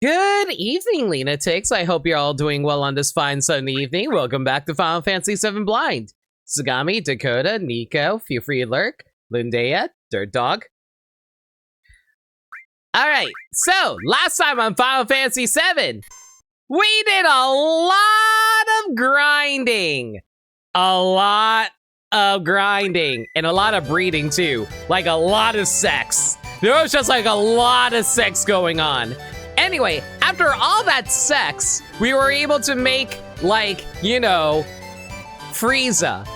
Good evening, Lunatics. I hope you're all doing well on this fine Sunday evening. Welcome back to Final Fantasy VII Blind. Sagami, Dakota, Nico, Feel Free to Lurk, Lundea, Dirt Dog. Alright, so last time on Final Fantasy VII, we did a lot of grinding. A lot of grinding. And a lot of breeding, too. Like, a lot of sex. There was just, like, a lot of sex going on. Anyway, after all that sex, we were able to make, like, you know, Frieza.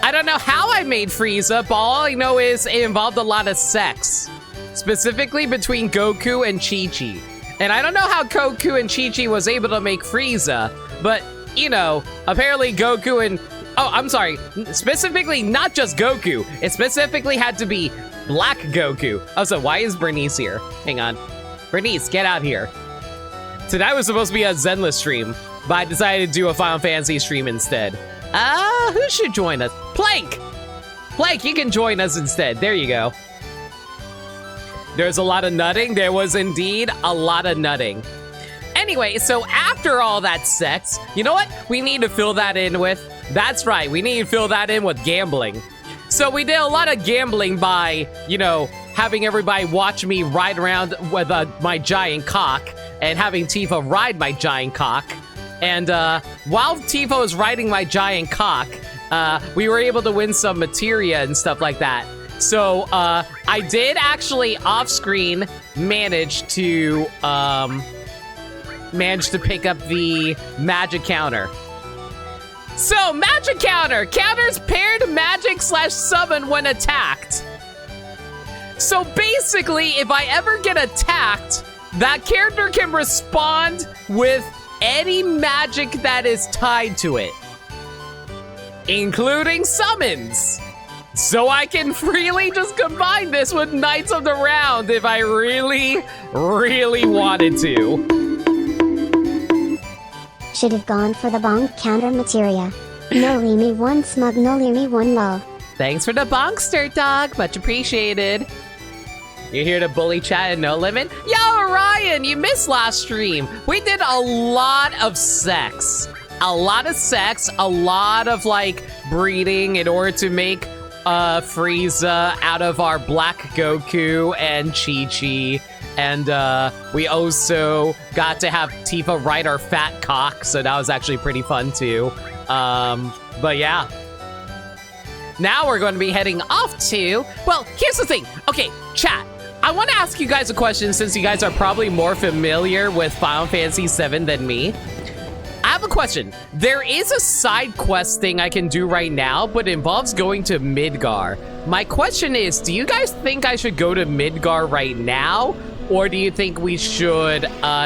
I don't know how I made Frieza, but all I know is it involved a lot of sex. Specifically between Goku and Chi-Chi. And I don't know how Goku and Chi-Chi was able to make Frieza, but, you know, apparently Goku and... Oh, I'm sorry. Specifically, not just Goku. It specifically had to be Black Goku. Oh, so why is Bernice here? Hang on. Bernice, get out here. Tonight was supposed to be a Zenless stream, but I decided to do a Final Fantasy stream instead. Who should join us? Plank! Plank, you can join us instead. There you go. There's a lot of nutting. There was indeed a lot of nutting. Anyway, so after all that sex, you know what we need to fill that in with? That's right, we need to fill that in with gambling. So we did a lot of gambling by, you know, having everybody watch me ride around with my giant cock and having Tifa ride my giant cock. And while Tifa was riding my giant cock, we were able to win some materia and stuff like that. So I did actually off-screen manage to pick up the magic counter. So magic counter counters paired magic / summon when attacked. So basically, if I ever get attacked, that character can respond with any magic that is tied to it, including summons. So I can freely just combine this with Knights of the Round if I really, really wanted to. Should have gone for the bonk counter materia. No leave me one smug, no leave me one low. Thanks for the bonk, Dirt Dog. Much appreciated. You're here to bully chat and no limit? Yo, Orion, you missed last stream. We did a lot of sex. A lot of sex, a lot of, like, breeding in order to make Frieza out of our Black Goku and Chi-Chi. And we also got to have Tifa ride our fat cock, so that was actually pretty fun too. But yeah. Now we're going to be heading off to... Well, here's the thing. Okay, chat. I want to ask you guys a question since you guys are probably more familiar with Final Fantasy VII than me. I have a question. There is a side quest thing I can do right now, but it involves going to Midgar. My question is, do you guys think I should go to Midgar right now? Or do you think we should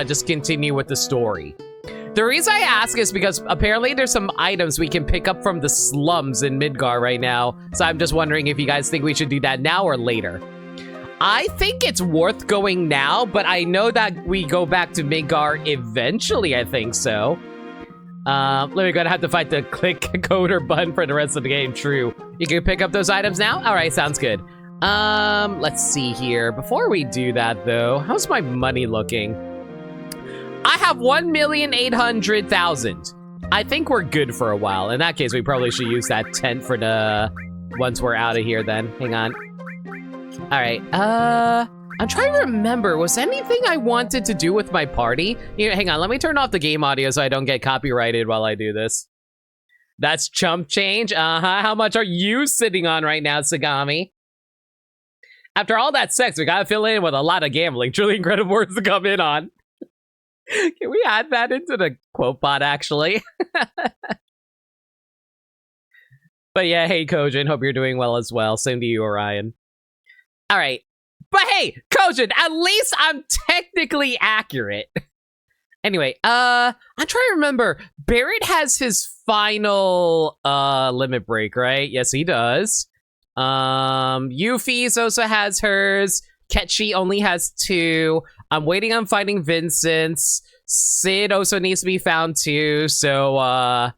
just continue with the story? The reason I ask is because apparently there's some items we can pick up from the slums in Midgar right now. So I'm just wondering if you guys think we should do that now or later. I think it's worth going now, but I know that we go back to Midgar eventually, I think so. We're gonna have to fight the click coder button for the rest of the game. True. You can pick up those items now? All right, sounds good. Let's see here. Before we do that, though, how's my money looking? I have 1,800,000. I think we're good for a while. In that case, we probably should use that tent for the... once we're out of here, then. Hang on. All right, I'm trying to remember, was anything I wanted to do with my party? Here, hang on, let me turn off the game audio so I don't get copyrighted while I do this. That's chump change? How much are you sitting on right now, Sagami? After all that sex, we gotta fill in with a lot of gambling. Truly incredible words to come in on. Can we add that into the quote bot, actually? But yeah, hey, Kojin, hope you're doing well as well. Same to you, Orion. All right. But hey, Kojin, at least I'm technically accurate. Anyway, I'm trying to remember. Barrett has his final limit break, right? Yes, he does. Yuffie's also has hers. Ketchi only has 2. I'm waiting on finding Vincent's. Sid also needs to be found too. So,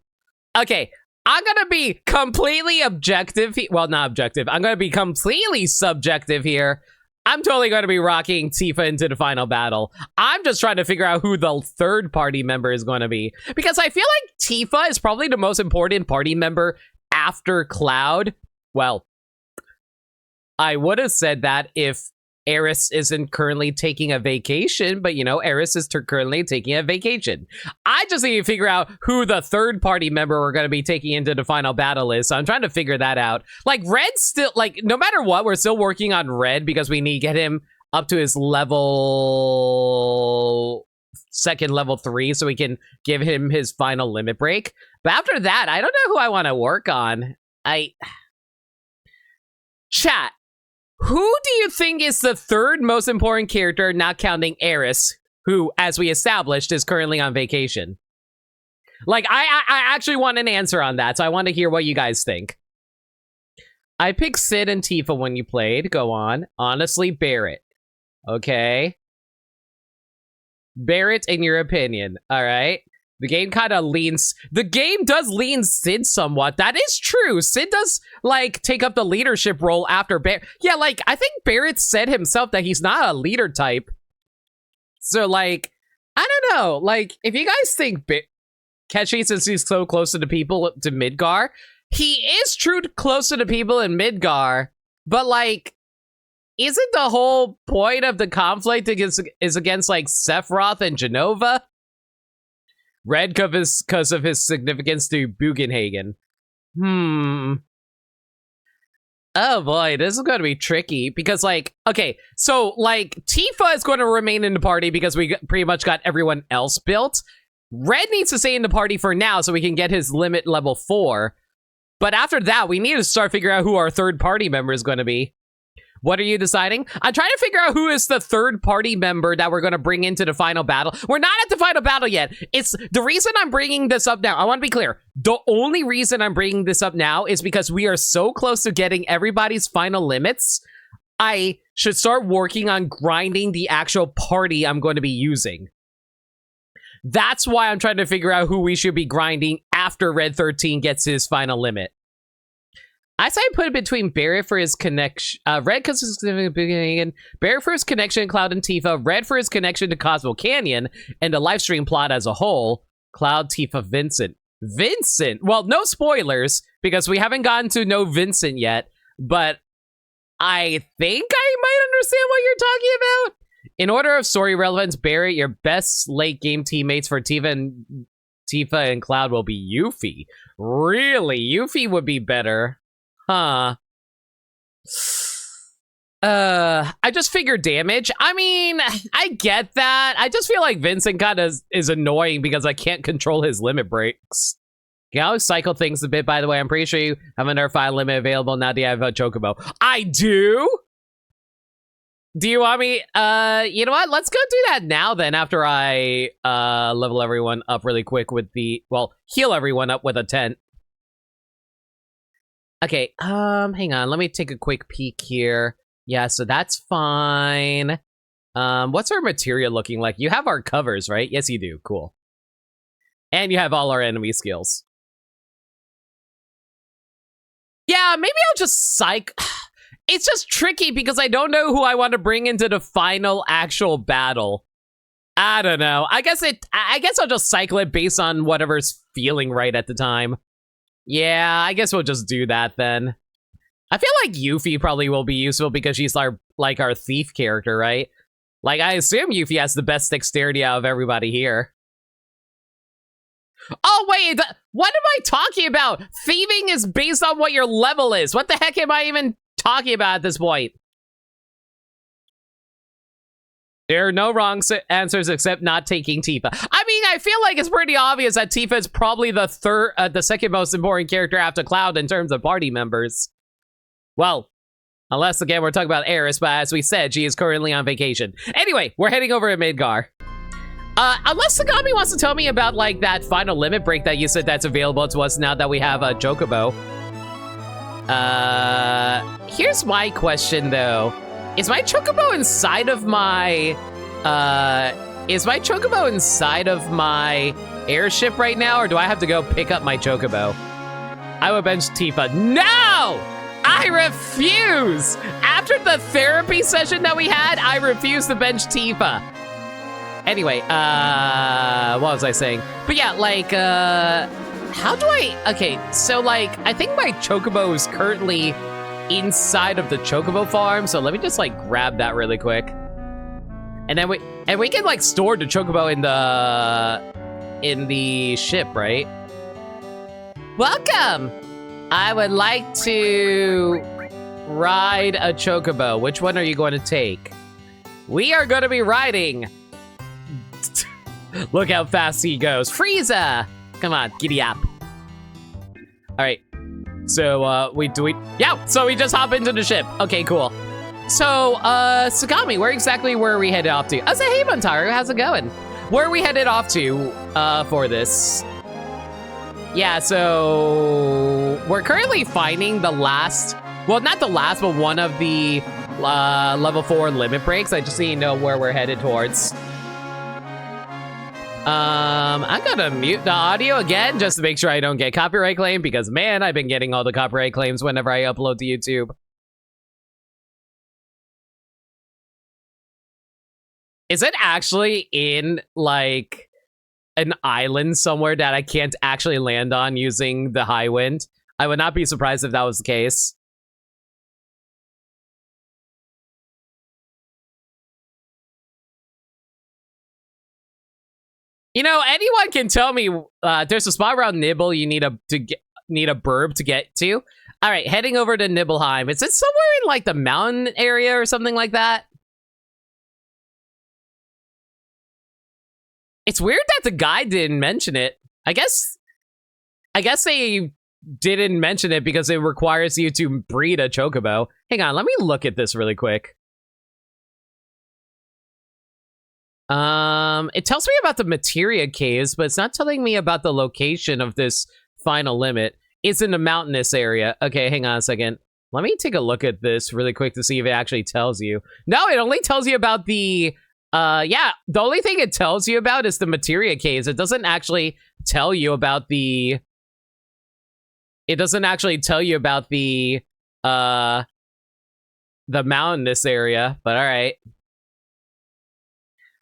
okay. I'm gonna be completely objective. Well, not objective. I'm gonna be completely subjective here. I'm totally going to be rocking Tifa into the final battle. I'm just trying to figure out who the third party member is going to be. Because I feel like Tifa is probably the most important party member after Cloud. Well, I would have said that if Aerith isn't currently taking a vacation, but you know, Aerith is currently taking a vacation. I just need to figure out who the third party member we're going to be taking into the final battle is, so I'm trying to figure that out. Like, Red's still, like, no matter what, we're still working on Red because we need to get him up to his second level 3 so we can give him his final limit break. But after that, I don't know who I want to work on. Chat. Who do you think is the third most important character, not counting Aerith, who, as we established, is currently on vacation? Like, I actually want an answer on that, so I want to hear what you guys think. I picked Sid and Tifa when you played. Go on. Honestly, Barrett. Okay. Barrett, in your opinion. All right. The game kind of leans... The game does lean Sid somewhat. That is true. Sid does, like, take up the leadership role after Barrett. Yeah, like, I think Barrett said himself that he's not a leader type. So, like, I don't know. Like, if you guys think Keshi, since he's so close to the people to Midgar, he is close to the people in Midgar, but, like, isn't the whole point of the conflict is against, like, Sephiroth and Jenova? Red because of his significance to Bugenhagen. Oh boy, this is going to be tricky because, like, okay, so, like, Tifa is going to remain in the party because we pretty much got everyone else built. Red needs to stay in the party for now so we can get his limit level 4. But after that, we need to start figuring out who our third party member is going to be. What are you deciding? I'm trying to figure out who is the third party member that we're going to bring into the final battle. We're not at the final battle yet. It's the reason I'm bringing this up now. I want to be clear. The only reason I'm bringing this up now is because we are so close to getting everybody's final limits. I should start working on grinding the actual party I'm going to be using. That's why I'm trying to figure out who we should be grinding after Red 13 gets his final limit. I say I put it between Barrett for his connection, Red because his significant, Barrett for his connection to Cloud and Tifa, Red for his connection to Cosmo Canyon, and the live stream plot as a whole, Cloud, Tifa, Vincent. Vincent! Well, no spoilers, because we haven't gotten to know Vincent yet, but I think I might understand what you're talking about. In order of story relevance, Barrett, your best late game teammates for Tifa and Cloud will be Yuffie. Really? Yuffie would be better. Huh. I just figured damage. I mean, I get that. I just feel like Vincent kind of is annoying because I can't control his limit breaks. You can always cycle things a bit, by the way. I'm pretty sure you have another file limit available now that you have a Chocobo. I do? Do you want me? You know what? Let's go do that now then after I level everyone up really quick with the, well, heal everyone up with a tent. Okay, hang on. Let me take a quick peek here. Yeah, so that's fine. What's our materia looking like? You have our covers, right? Yes, you do. Cool. And you have all our enemy skills. Yeah, maybe I'll just psych... It's just tricky because I don't know who I want to bring into the final actual battle. I don't know. I guess I'll just cycle it based on whatever's feeling right at the time. Yeah, I guess we'll just do that then. I feel like Yuffie probably will be useful because she's our thief character, right? Like, I assume Yuffie has the best dexterity out of everybody here. Oh, wait, what am I talking about? Thieving is based on what your level is. What the heck am I even talking about at this point? There are no wrong answers except not taking Tifa. I mean, I feel like it's pretty obvious that Tifa is probably the second most important character after Cloud in terms of party members. Well, unless, again, we're talking about Aerith, but as we said, she is currently on vacation. Anyway, we're heading over to Midgar. Unless Sagami wants to tell me about, like, that final limit break that you said that's available to us now that we have a Chocobo. Here's my question, though. Is my Chocobo inside of my, airship right now, or do I have to go pick up my Chocobo? I would bench Tifa. No! I refuse! After the therapy session that we had, I refuse to bench Tifa. Anyway, what was I saying? But yeah, like, how do I... Okay, so, like, I think my Chocobo is currently inside of the Chocobo farm, so let me just, like, grab that really quick. And then we can, like, store the Chocobo in the ship, right? Welcome! I would like to ride a Chocobo. Which one are you going to take? We are going to be riding. Look how fast he goes. Frieza! Come on, giddy up. All right. So, yeah, so we just hop into the ship. Okay, cool. So, Sagami, where exactly were we headed off to? I say, hey, Montaru, how's it going? Where are we headed off to, for this? Yeah, so we're currently finding the last, well, not the last, but one of the level 4 limit breaks. I just need to know where we're headed towards. I'm gonna mute the audio again just to make sure I don't get copyright claimed because, man, I've been getting all the copyright claims whenever I upload to YouTube. Is it actually in, like, an island somewhere that I can't actually land on using the high wind? I would not be surprised if that was the case. You know, anyone can tell me there's a spot around Nibble you need a burb to get to. All right, heading over to Nibelheim. Is it somewhere in like the mountain area or something like that? It's weird that the guy didn't mention it. I guess they didn't mention it because it requires you to breed a Chocobo. Hang on, let me look at this really quick. It tells me about the Materia Caves, but it's not telling me about the location of this final limit. It's in a mountainous area. Okay, hang on a second. Let me take a look at this really quick to see if it actually tells you. No, it only tells you about the, yeah, the only thing it tells you about is the Materia Caves. It doesn't actually tell you about the, the mountainous area, but all right.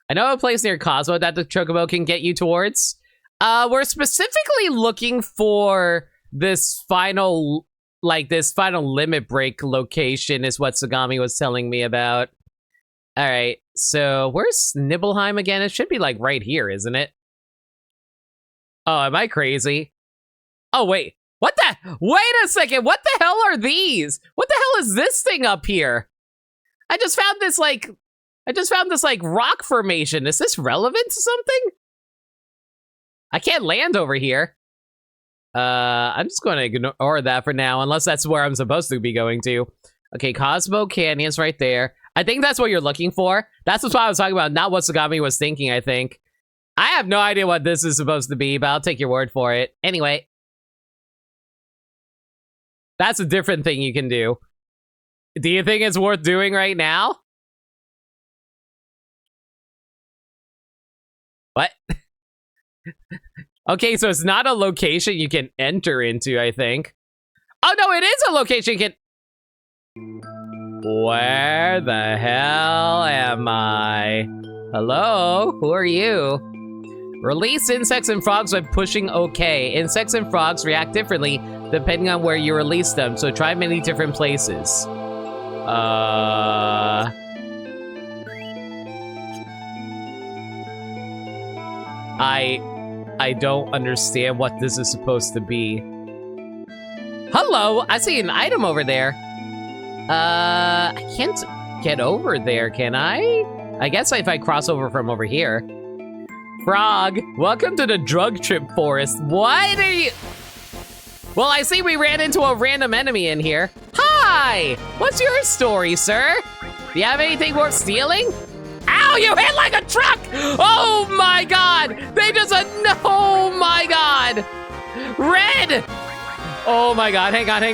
I know a place near Cosmo that the Chocobo can get you towards. We're specifically looking for this final limit break location is what Sagami was telling me about. All right, so where's Nibelheim again? It should be like right here, isn't it? Oh, am I crazy? Oh, wait. What the? Wait a second. What the hell are these? What the hell is this thing up here? I just found this like rock formation. Is this relevant to something? I can't land over here. I'm just going to ignore that for now, unless that's where I'm supposed to be going to. Okay, Cosmo Canyon's right there. I think that's what you're looking for. That's what I was talking about, not what Sagami was thinking, I think. I have no idea what this is supposed to be, but I'll take your word for it. Anyway. That's a different thing you can do. Do you think it's worth doing right now? What? Okay, so it's not a location you can enter into, I think. Oh, no, it is a location you can... Where the hell am I? Hello? Who are you? Release insects and frogs by pushing OK. Insects and frogs react differently depending on where you release them, so try many different places. I don't understand what this is supposed to be. Hello, I see an item over there. I can't get over there, can I? I guess if I cross over from over here. Frog, welcome to the drug trip forest. What are you? Well, I see we ran into a random enemy in here. Hi, what's your story, sir? Do you have anything worth stealing? Ow, you hit like a truck! Oh my God, they just, oh my God. Red! Oh my God, hang on. Do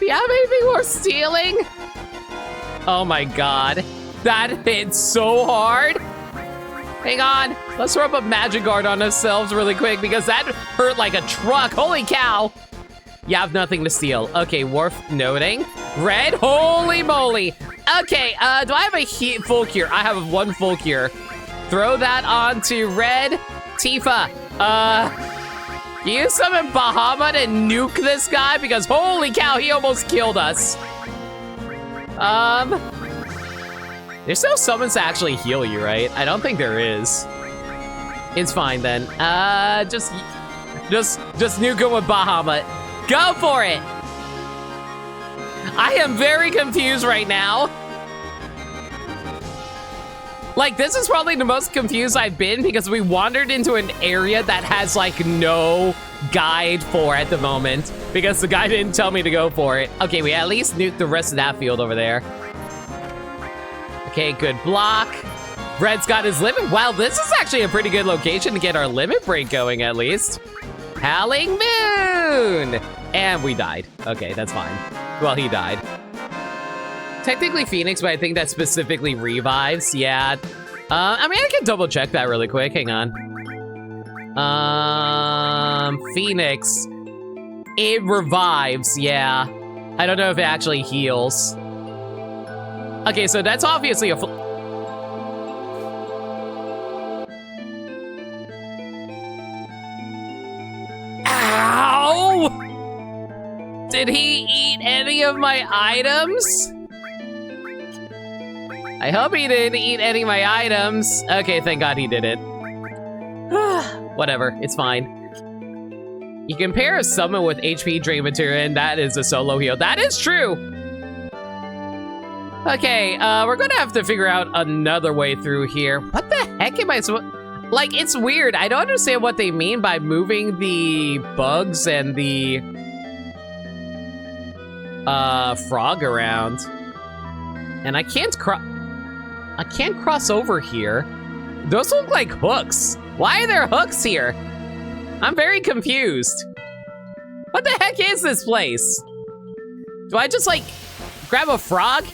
you have anything worth stealing? Oh my God, that hit so hard. Hang on, let's throw up a magic guard on ourselves really quick because that hurt like a truck. Holy cow. You have nothing to steal. Okay, worth noting. Red, holy moly. Okay, do I have a full cure? I have 1 full cure. Throw that onto red. Tifa, can you summon Bahamut and nuke this guy? Because holy cow, he almost killed us. There's no summons to actually heal you, right? I don't think there is. It's fine then. Just nuke him with Bahamut. Go for it! I am very confused right now. Like, this is probably the most confused I've been because we wandered into an area that has, like, no guide for at the moment because the guy didn't tell me to go for it. Okay, we at least nuked the rest of that field over there. Okay, good block. Red's got his limit. Wow, this is actually a pretty good location to get our limit break going, at least. Howling Moon! And we died. Okay, that's fine. Well, he died. Technically Phoenix, but I think that specifically revives. Yeah. I mean, I can double check that really quick. Hang on. Phoenix. It revives, yeah. I don't know if it actually heals. Okay, so that's obviously a... Ow! Did he eat any of my items? I hope he didn't eat any of my items. Okay, thank God he didn't. Whatever, it's fine. You can pair a summon with HP drain material, and that is a solo heal. That is true. Okay, we're gonna have to figure out another way through here. What the heck am I supposed... Like, it's weird. I don't understand what they mean by moving the bugs and the frog around. And I can't cross over here. Those look like hooks. Why are there hooks here? I'm very confused. What the heck is this place? Do I just, like, grab a frog?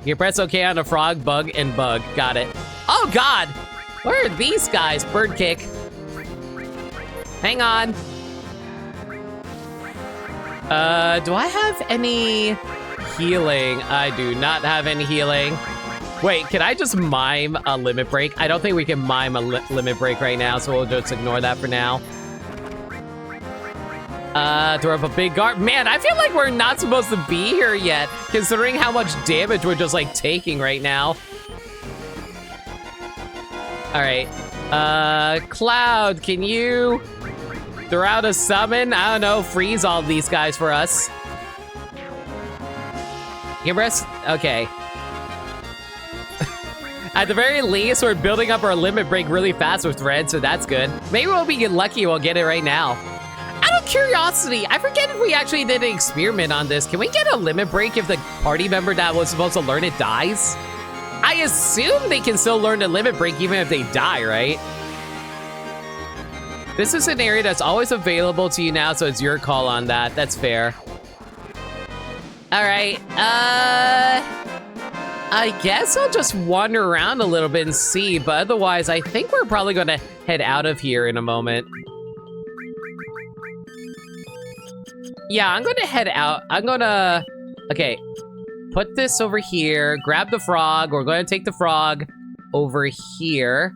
You press OK on a frog, bug, and bug. Got it. Oh, God. Where are these guys? Bird kick. Hang on. Do I have any healing? I do not have any healing. Wait, can I just mime a limit break? I don't think we can mime a limit break right now, so we'll just ignore that for now. Throw up a big guard. Man, I feel like we're not supposed to be here yet, considering how much damage we're just, like, taking right now. All right. Cloud, can you throw out a summon? I don't know, freeze all these guys for us. You can rest, okay. At the very least, we're building up our limit break really fast with red, so that's good. Maybe we'll be lucky and we'll get it right now. Out of curiosity, I forget if we actually did an experiment on this. Can we get a limit break if the party member that was supposed to learn it dies? I assume they can still learn a limit break even if they die, right? This is an area that's always available to you now, so it's your call on that. That's fair. All right, I guess I'll just wander around a little bit and see, but otherwise, I think we're probably gonna head out of here in a moment. Yeah, I'm gonna head out. Okay, put this over here, grab the frog. We're gonna take the frog over here,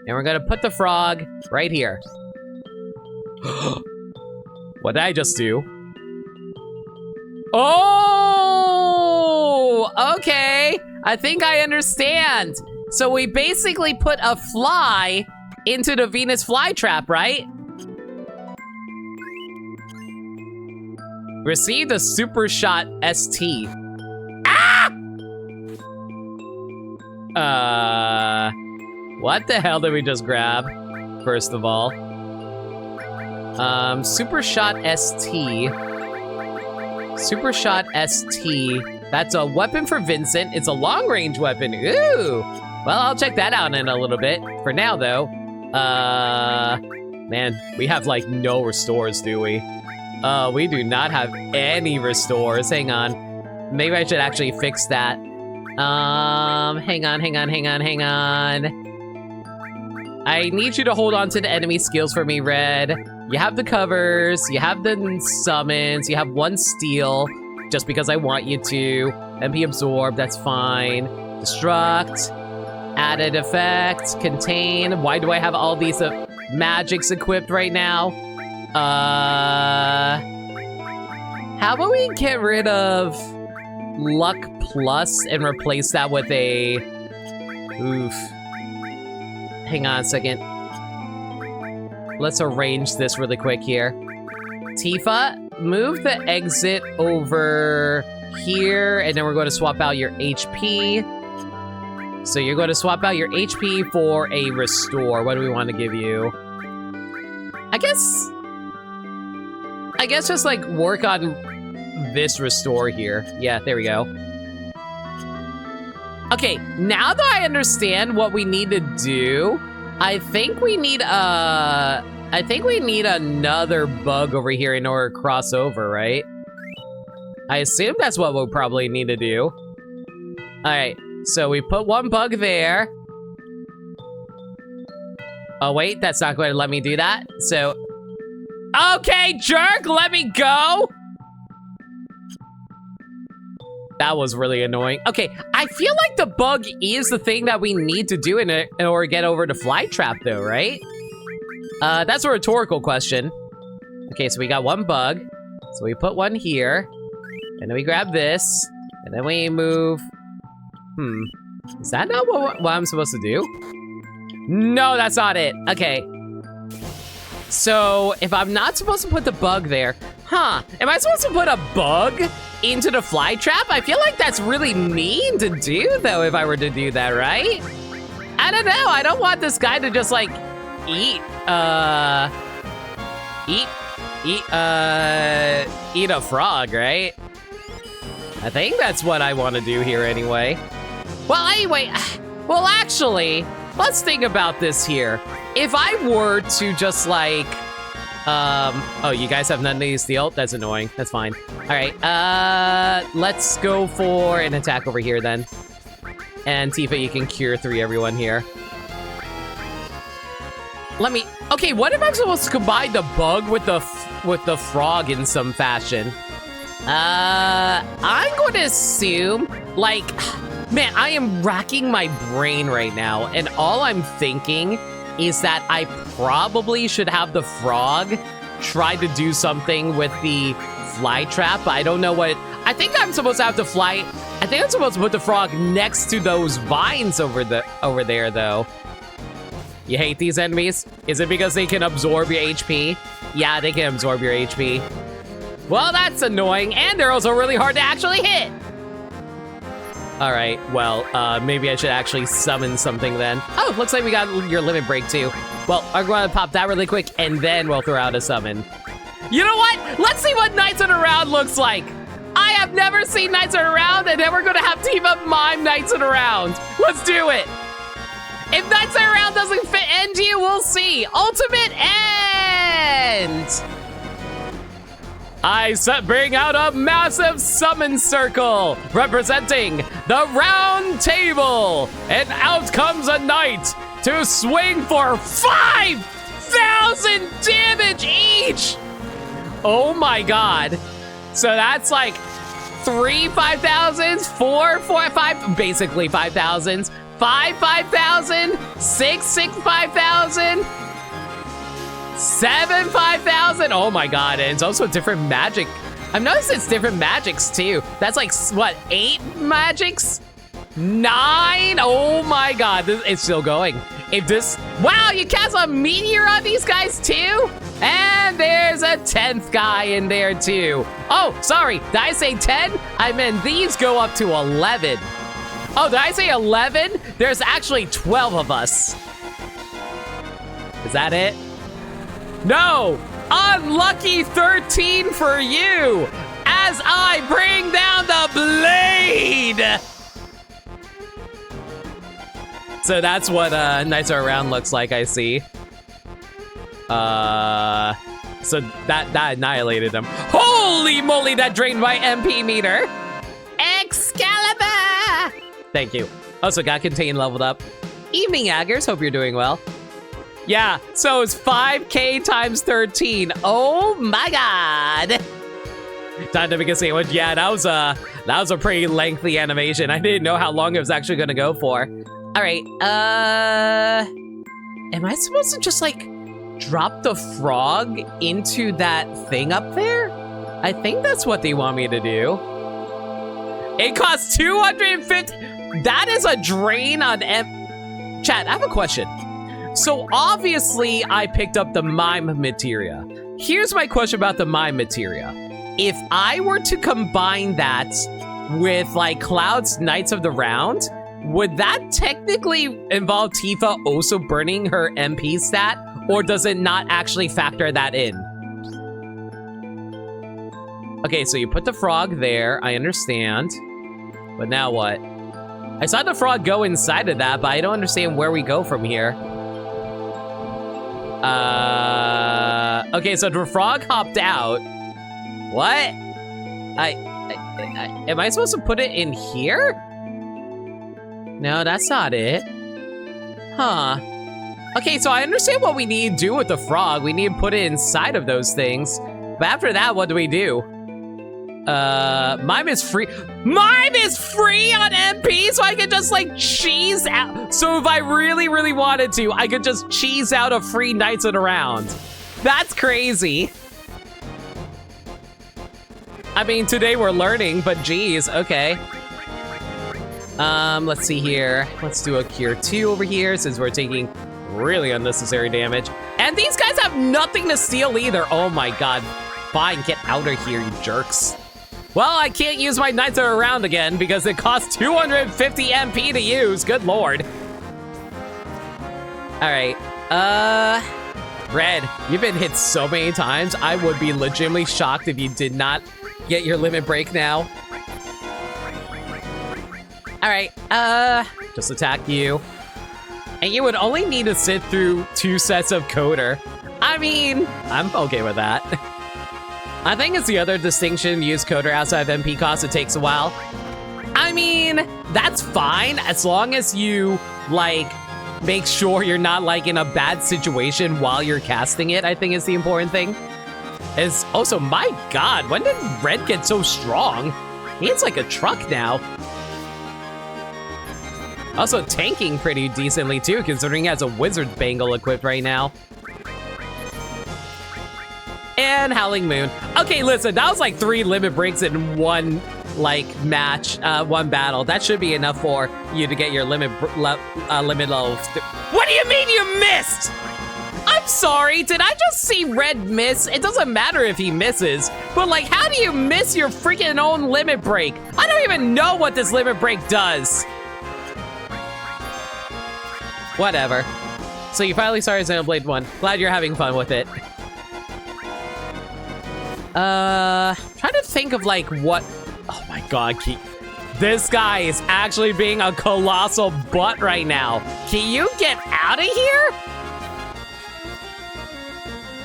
and we're gonna put the frog right here. What did I just do? Oh, okay. I think I understand. So we basically put a fly into the Venus flytrap, right? Received a super shot ST. Ah! What the hell did we just grab? First of all. Super shot ST. Super shot ST. That's a weapon for Vincent. It's a long-range weapon. Ooh! Well, I'll check that out in a little bit. For now, though. Man, we have, like, no restores, do we? We do not have any restores. Hang on. Maybe I should actually fix that. Hang on. I need you to hold on to the enemy skills for me, Red. You have the covers, you have the summons, you have one steal, just because I want you to. MP absorb, that's fine. Destruct, added effect, contain. Why do I have all these magics equipped right now? How about we get rid of Luck Plus and replace that with a... Oof. Hang on a second. Let's arrange this really quick here. Tifa, move the exit over here, and then we're going to swap out your HP. So you're going to swap out your HP for a restore. What do we want to give you? I guess just like work on this restore here. Yeah, there we go. Okay, now that I understand what we need to do, I think we need another bug over here in order to cross over, right? I assume that's what we'll probably need to do. All right, so we put one bug there. Oh wait, that's not going to let me do that. So, okay, jerk, let me go. That was really annoying. Okay, I feel like the bug is the thing that we need to do in order to get over to Flytrap though, right? That's a rhetorical question. Okay, so we got one bug. So we put one here. And then we grab this. And then we move... Is that not what I'm supposed to do? No, that's not it. Okay. So, if I'm not supposed to put the bug there... Huh. Am I supposed to put a bug into the Flytrap? I feel like that's really mean to do, though, if I were to do that, right? I don't know. I don't want this guy to just, like, eat a frog, right? I think that's what I want to do here anyway. Well, anyway, well, actually, let's think about this here. If I were to just, like... oh, you guys have none of these steal? That's annoying. That's fine. All right, let's go for an attack over here then. And Tifa, you can cure 3 everyone here. Let me... Okay, what if I'm supposed to combine the bug with the frog in some fashion? I'm going to assume, like... Man, I am racking my brain right now, and all I'm thinking is that I probably should have the frog try to do something with the Flytrap. I don't know what... I think I'm supposed to have to fly... I think I'm supposed to put the frog next to those vines over there, though. You hate these enemies? Is it because they can absorb your HP? Yeah, they can absorb your HP. Well, that's annoying, and they're also really hard to actually hit. All right, well, maybe I should actually summon something then. Oh, looks like we got your limit break too. Well, I'm going to pop that really quick, and then we'll throw out a summon. You know what? Let's see what Knights in a Round looks like. I have never seen Knights in a Round, and then we're going to have Tifa mime Knights in a Round. Let's do it. If Knights in a Round doesn't fit end you, we'll see. Ultimate end. I bring out a massive summon circle representing the round table, and out comes a knight to swing for 5,000 damage each. Oh my god. So that's like 3 5,000s, 4 5, basically 5,000s, 5,000, 6 5,000. 7 5,000. Oh my god, and it's also different magic. I've noticed it's different magics too. That's like, what, 8 magics? 9? Oh my god, it's still going. If this, wow, you cast a meteor on these guys too? And there's a 10th guy in there too. Oh, sorry, did I say 10? I meant these go up to 11. Oh, did I say 11? There's actually 12 of us. Is that it? No! Unlucky 13 for you! As I bring down the blade! So that's what Knights Are Around looks like, I see. So that annihilated them. Holy moly, that drained my MP meter! Excalibur! Thank you. Also got Contain leveled up. Evening, Aggers, hope you're doing well. Yeah, so it's 5K times 13. Oh my god. Time to make a sandwich. Yeah, that was a pretty lengthy animation. I didn't know how long it was actually gonna go for. All right, am I supposed to just like drop the frog into that thing up there? I think that's what they want me to do. It costs 250. That is a drain on Chat, I have a question. So obviously I picked up the mime materia. Here's my question about the mime materia. If I were to combine that with like Cloud's Knights of the Round, would that technically involve Tifa also burning her MP stat? Or does it not actually factor that in? Okay, so you put the frog there, I understand. But now what? I saw the frog go inside of that, but I don't understand where we go from here. Okay, so the frog hopped out. What? Am I supposed to put it in here? No, that's not it. Huh. Okay, so I understand what we need to do with the frog. We need to put it inside of those things. But after that, what do we do? Mime is free. Mime is free on MP, so I could just like cheese out. So if I really, really wanted to, I could just cheese out a free Knights of the Round. That's crazy. I mean, today we're learning, but geez, okay. Let's see here. Let's do a Cure 2 over here since we're taking really unnecessary damage. And these guys have nothing to steal either. Oh my god. Fine, get out of here, you jerks. Well, I can't use my Knights of the Round again because it costs 250 MP to use. Good lord. All right. Red, you've been hit so many times. I would be legitimately shocked if you did not get your limit break now. All right. Just attack you. And you would only need to sit through 2 sets of Coder. I mean, I'm okay with that. I think it's the other distinction, use Coder outside of MP cost, it takes a while. I mean, that's fine, as long as you, like, make sure you're not, like, in a bad situation while you're casting it, I think is the important thing. Is also, my god, when did Red get so strong? He's like a truck now. Also tanking pretty decently too, considering he has a Wizard's Bangle equipped right now. And Howling Moon. Okay, listen, that was like 3 limit breaks in one, like, match, one battle. That should be enough for you to get your limit level. What do you mean you missed? I'm sorry, did I just see Red miss? It doesn't matter if he misses, but like, how do you miss your freaking own limit break? I don't even know what this limit break does. Whatever. So you finally started Xenoblade 1. Glad you're having fun with it. Trying to think of like what, oh my god, this guy is actually being a colossal butt right now. Can you get out of here?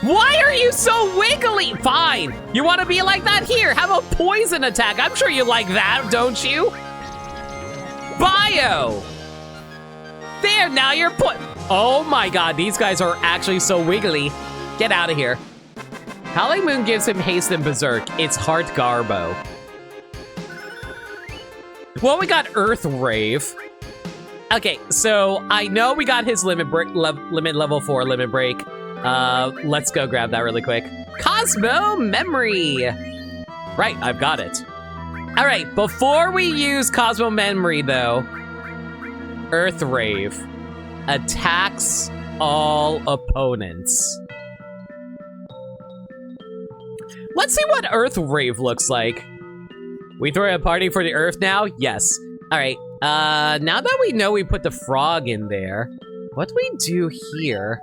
Why are you so wiggly? Fine, you want to be like that? Here, have a poison attack. I'm sure you like that, don't you? Bio. There, now you're oh my god, these guys are actually so wiggly. Get out of here. Howling Moon gives him haste and berserk. It's Heart Garbo. Well, we got Earth Rave. Okay, so I know we got his limit level 4 limit break. Let's go grab that really quick. Cosmo Memory. Right, I've got it. All right, before we use Cosmo Memory though, Earth Rave attacks all opponents. Let's see what Earth Rave looks like. We throw a party for the Earth now? Yes. All right, now that we know we put the frog in there, what do we do here?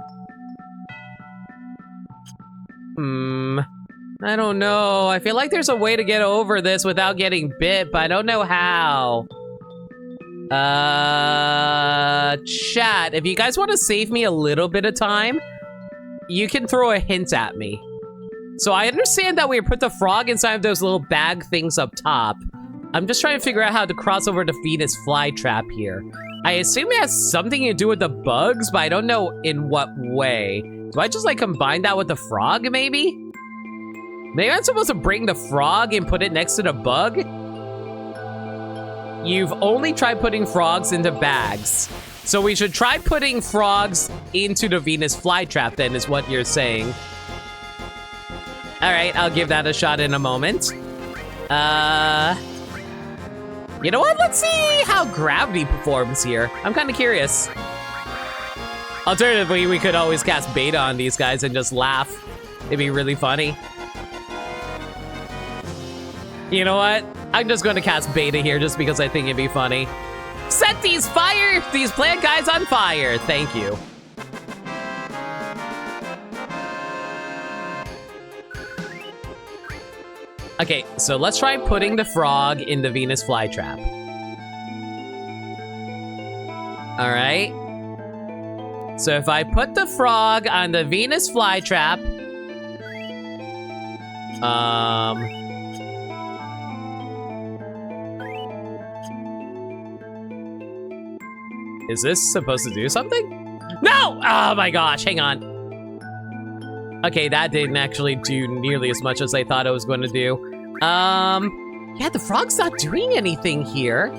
I don't know. I feel like there's a way to get over this without getting bit, but I don't know how. Chat, if you guys want to save me a little bit of time, you can throw a hint at me. So I understand that we put the frog inside of those little bag things up top. I'm just trying to figure out how to cross over the Venus flytrap here. I assume it has something to do with the bugs, but I don't know in what way. Do I just like combine that with the frog, maybe? Maybe I'm supposed to bring the frog and put it next to the bug? You've only tried putting frogs into bags. So we should try putting frogs into the Venus flytrap then, is what you're saying. All right, I'll give that a shot in a moment. You know what? Let's see how gravity performs here. I'm kind of curious. Alternatively, we could always cast beta on these guys and just laugh. It'd be really funny. You know what? I'm just going to cast beta here just because I think it'd be funny. Set these plant guys on fire. Thank you. Okay, so let's try putting the frog in the Venus flytrap. All right. So if I put the frog on the Venus flytrap, is this supposed to do something? No! Oh my gosh, hang on. Okay, that didn't actually do nearly as much as I thought it was going to do. Yeah, the frog's not doing anything here.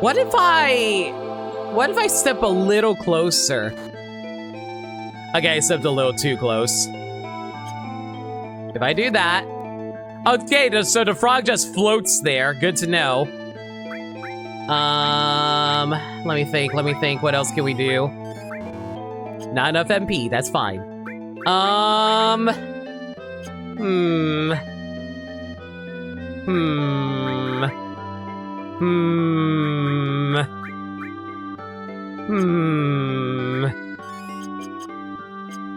What if I step a little closer? Okay, I stepped a little too close. If I do that, okay, so the frog just floats there. Good to know. Let me think. What else can we do? Not enough MP, that's fine. I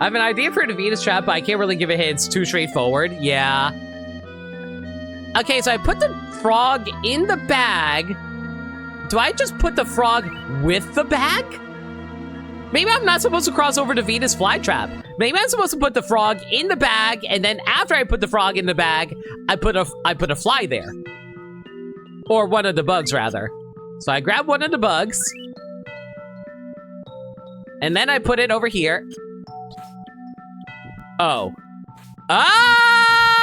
have an idea for the Venus trap, but I can't really give a hint. It's too straightforward. Yeah. Okay, so I put the frog in the bag. Do I just put the frog with the bag? Maybe I'm not supposed to cross over to Venus flytrap. Maybe I'm supposed to put the frog in the bag, and then after I put the frog in the bag, I put a fly there. Or one of the bugs, rather. So I grab one of the bugs. And then I put it over here. Oh. Oh!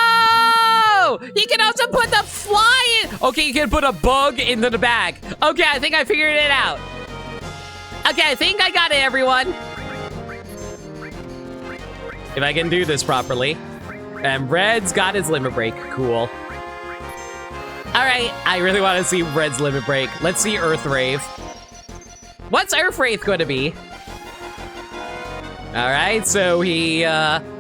You can also put the fly in. Okay, you can put a bug into the bag. Okay, I think I figured it out. Okay, I think I got it, everyone. If I can do this properly. And Red's got his limit break. Cool. All right, I really want to see Red's limit break. Let's see Earth Rave. What's Earth Rave going to be? All right, so he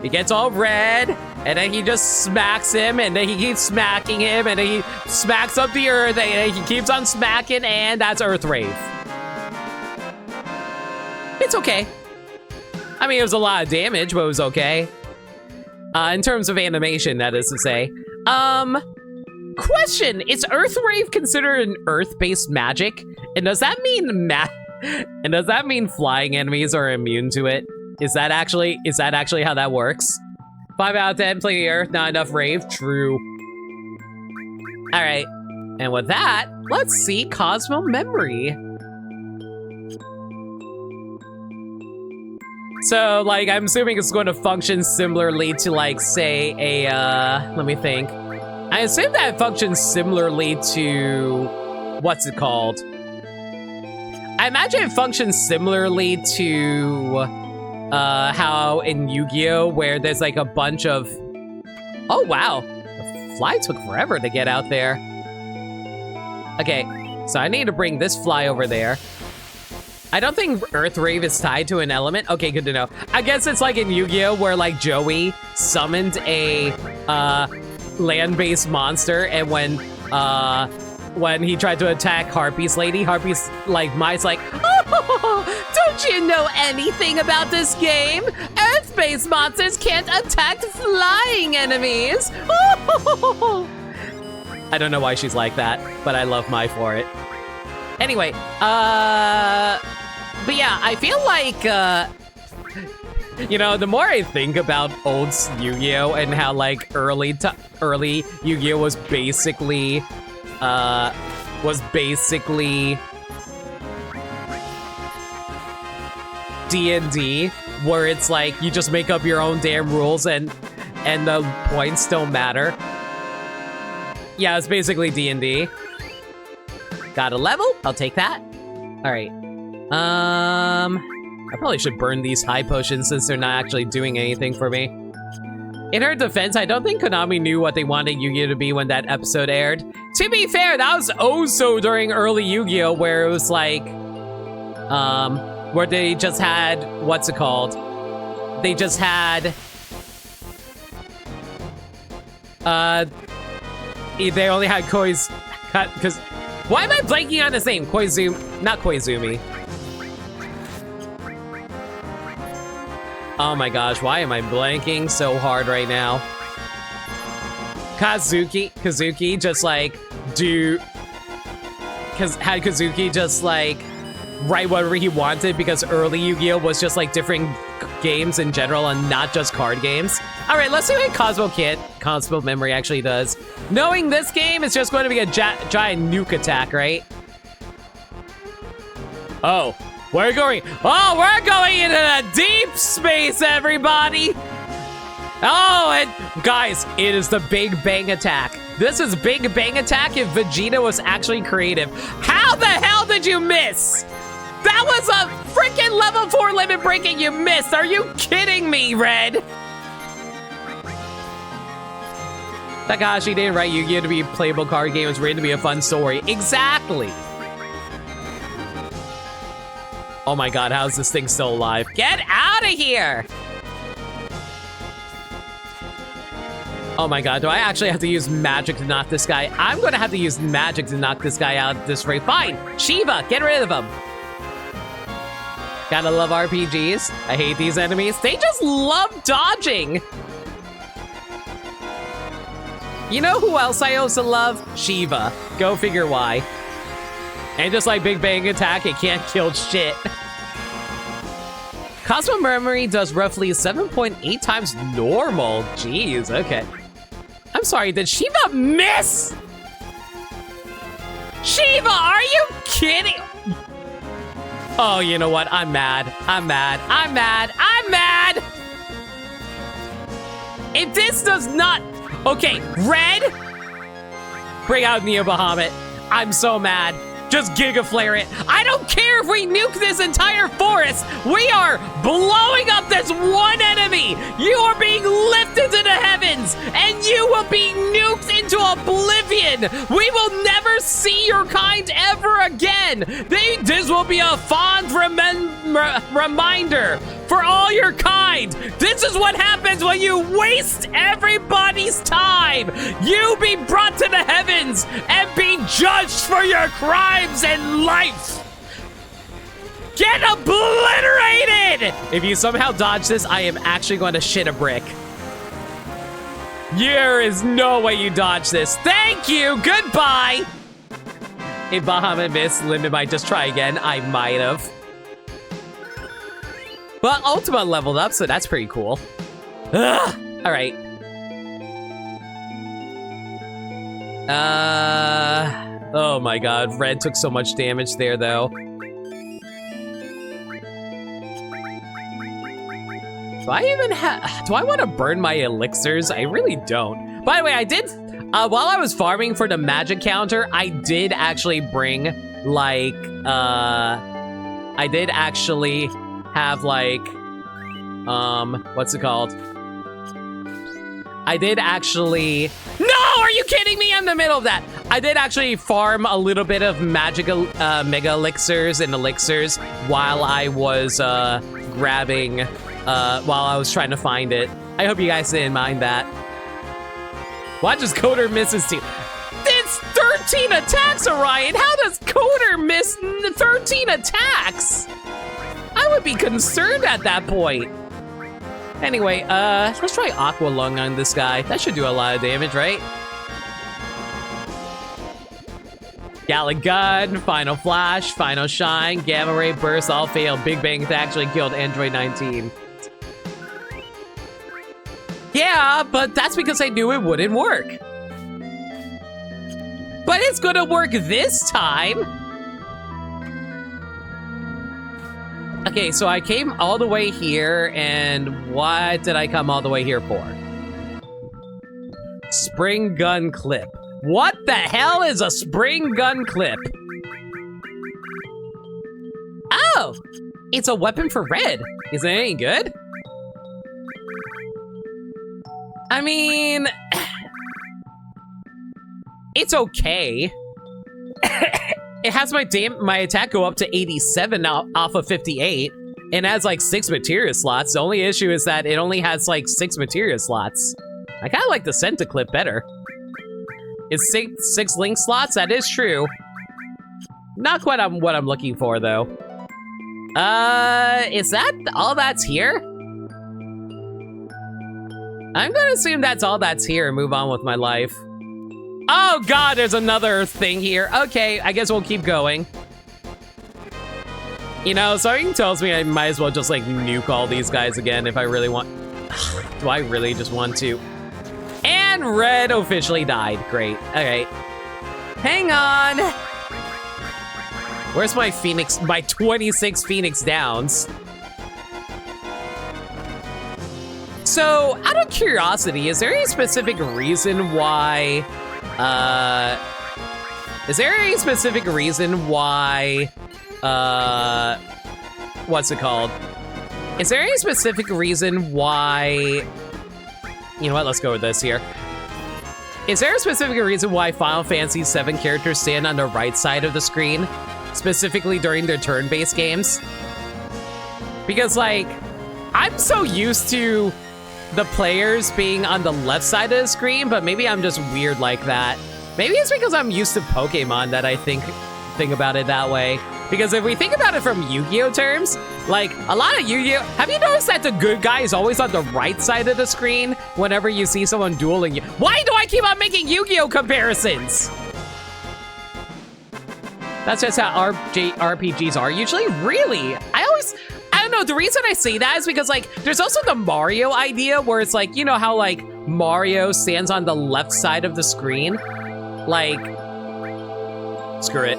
gets all red, and then he just smacks him, and then he keeps smacking him, and then he smacks up the earth, and he keeps on smacking, and that's Earth Rave. It's okay. I mean, it was a lot of damage, but it was okay. In terms of animation, that is to say. Question, is Earth Rave considered an Earth-based magic? And does that mean flying enemies are immune to it? Is that actually how that works? 5 out of 10, plenty of Earth, not enough Rave. True. All right, and with that, let's see Cosmo Memory. So, like, I'm assuming it's going to function similarly to, like, say, let me think. I assume that it functions similarly to, what's it called? I imagine it functions similarly to, how in Yu-Gi-Oh! Where there's, like, a bunch of... Oh, wow. The fly took forever to get out there. Okay, so I need to bring this fly over there. I don't think Earth Rave is tied to an element. Okay, good to know. I guess it's like in Yu-Gi-Oh! Where like Joey summoned a land-based monster, and when he tried to attack Harpy's lady, Harpy's like Mai's like, oh, don't you know anything about this game? Earth-based monsters can't attack flying enemies. I don't know why she's like that, but I love Mai for it. Anyway, but yeah, I feel like, you know, the more I think about old Yu-Gi-Oh! And how, like, early Yu-Gi-Oh! Was basically, was basically D&D, where it's like you just make up your own damn rules and the points don't matter. Yeah, it's basically D&D. Got a level? I'll take that. All right. I probably should burn these high potions since they're not actually doing anything for me. In her defense, I don't think Konami knew what they wanted Yu-Gi-Oh to be when that episode aired. To be fair, that was also during early Yu-Gi-Oh, where it was like, where they just had, what's it called? They just had, they only had because, why am I blanking on his name? Koizumi, not Koizumi. Oh my gosh, why am I blanking so hard right now? Kazuki just like had Kazuki just like write whatever he wanted because early Yu-Gi-Oh was just like different games in general and not just card games. All right, let's see what Cosmo Memory actually does. Knowing this game is just going to be a giant nuke attack, right? Oh. We're going into the deep space, everybody! Oh, and guys, it is the Big Bang Attack. This is Big Bang Attack if Vegeta was actually creative. How the hell did you miss? That was a freaking level 4 limit break and you missed. Are you kidding me, Red? Takahashi didn't write Yu-Gi-Oh to be a playable card game. It was written to be a fun story. Exactly. Oh my god, how is this thing still alive? Get out of here! Oh my god, do I actually have to use magic to knock this guy? I'm gonna have to use magic to knock this guy out this rate. Fine! Shiva, get rid of him! Gotta love RPGs. I hate these enemies. They just love dodging! You know who else I also love? Shiva. Go figure why. And just like Big Bang Attack, it can't kill shit. Cosmo Memory does roughly 7.8 times normal. Jeez, okay. I'm sorry, did Shiva miss? Shiva, are you kidding? Oh, you know what? I'm mad. I'm mad. I'm mad. I'm mad! If this does not... Okay, Red! Bring out Neo Bahamut. I'm so mad. Just Giga Flare it. I don't care if we nuke this entire forest. We are blowing up this one enemy. You are being lifted to the heavens, and you will be nuked into oblivion. We will never see your kind ever again. This will be a fond reminder for all your kind. This is what happens when you waste everybody's time. You be brought to the heavens and be judged for your crimes and life. Get obliterated! If you somehow dodge this, I am actually going to shit a brick. There is no way you dodge this. Thank you, goodbye. If Bahamut missed, Limit might just try again. I might have. But Ultima leveled up, so that's pretty cool. Ugh. All right. Oh my god, Red took so much damage there, though. Do I want to burn my elixirs? I really don't. By the way, I did, while I was farming for the magic counter, I did actually bring, like, I did actually have, like, what's it called? I did actually... No! Are you kidding me? I'm in the middle of that. I did actually farm a little bit of magical mega elixirs and elixirs while I was grabbing, while I was trying to find it. I hope you guys didn't mind that. Watch as Coder misses too. It's 13 attacks, Orion! How does Coder miss 13 attacks? I would be concerned at that point. Anyway, let's try Aqua Lung on this guy. That should do a lot of damage, right? Gallic Gun, Final Flash, Final Shine, Gamma Ray Burst, all failed. Big Bang actually killed Android 19. Yeah, but that's because I knew it wouldn't work. But it's gonna work this time. Okay, so I came all the way here, and what did I come all the way here for? Spring gun clip. What the hell is a spring gun clip? Oh, it's a weapon for red. Is it any good? I mean, it's okay. It has my attack go up to 87 off of 58, and has like 6 materia slots. The only issue is that it only has like 6 materia slots. I kind of like the Centiclip better. It's 6 link slots. That is true. Not quite what I'm looking for though. Is that all that's here? I'm gonna assume that's all that's here and move on with my life. Oh god, there's another thing here. Okay, I guess we'll keep going. You know, something tells me I might as well just like nuke all these guys again if I really want. Do I really just want to? And red officially died. Great. Okay. Hang on. Where's my Phoenix? My 26 Phoenix Downs. So, out of curiosity, is there any specific reason why... Is there any specific reason why... What's it called? Is there any specific reason why... You know what, let's go with this here. Is there a specific reason why Final Fantasy VII characters stand on the right side of the screen? Specifically during their turn-based games? Because, like, I'm so used to the players being on the left side of the screen, but maybe I'm just weird like that. Maybe it's because I'm used to Pokemon that I think about it that way. Because if we think about it from Yu-Gi-Oh terms, like, a lot of Yu-Gi-Oh, have you noticed that the good guy is always on the right side of the screen whenever you see someone dueling you? Why do I keep on making Yu-Gi-Oh comparisons? That's just how RPGs are usually. Really? I don't know, the reason I say that is because, like, there's also the Mario idea where it's like, you know how, like, Mario stands on the left side of the screen? Like, screw it.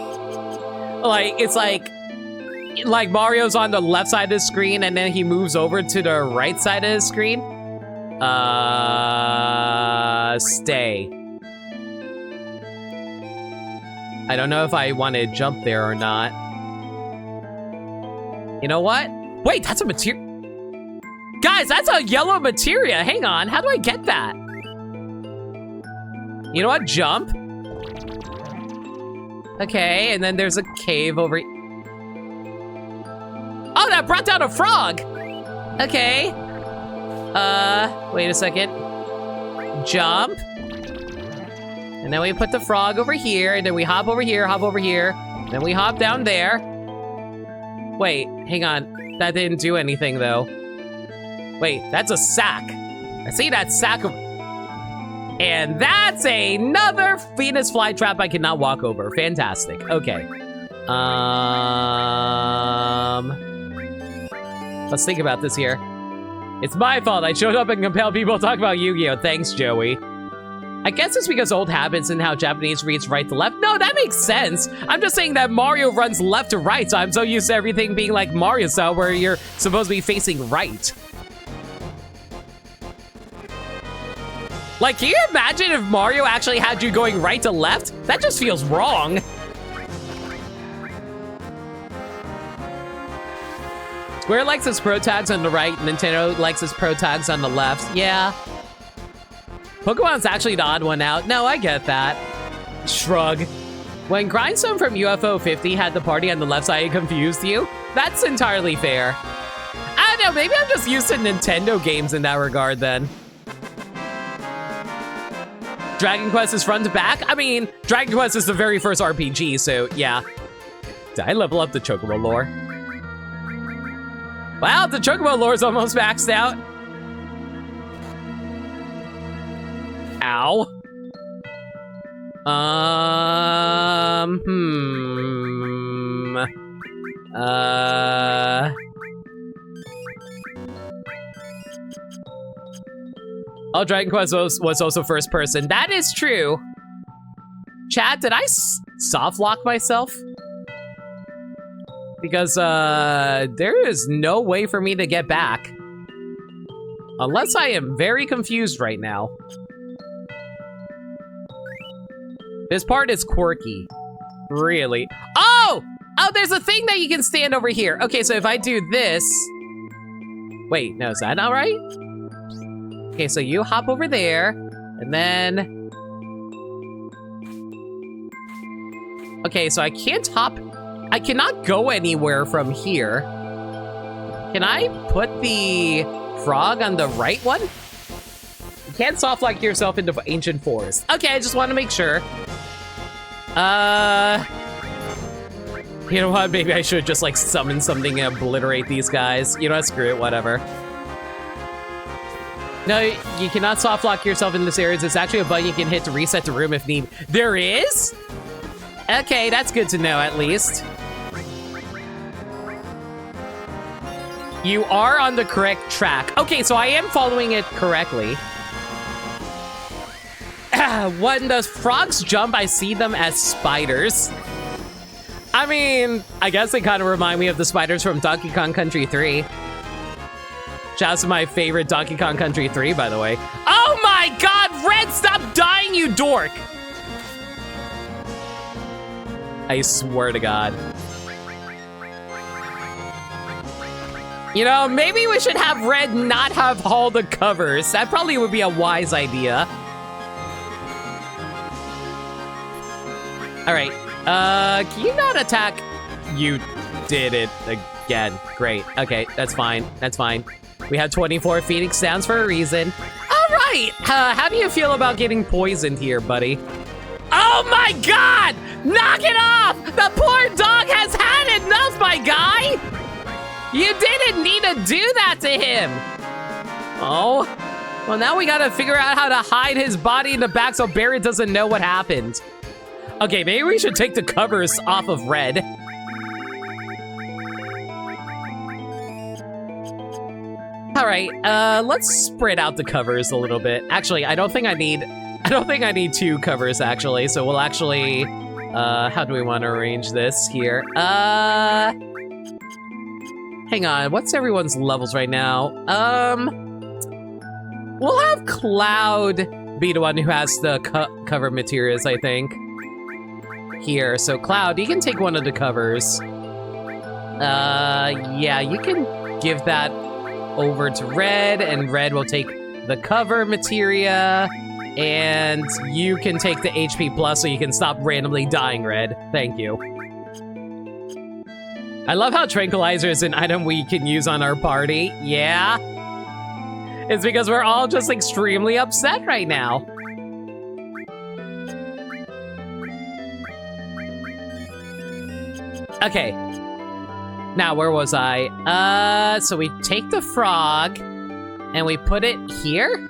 Like, it's like Mario's on the left side of the screen and then he moves over to the right side of the screen. Stay. I don't know if I want to jump there or not. You know what? Wait, that's a materia. Guys, that's a yellow materia. Hang on, how do I get that? You know what? Jump. Okay, and then there's a cave over. Oh, that brought down a frog. Okay. Wait a second. Jump. And then we put the frog over here, and then we hop over here, then we hop down there. Wait, hang on. That didn't do anything, though. Wait, that's a sack. I see that sack of... And that's another Venus flytrap I cannot walk over. Fantastic. Okay. Let's think about this here. It's my fault. I showed up and compelled people to talk about Yu-Gi-Oh! Thanks, Joey. I guess it's because old habits and how Japanese reads right to left. No, that makes sense. I'm just saying that Mario runs left to right, so I'm so used to everything being like Mario style where you're supposed to be facing right. Like, can you imagine if Mario actually had you going right to left? That just feels wrong. Square likes its pro tags on the right, Nintendo likes its pro tags on the left. Yeah. Pokemon's actually the odd one out. No, I get that. Shrug. When Grindstone from UFO 50 had the party on the left side, it confused you? That's entirely fair. I don't know, maybe I'm just used to Nintendo games in that regard then. Dragon Quest is front to back? I mean, Dragon Quest is the very first RPG, so yeah. Did I level up the Chocobo lore? Wow, the Chocobo lore is almost maxed out. Ow. Oh, Dragon Quest was also first person. That is true. Chat, did I soft lock myself? Because there is no way for me to get back. Unless I am very confused right now. This part is quirky. Really? Oh! Oh, there's a thing that you can stand over here. Okay, so if I do this... Wait, no, is that not right? Okay, so you hop over there, and then... Okay, so I can't hop... I cannot go anywhere from here. Can I put the frog on the right one? You can't soft lock yourself into ancient forest. Okay, I just want to make sure. You know what? Maybe I should just like summon something and obliterate these guys. You know what? Screw it, whatever. No, you cannot soft lock yourself in this area. There's actually a button you can hit to reset the room if need. There is? Okay, that's good to know at least. You are on the correct track. Okay, so I am following it correctly. When the frogs jump, I see them as spiders. I mean, I guess they kind of remind me of the spiders from Donkey Kong Country 3. Shouts to my favorite Donkey Kong Country 3, by the way. Oh my god, Red, stop dying, you dork! I swear to god. You know, maybe we should have Red not have all the covers. That probably would be a wise idea. All right, can you not attack? You did it again. Great. Okay, that's fine. That's fine. We have 24 Phoenix Downs for a reason. All right, how do you feel about getting poisoned here, buddy? Oh my god! Knock it off! The poor dog has had enough, my guy! You didn't need to do that to him! Oh, well now we gotta figure out how to hide his body in the back so Barrett doesn't know what happened. Okay, maybe we should take the covers off of Red. All right, let's spread out the covers a little bit. Actually, I don't think I need two covers actually. So we'll actually, how do we want to arrange this here? Hang on, what's everyone's levels right now? We'll have Cloud be the one who has the cover materials, I think. Here, so Cloud, you can take one of the covers. Yeah, you can give that over to Red, and Red will take the cover materia, and you can take the HP plus so you can stop randomly dying, Red. Thank you. I love how Tranquilizer is an item we can use on our party. Yeah. It's because we're all just extremely upset right now. Okay. Now, where was I? So we take the frog and we put it here.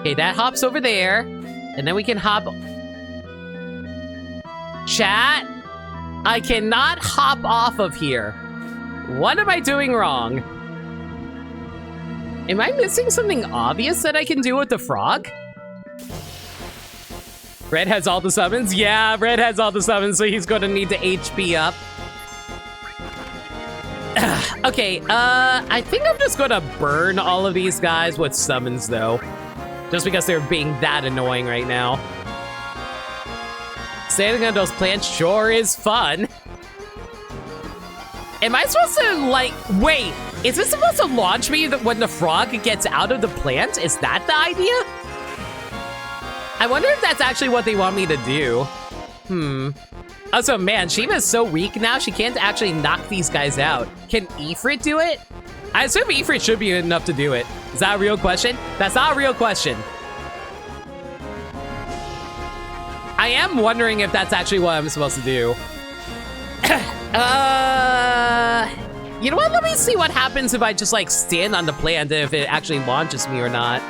Okay, that hops over there. And then we can hop. Chat, I cannot hop off of here. What am I doing wrong? Am I missing something obvious that I can do with the frog? Red has all the summons? Yeah, Red has all the summons, so he's gonna need to HP up. Okay, I think I'm just gonna burn all of these guys with summons, though. Just because they're being that annoying right now. Standing on those plants sure is fun. Am I supposed to, like, wait, is this supposed to launch me when the frog gets out of the plant? Is that the idea? I wonder if that's actually what they want me to do. Also, man, Shiva's so weak now, she can't actually knock these guys out. Can Ifrit do it? I assume Ifrit should be enough to do it. Is that a real question? That's not a real question. I am wondering if that's actually what I'm supposed to do. You know what? Let me see what happens if I just, like, stand on the plant, if it actually launches me or not.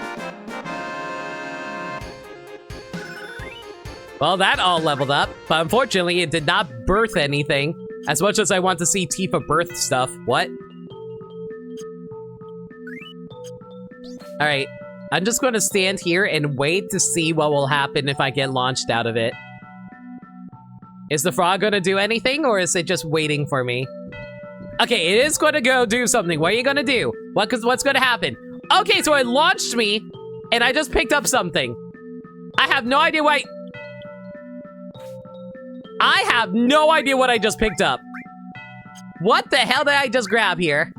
Well, that all leveled up, but unfortunately, it did not birth anything. As much as I want to see Tifa birth stuff. What? All right. I'm just going to stand here and wait to see what will happen if I get launched out of it. Is the frog going to do anything, or is it just waiting for me? Okay, it is going to go do something. What are you going to do? What's going to happen? Okay, so it launched me, and I just picked up something. I have no idea why. I have no idea what I just picked up. What the hell did I just grab here?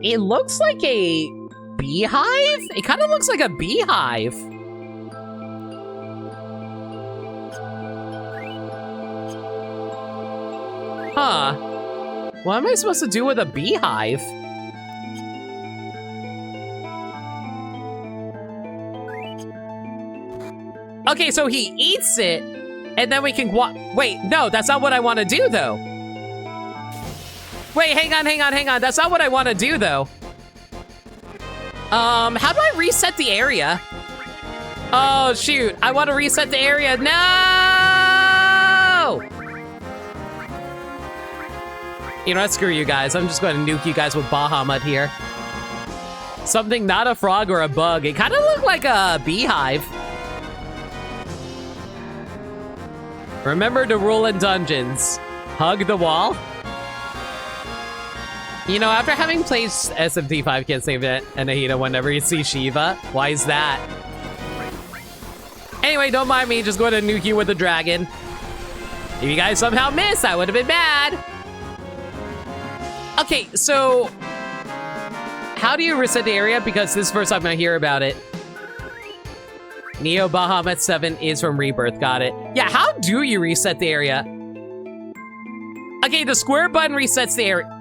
It looks like a beehive? It kind of looks like a beehive. Huh. What am I supposed to do with a beehive? Okay, so he eats it, and then we can wait, no, that's not what I want to do, though. Wait, hang on. That's not what I want to do, though. How do I reset the area? Oh, shoot. I want to reset the area. No! You know what? Screw you guys. I'm just going to nuke you guys with Bahamut here. Something not a frog or a bug. It kind of looked like a beehive. Remember the rule in dungeons. Hug the wall. You know, after having played SMT5 Can't Save It and Ahita whenever you see Shiva, why is that? Anyway, don't mind me, just going to nuke you with the dragon. If you guys somehow missed, I would have been mad. Okay, so how do you reset the area? Because this is the first time I hear about it. Neo Bahamut 7 is from Rebirth, got it. Yeah, how do you reset the area? Okay, the square button resets the area.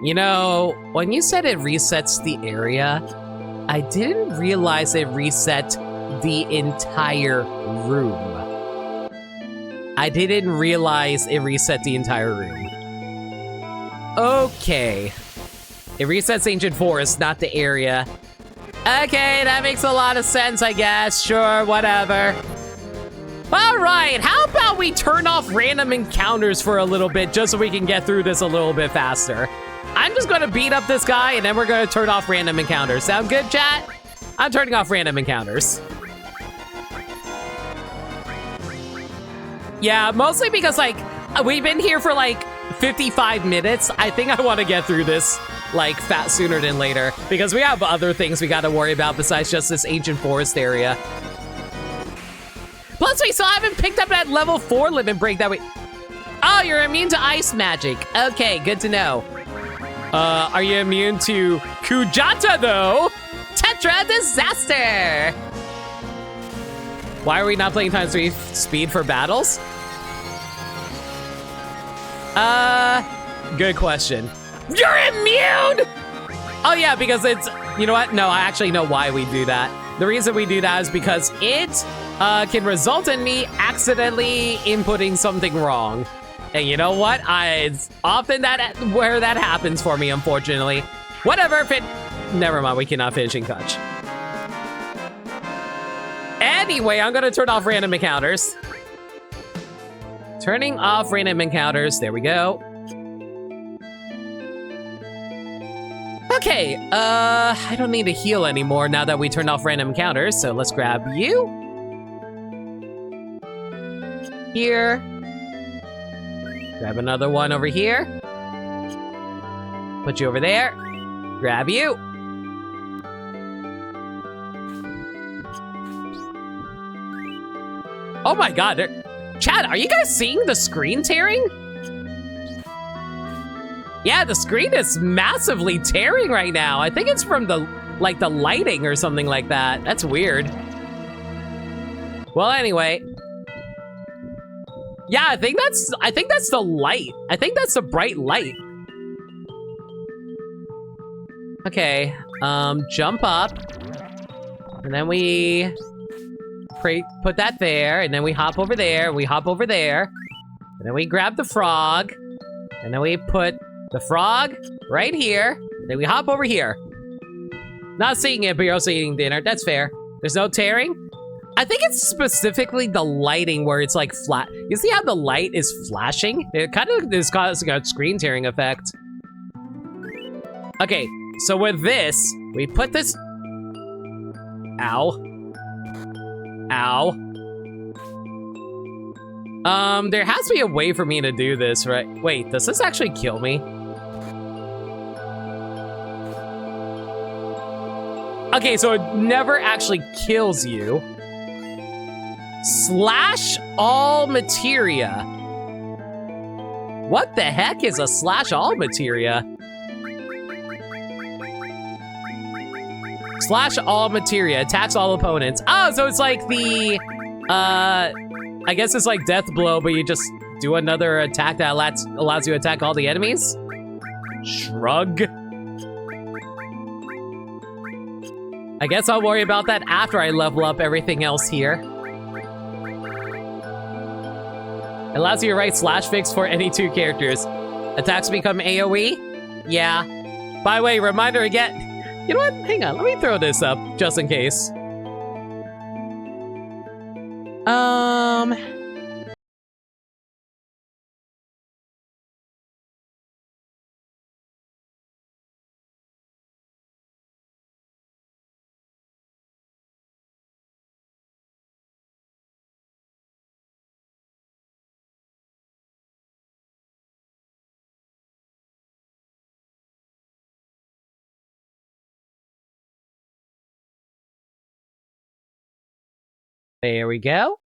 You know, when you said it resets the area, I didn't realize it reset the entire room. I didn't realize it reset the entire room. Okay. It resets Ancient Forest, not the area. Okay, that makes a lot of sense, I guess. Sure, whatever. All right, how about we turn off random encounters for a little bit just so we can get through this a little bit faster. I'm just gonna beat up this guy and then we're gonna turn off random encounters. Sound good, chat? I'm turning off random encounters. Yeah, mostly because, like, we've been here for, like, 55 minutes. I think I want to get through this, like, sooner than later. Because we have other things we gotta worry about besides just this ancient forest area. Plus, we still haven't picked up that level 4 limit break that we... Oh, you're immune to ice magic. Okay, good to know. Are you immune to Kujata, though? Tetra Disaster! Why are we not playing times 3 speed for battles? Good question. You're immune! Oh yeah, because it's, you know what? No, I actually know why we do that. The reason we do that is because it can result in me accidentally inputting something wrong. And you know what? It's often where that happens for me, unfortunately. Whatever, never mind, we cannot finish in Kutch. Anyway, I'm gonna turn off random encounters. Turning off random encounters, there we go. Okay, I don't need to heal anymore now that we turned off random encounters, so let's grab you. Here. Grab another one over here. Put you over there. Grab you. Oh my god, Chad, are you guys seeing the screen tearing? Yeah, the screen is massively tearing right now. I think it's from the lighting or something like that. That's weird. Well, anyway. Yeah, I think that's the light. I think that's the bright light. Okay, jump up. And then we put that there, and then we hop over there, we hop over there. And then we grab the frog. And then we put the frog right here. Then we hop over here. Not seeing it, but you're also eating dinner. That's fair. There's no tearing? I think it's specifically the lighting where it's like flat. You see how the light is flashing? It kind of is causing a screen tearing effect. Okay, so with this, we put this... Ow. Ow. There has to be a way for me to do this, right? Wait, does this actually kill me? Okay, so it never actually kills you. Slash all materia. What the heck is a slash all materia? Slash all materia, attacks all opponents. Oh, so it's like the, I guess it's like death blow, but you just do another attack that allows you to attack all the enemies? Shrug. I guess I'll worry about that after I level up everything else here. Allows you to write slash fix for any 2 characters. Attacks become AoE? Yeah. By the way, reminder again. You know what? Hang on, let me throw this up, just in case. There we go.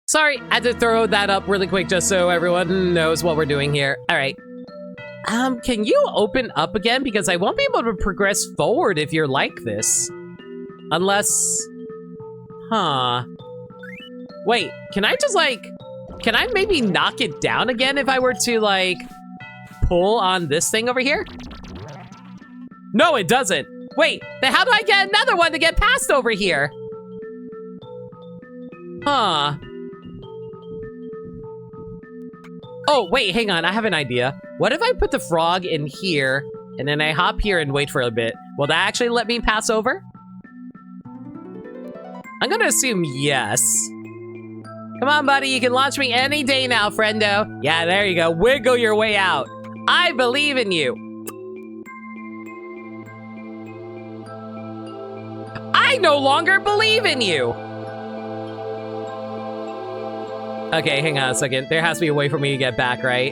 Sorry, I had to throw that up really quick just so everyone knows what we're doing here. All right. Can you open up again? Because I won't be able to progress forward if you're like this. Unless... Huh. Wait, can I just like... Can I maybe knock it down again if I were to like... pull on this thing over here? No, it doesn't. Wait, then how do I get another one to get past over here? Huh. Oh, wait, hang on, I have an idea. What if I put the frog in here, and then I hop here and wait for a bit? Will that actually let me pass over? I'm gonna assume yes. Come on, buddy, you can launch me any day now, friendo. Yeah, there you go, wiggle your way out. I believe in you. I no longer believe in you. Okay, hang on a second. There has to be a way for me to get back, right?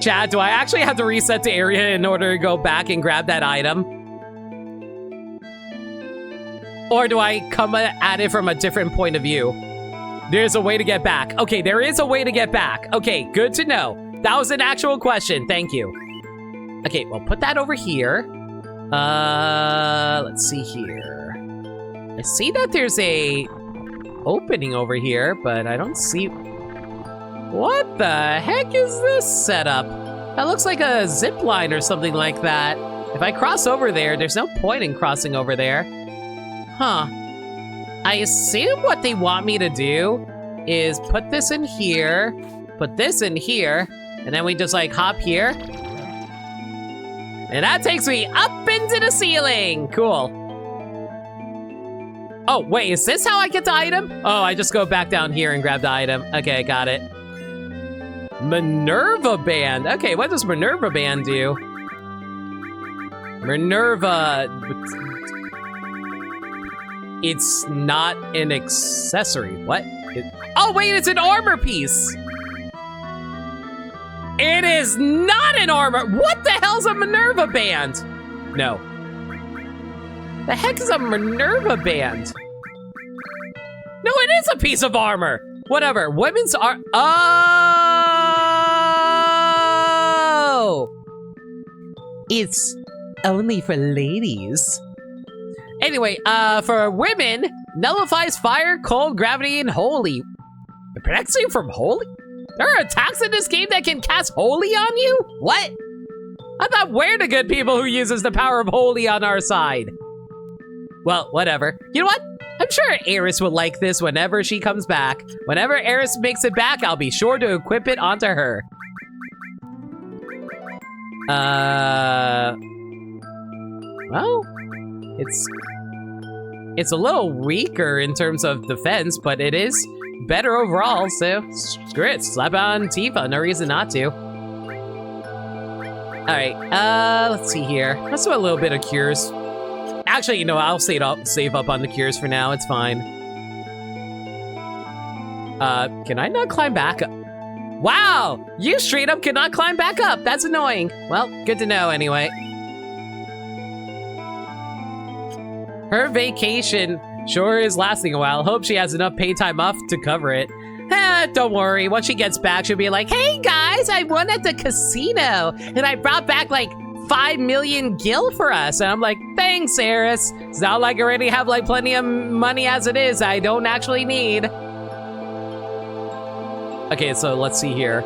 Chad, do I actually have to reset the area in order to go back and grab that item? Or do I come at it from a different point of view? There's a way to get back. Okay, there is a way to get back. Okay, good to know. That was an actual question. Thank you. Okay, well, put that over here. Let's see here. I see that there's a opening over here, but I don't see... What the heck is this setup? That looks like a zip line or something like that. If I cross over there, there's no point in crossing over there. Huh. I assume what they want me to do is put this in here, put this in here, and then we just like hop here. And that takes me up into the ceiling. Cool. Oh, wait, is this how I get the item? Oh, I just go back down here and grab the item. Okay, got it. Minerva Band. Okay, what does Minerva Band do? Minerva... It's not an accessory. What? Oh, wait, it's an armor piece. It is not an armor. What the hell's a Minerva Band? No. The heck is a Minerva Band? No, it is a piece of armor. Whatever. Women's are. Oh! It's only for ladies. Anyway, for women, nullifies fire, cold, gravity, and holy. It protects you from holy? There are attacks in this game that can cast holy on you? What? I thought we're the good people who uses the power of holy on our side. Well, whatever. You know what? I'm sure Eris will like this whenever she comes back. Whenever Eris makes it back, I'll be sure to equip it onto her. Well, it's a little weaker in terms of defense, but it is better overall, so screw it. Slap on Tifa, no reason not to. Alright, let's see here. Let's do a little bit of cures. Actually, you know, I'll save up on the cures for now, it's fine. Can I not climb back up? Wow! You straight up cannot climb back up! That's annoying. Well, good to know anyway. Her vacation sure is lasting a while. Hope she has enough pay time off to cover it. Don't worry. Once she gets back, she'll be like, hey guys, I won at the casino and I brought back like 5 million gil for us. And I'm like, thanks, Eris. It's not like I already have like plenty of money as it is. I don't actually need. Okay, so let's see here.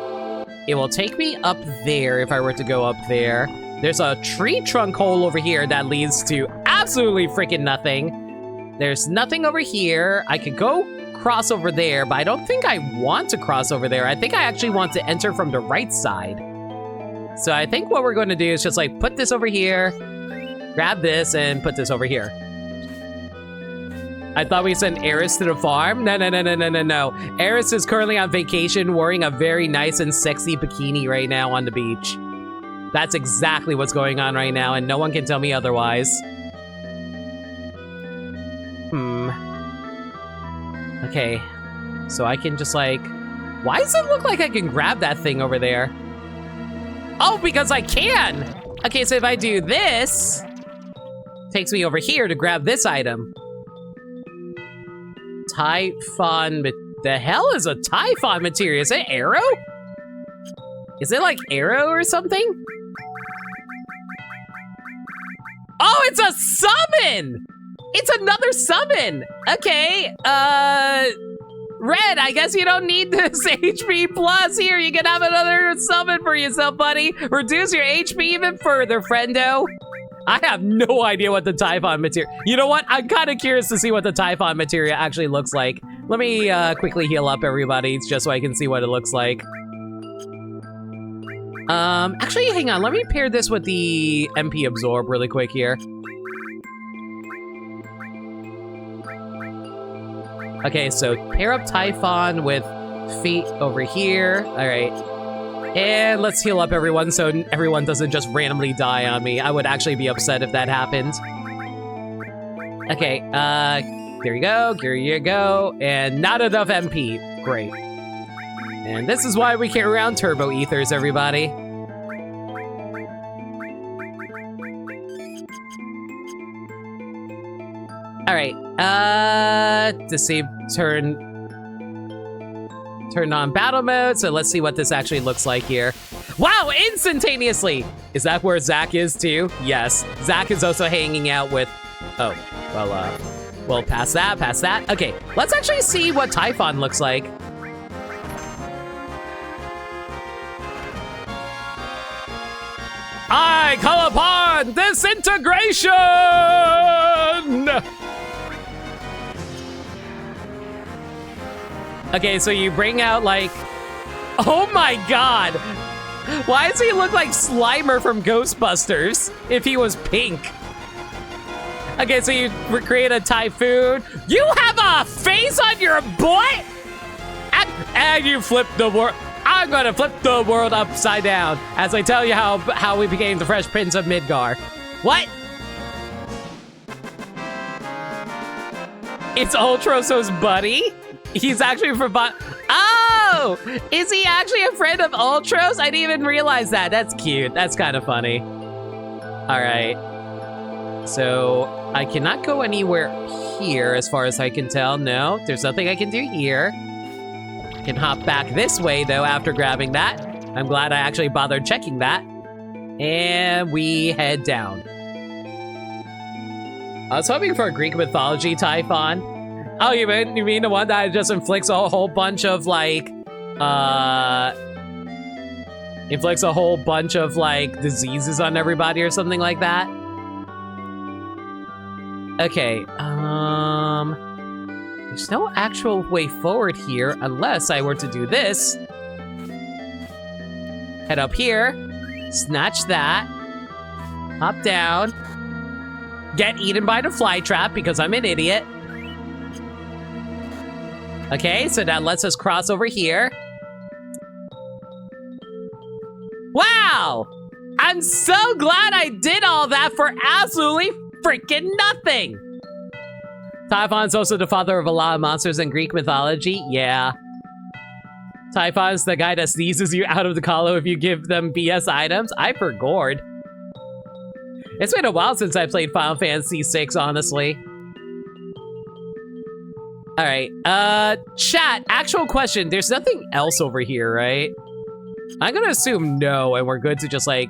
It will take me up there if I were to go up there. There's a tree trunk hole over here that leads to absolutely freaking nothing. There's nothing over here. I could go cross over there, but I don't think I want to cross over there. I think I actually want to enter from the right side. So I think what we're going to do is just like put this over here, grab this, and put this over here. I thought we sent Eris to the farm. No. Eris is currently on vacation wearing a very nice and sexy bikini right now on the beach. That's exactly what's going on right now, and no one can tell me otherwise. Okay, so I can just like... Why does it look like I can grab that thing over there? Oh, because I can! Okay, so if I do this... Takes me over here to grab this item. Typhon... The hell is a Typhon material? Is it arrow? Is it like arrow or something? Oh, it's a summon! It's another summon! Okay, Red, I guess you don't need this HP plus. Here, you can have another summon for yourself, buddy. Reduce your HP even further, friendo. I have no idea what the Typhon material... You know what? I'm kind of curious to see what the Typhon material actually looks like. Let me quickly heal up everybody, just so I can see what it looks like. Actually, hang on. Let me pair this with the MP Absorb really quick here. Okay, so pair up Typhon with feet over here. All right. And let's heal up everyone so everyone doesn't just randomly die on me. I would actually be upset if that happened. Okay, there you go, here you go. And not enough MP. Great. And this is why we carry around Turbo Ethers, everybody. All right, turn on battle mode, so let's see what this actually looks like here. Wow, instantaneously! Is that where Zach is too? Yes, Zach is also hanging out with, oh, well, past that. Okay, let's actually see what Typhon looks like. I call upon disintegration! Okay, so you bring out like... Oh my god! Why does he look like Slimer from Ghostbusters if he was pink? Okay, so you create a typhoon. You have a face on your butt? And you flip the world. I'm gonna flip the world upside down as I tell you how we became the Fresh Prince of Midgar. What? It's Ultroso's buddy? He's actually from... Oh! Is he actually a friend of Ultros? I didn't even realize that. That's cute. That's kind of funny. All right. So I cannot go anywhere here as far as I can tell. No, there's nothing I can do here. I can hop back this way, though, after grabbing that. I'm glad I actually bothered checking that. And we head down. I was hoping for a Greek mythology Typhon. Oh, you mean the one that just inflicts a whole bunch of, like, diseases on everybody or something like that? Okay, there's no actual way forward here unless I were to do this. Head up here, Snatch that. Hop down. Get eaten by the fly trap because I'm an idiot. Okay, so that lets us cross over here. Wow! I'm so glad I did all that for absolutely freaking nothing! Typhon's also the father of a lot of monsters in Greek mythology. Yeah. Typhon's the guy that sneezes you out of the collar if you give them BS items. I forgot. It's been a while since I played Final Fantasy VI, honestly. Alright, chat, actual question. There's nothing else over here, right? I'm gonna assume no, and we're good to just, like,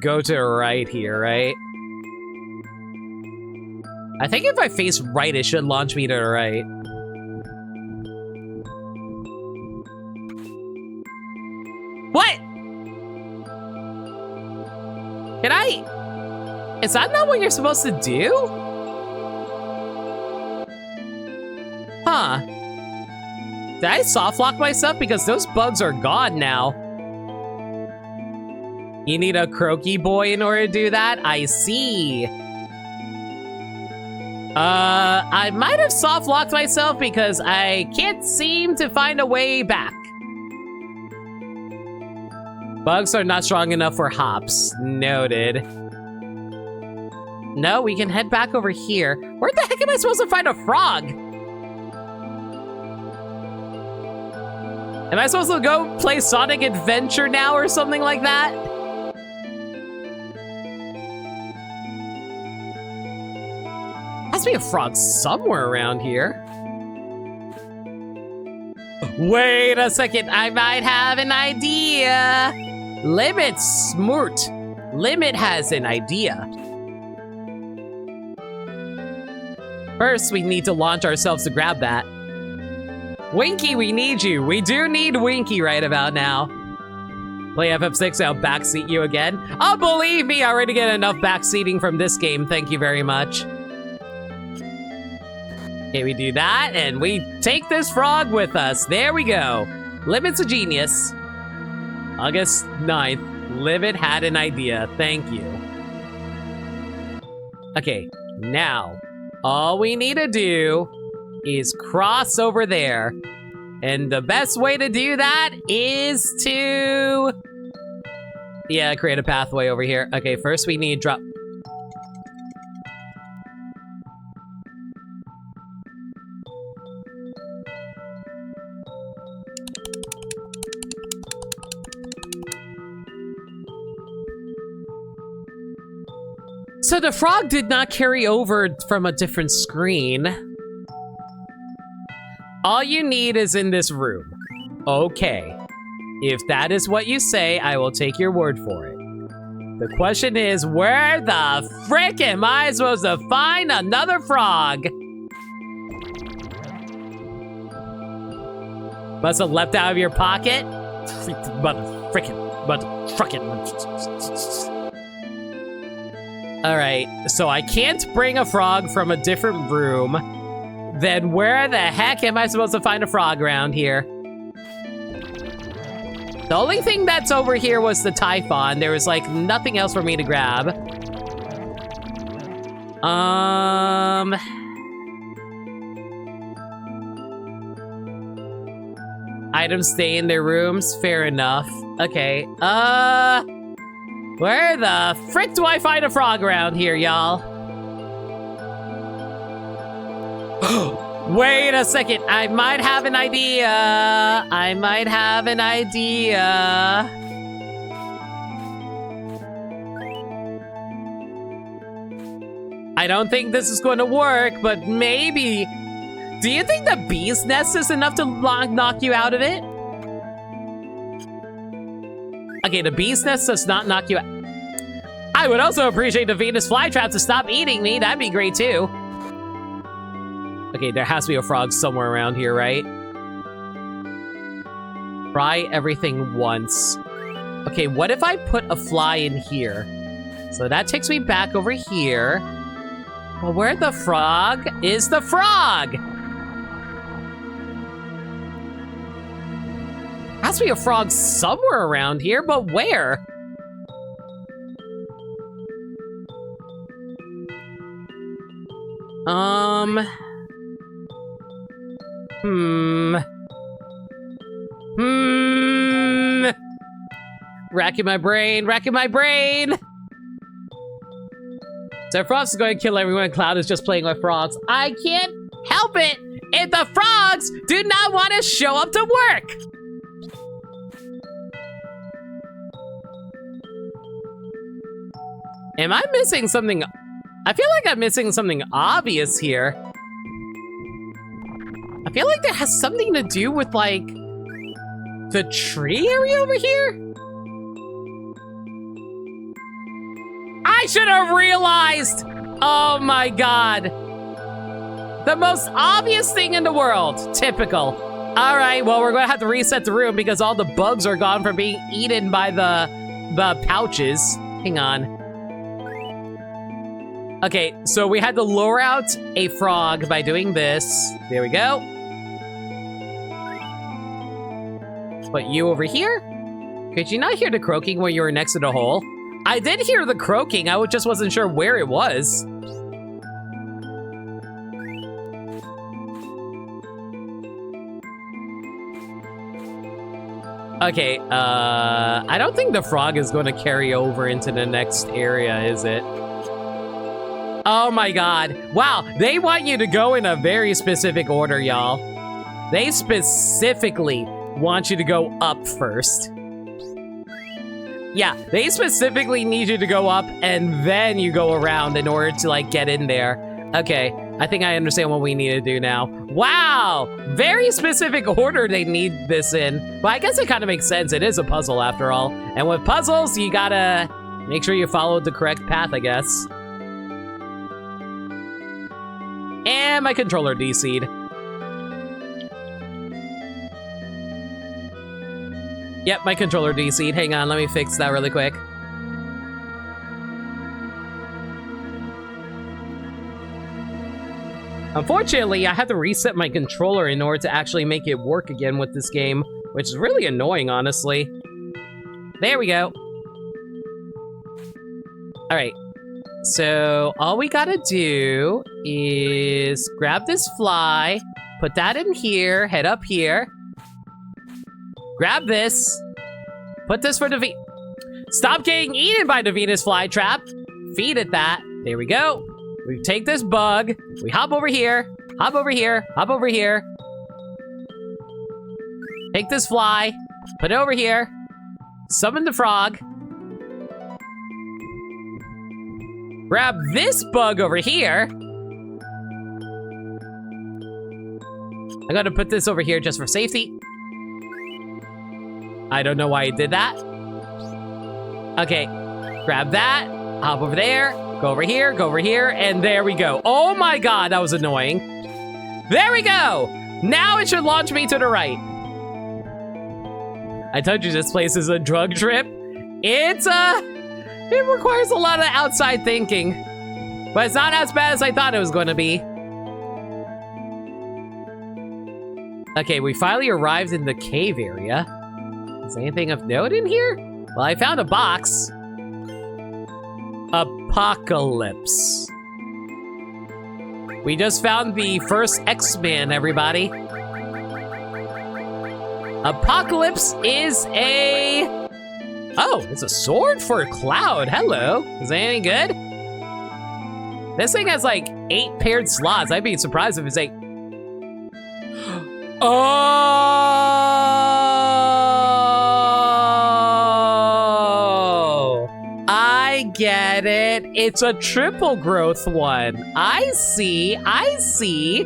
go to right here, right? I think if I face right, it should launch me to the right. What? Can I? Is that not what you're supposed to do? Huh. Did I soft lock myself? Because those bugs are gone now. You need a croaky boy in order to do that? I see. I might have soft locked myself because I can't seem to find a way back. Bugs are not strong enough for hops. Noted. No, we can head back over here. Where the heck am I supposed to find a frog? Am I supposed to go play Sonic Adventure now or something like that? Has to be a frog somewhere around here. Wait a second, I might have an idea. Limit smoot. Limit has an idea. First, we need to launch ourselves to grab that. Winky, we need you. We do need Winky right about now. Play FF6, I'll backseat you again. Oh, believe me, I already get enough backseating from this game. Thank you very much. Okay, we do that, and we take this frog with us. There we go. Limit's a genius. August 9th, Limit had an idea. Thank you. Okay, now, all we need to do is cross over there. And the best way to do that is to... yeah, create a pathway over here. Okay, first we need drop... So the frog did not carry over from a different screen. All you need is in this room. Okay. If that is what you say, I will take your word for it. The question is, where the frick am I supposed to find another frog? Must have leapt out of your pocket? Alright, so I can't bring a frog from a different room. Then where the heck am I supposed to find a frog around here? The only thing that's over here was the Typhon. There was like nothing else for me to grab. Items stay in their rooms, fair enough. Okay, where the frick do I find a frog around here, y'all? Wait a second, I might have an idea. I might have an idea. I don't think this is going to work, but maybe. Do you think the bee's nest is enough to knock you out of it? Okay, the bee's nest does not knock you out. I would also appreciate the Venus flytrap to stop eating me. That'd be great too. Okay, there has to be a frog somewhere around here, right? Try everything once. Okay, what if I put a fly in here? So that takes me back over here. Well, where the frog is the frog? has to be a frog somewhere around here, but where? Racking my brain. So frogs is going to kill everyone. Cloud is just playing with frogs. I can't help it if the frogs do not want to show up to work. Am I missing something? I feel like I'm missing something obvious here. I feel like that has something to do with, like, the tree area over here? I should have realized! Oh my god. The most obvious thing in the world. Typical. All right, well, we're gonna have to reset the room because all the bugs are gone from being eaten by the pouches. Hang on. Okay, so we had to lure out a frog by doing this. There we go. Put you over here. Could you not hear the croaking when you were next to the hole? I did hear the croaking, I just wasn't sure where it was. Okay, I don't think the frog is going to carry over into the next area, is it? Oh my god. Wow, they want you to go in a very specific order, y'all. They specifically want you to go up first. Yeah, they specifically need you to go up and then you go around in order to, like, get in there. Okay, I think I understand what we need to do now. Wow, very specific order they need this in. But I guess it kind of makes sense. It is a puzzle after all. And with puzzles, you gotta make sure you follow the correct path, I guess. And my controller DC'd. Yep, my controller DC'd. Hang on, let me fix that really quick. Unfortunately, I had to reset my controller in order to actually make it work again with this game, which is really annoying, honestly. There we go. All right. So all we gotta do is grab this fly, put that in here, head up here. Grab this, put this for the Stop getting eaten by the Venus flytrap. Feed it that. There we go. We take this bug, we hop over here, hop over here, hop over here. Take this fly, put it over here, summon the frog. Grab this bug over here. I'm gonna put this over here just for safety. I don't know why I did that. Okay, grab that, hop over there, go over here, and there we go. Oh my god, that was annoying. There we go! Now it should launch me to the right. I told you this place is a drug trip. It requires a lot of outside thinking. But it's not as bad as I thought it was going to be. Okay, we finally arrived in the cave area. Is there anything of note in here? Well, I found a box. Apocalypse. We just found the first X-Man, everybody. Apocalypse is a... Oh, it's a sword for Cloud. Hello. Is that any good? This thing has like 8 paired slots. I'd be surprised if it's 8. Oh! I get it. It's a triple growth one. I see. I see.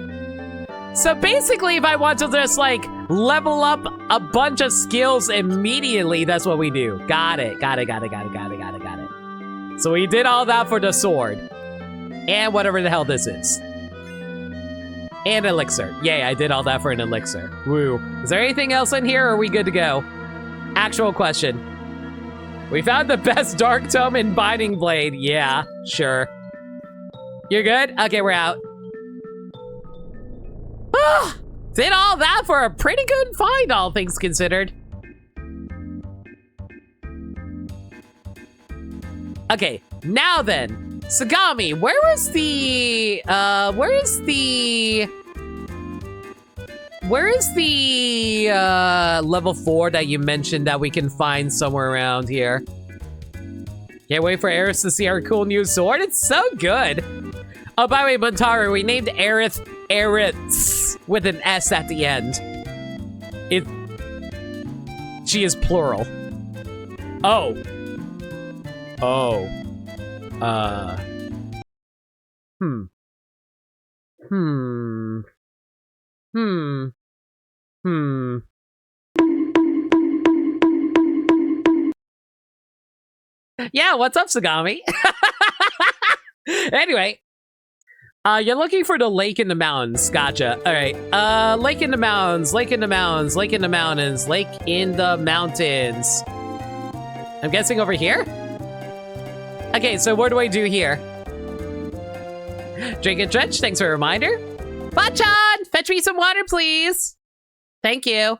So basically, if I want to just like level up a bunch of skills immediately, that's what we do. Got it. Got it. Got it. Got it. Got it. Got it. Got it. So we did all that for the sword. And whatever the hell this is. And elixir. Yay, I did all that for an elixir. Woo. Is there anything else in here, or are we good to go? Actual question. We found the best Dark Tome in Binding Blade. Yeah, sure. You're good? Okay, we're out. Did all that for a pretty good find, all things considered. Okay, now then, Sagami, where is the level 4 that you mentioned that we can find somewhere around here? Can't wait for Aerith to see our cool new sword. It's so good. Oh, by the way, Buntaro, we named Aerith Aeriths with an S at the end. She is plural. Oh. Oh. Yeah, what's up, Sagami? Anyway. You're looking for the lake in the mountains. Gotcha. All right. Lake in the mountains, lake in the mountains, lake in the mountains, lake in the mountains. I'm guessing over here? Okay, so what do I do here? Drink and drench, thanks for a reminder. Bachan, fetch me some water, please. Thank you.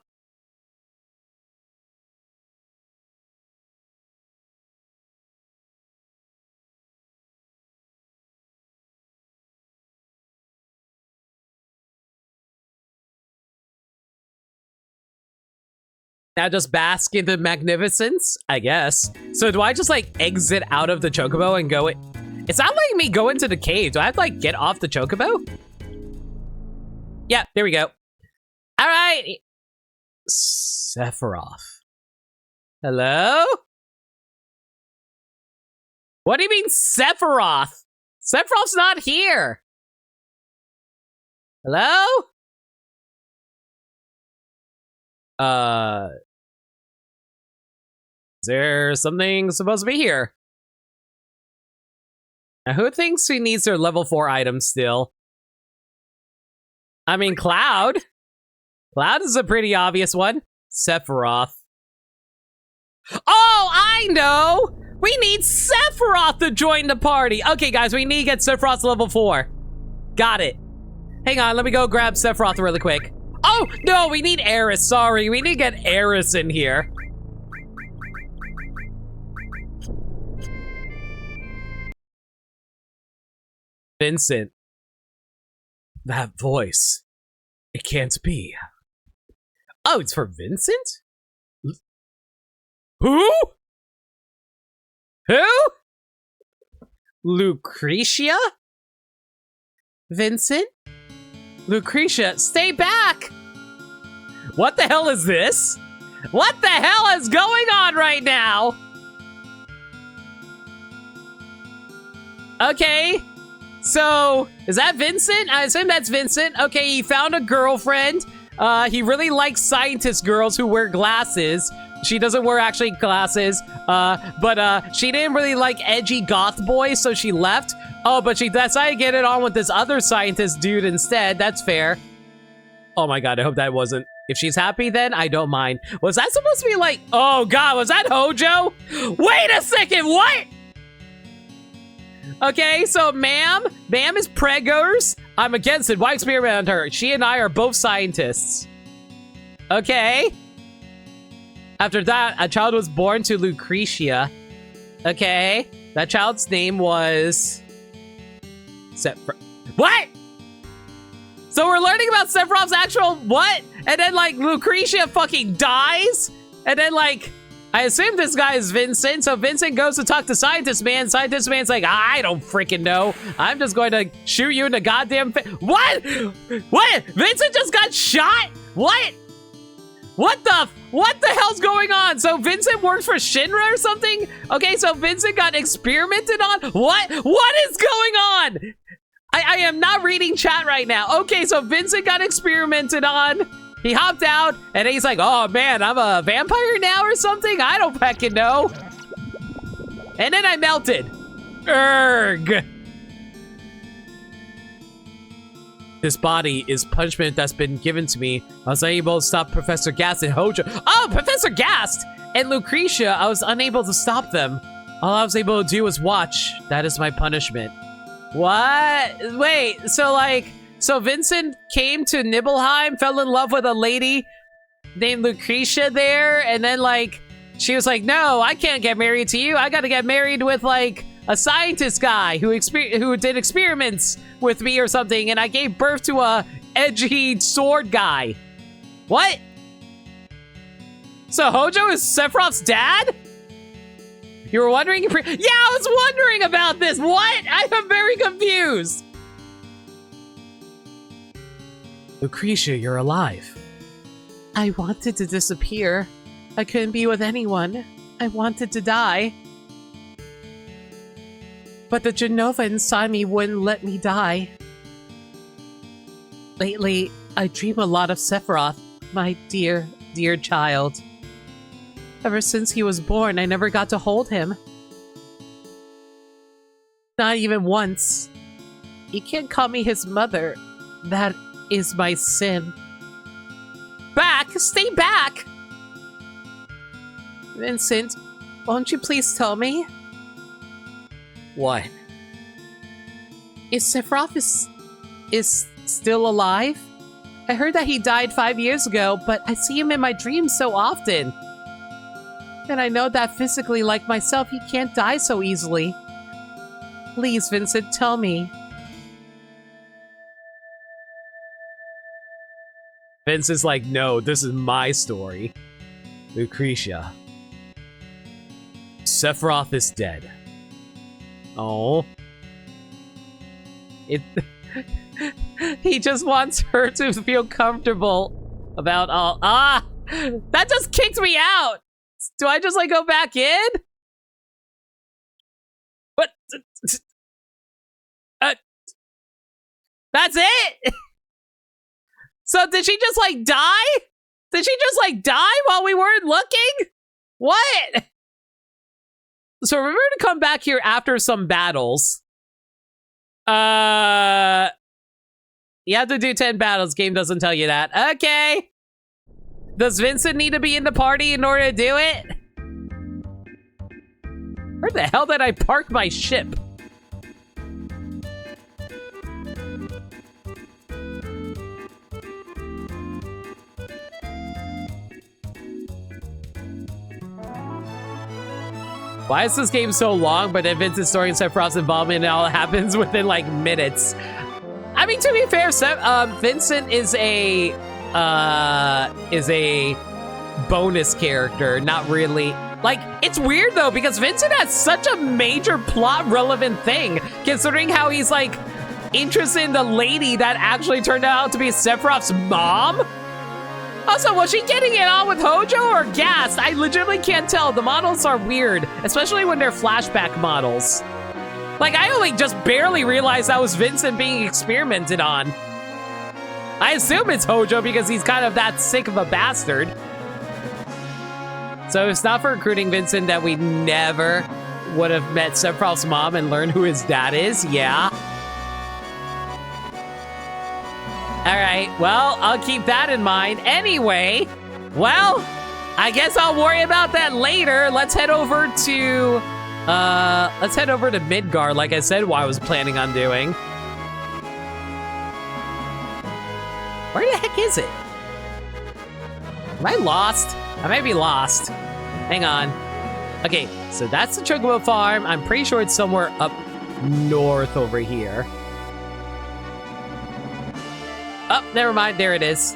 Now just bask in the magnificence, I guess. So do I just like exit out of the chocobo and go It's not letting me go into the cave. Do I have to like get off the chocobo? Yeah, there we go. All right. Sephiroth. Hello? What do you mean Sephiroth? Sephiroth's not here. Hello? Is there something supposed to be here? Now, who thinks he needs their level 4 item still? I mean, Cloud. Cloud is a pretty obvious one. Sephiroth. Oh, I know! We need Sephiroth to join the party. Okay, guys, we need to get Sephiroth level 4. Got it. Hang on, let me go grab Sephiroth really quick. Oh, no, we need Aerith. Sorry, we need to get Aerith in here. Vincent. That voice. It can't be. Oh, it's for Vincent? Who? Who? Lucretia? Vincent? Lucretia, stay back! What the hell is this? What the hell is going on right now? Okay, so is that Vincent? I assume that's Vincent. Okay, he found a girlfriend. He really likes scientist girls who wear glasses. She doesn't wear actually glasses, but she didn't really like edgy goth boys, so she left. Oh, but she decided to get it on with this other scientist dude instead. That's fair. Oh my god, I hope that wasn't. If she's happy, then I don't mind. Was that supposed to be like, oh god, was that Hojo? Wait a second, what? Okay, so Ma'am is preggers. I'm against it. Why experiment on her? She and I are both scientists. Okay. After that, a child was born to Lucretia. Okay. That child's name was... What? So we're learning about Sephiroth's actual what? And then like Lucretia fucking dies? And then like, I assume this guy is Vincent. So Vincent goes to talk to Scientist Man. Scientist Man's like, I don't freaking know. I'm just going to shoot you in the goddamn face. What? What? Vincent just got shot? What? What the hell's going on? So Vincent works for Shinra or something? Okay, so Vincent got experimented on? What? What is going on? I am not reading chat right now. Okay, so Vincent got experimented on. He hopped out, and he's like, oh man, I'm a vampire now or something? I don't fucking know. And then I melted. Erg. This body is punishment that's been given to me. I was unable to stop Professor Gast and Hojo. Oh, Professor Gast and Lucretia, I was unable to stop them. All I was able to do was watch. That is my punishment. What? Wait, so Vincent came to Nibelheim, fell in love with a lady named Lucretia there, and then like she was like, no, I can't get married to you. I gotta get married with, like, a scientist guy who did experiments with me or something, and I gave birth to a edgy sword guy. What? So Hojo is Sephiroth's dad? You were wondering? Yeah, I was wondering about this. What? I am very confused. Lucretia, you're alive. I wanted to disappear. I couldn't be with anyone. I wanted to die. But the Genova inside me wouldn't let me die. Lately, I dream a lot of Sephiroth, my dear, dear child. Ever since he was born, I never got to hold him. Not even once. He can't call me his mother. That is my sin. Back! Stay back! Vincent, won't you please tell me? What? Is Sephiroth is still alive? I heard that he died 5 years ago, but I see him in my dreams so often. And I know that physically, like myself, he can't die so easily. Please, Vincent, tell me. Vincent's like, no, this is my story. Lucretia. Sephiroth is dead. Oh. He just wants her to feel comfortable about all. Ah! That just kicked me out! Do I just, like, go back in? What? That's it? So did she just, like, die? Did she just, like, die while we weren't looking? What? So remember to come back here after some battles. You have to do 10 battles. Game doesn't tell you that. Okay. Does Vincent need to be in the party in order to do it? Where the hell did I park my ship? Why is this game so long, but then Vincent's story and Sephiroth's involvement and all happens within, like, minutes? I mean, to be fair, Vincent is a bonus character, not really. Like, it's weird, though, because Vincent has such a major plot-relevant thing, considering how he's, like, interested in the lady that actually turned out to be Sephiroth's mom? Also, was she getting it on with Hojo or Gas? I legitimately can't tell. The models are weird, especially when they're flashback models. Like, I only just barely realized that was Vincent being experimented on. I assume it's Hojo because he's kind of that sick of a bastard. So it's not for recruiting Vincent that we never would have met Sephiroth's mom and learned who his dad is? Yeah. All right, well, I'll keep that in mind. Anyway, well, I guess I'll worry about that later. Let's head over to Midgard, like I said, what I was planning on doing. Where the heck is it? Am I lost? I might be lost. Hang on. Okay, so that's the Chocobo Farm. I'm pretty sure it's somewhere up north over here. Oh, never mind. There it is.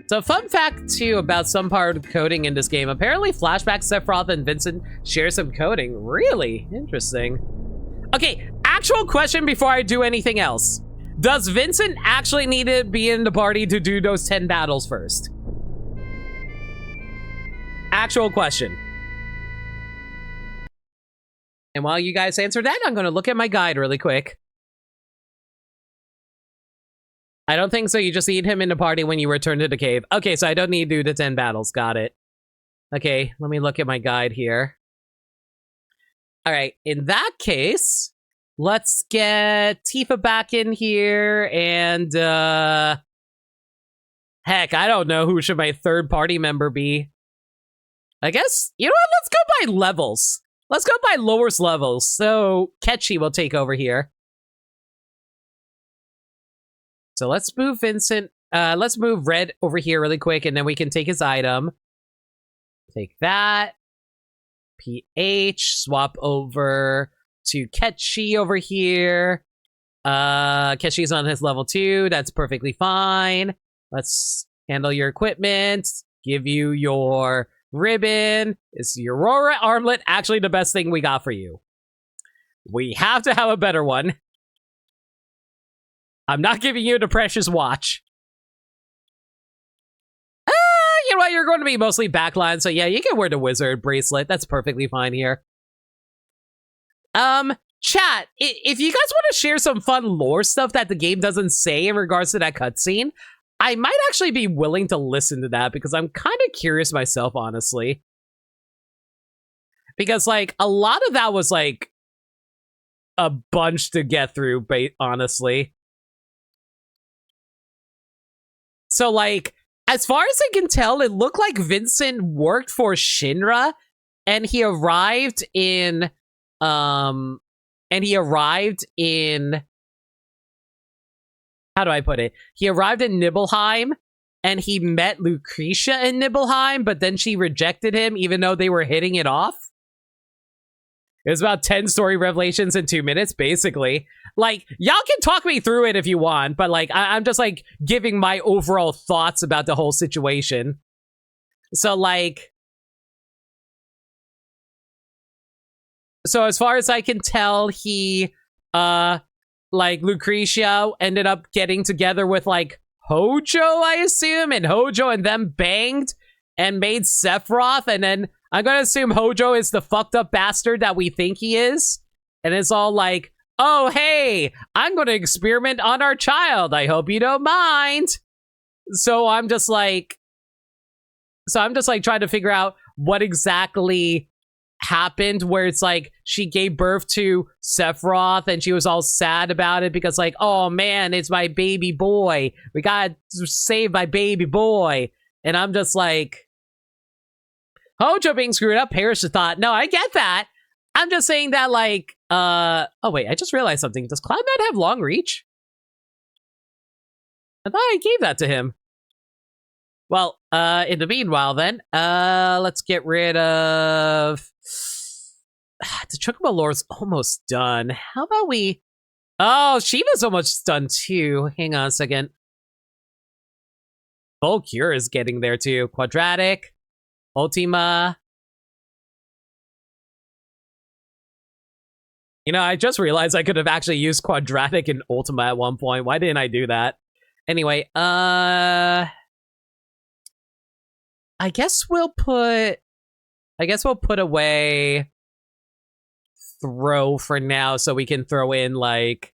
So fun fact, too, about some part of coding in this game. Apparently, Flashback, Sephiroth, and Vincent share some coding. Really? Interesting. Okay, actual question before I do anything else. Does Vincent actually need to be in the party to do those 10 battles first? Actual question. And while you guys answer that, I'm going to look at my guide really quick. I don't think so. You just need him in the party when you return to the cave. Okay, so I don't need to do the 10 battles. Got it. Okay, let me look at my guide here. All right, in that case, let's get Tifa back in here and, heck, I don't know who should my third party member be. I guess, you know what? Let's go by levels. Let's go by lowest levels. So, Ketchy will take over here. So let's move Vincent. Let's move Red over here really quick, and then we can take his item. Take that. PH. Swap over to Ketchi over here. Ketchi's on his level 2. That's perfectly fine. Let's handle your equipment. Give you your ribbon. Is your Aurora armlet actually the best thing we got for you? We have to have a better one. I'm not giving you the precious watch. You know what? You're going to be mostly backline, so yeah, you can wear the wizard bracelet. That's perfectly fine here. Chat, if you guys want to share some fun lore stuff that the game doesn't say in regards to that cutscene, I might actually be willing to listen to that because I'm kind of curious myself, honestly. Because, like, a lot of that was, like, a bunch to get through, honestly. So, like, as far as I can tell, it looked like Vincent worked for Shinra, and he arrived in, how do I put it? He arrived in Nibelheim, and he met Lucretia in Nibelheim, but then she rejected him, even though they were hitting it off. It was about 10 story revelations in 2 minutes, basically. Like, y'all can talk me through it if you want, but, like, I'm just, like, giving my overall thoughts about the whole situation. So, like... So, as far as I can tell, he, like, Lucretia ended up getting together with, like, Hojo, I assume, and Hojo and them banged and made Sephiroth, and then I'm gonna assume Hojo is the fucked up bastard that we think he is, and it's all like, oh, hey, I'm gonna experiment on our child, I hope you don't mind. So I'm just like trying to figure out what exactly happened, where it's like she gave birth to Sephiroth and she was all sad about it because, like, oh man, it's my baby boy, we gotta save my baby boy. And I'm just like, Hojo being screwed up, Parrish thought, no, I get that. I'm just saying that, like, oh wait, I just realized something. Does Cloud Knight have long reach? I thought I gave that to him. Well, in the meanwhile then, let's get rid of... The Chocobo lore's almost done. How about we... Oh, Shiva's almost done too. Hang on a second. Full Cure is getting there too. Quadratic. Ultima. You know, I just realized I could have actually used Quadratic and Ultima at one point. Why didn't I do that? Anyway, I guess we'll put away Throw for now so we can throw in, like...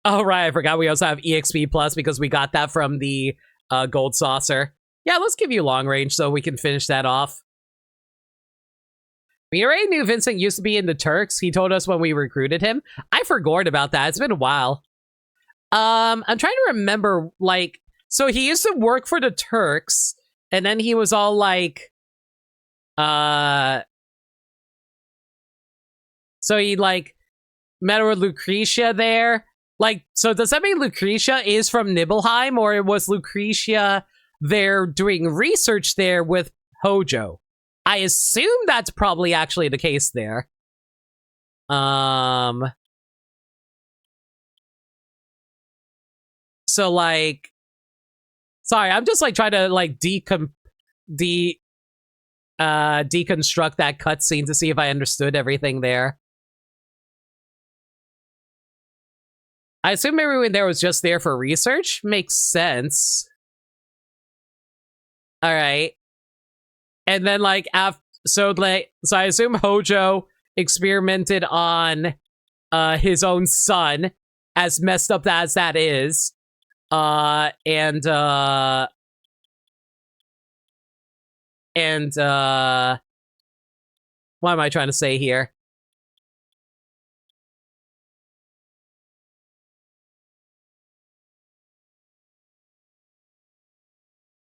Oh, right, I forgot we also have EXP Plus because we got that from the Gold Saucer. Yeah, let's give you long range so we can finish that off. We already knew Vincent used to be in the Turks. He told us when we recruited him. I forgot about that. It's been a while. I'm trying to remember, like... So he used to work for the Turks, and then he was all like... So he, like, met with Lucretia there. Like, so does that mean Lucretia is from Nibelheim, or was Lucretia there doing research there with Hojo? I assume that's probably actually the case there. So, like... Sorry, I'm just, like, trying to, like, deconstruct that cutscene to see if I understood everything there. I assume everyone there was just there for research. Makes sense. All right. And then, like, so I assume Hojo experimented on his own son, as messed up as that is. What am I trying to say here?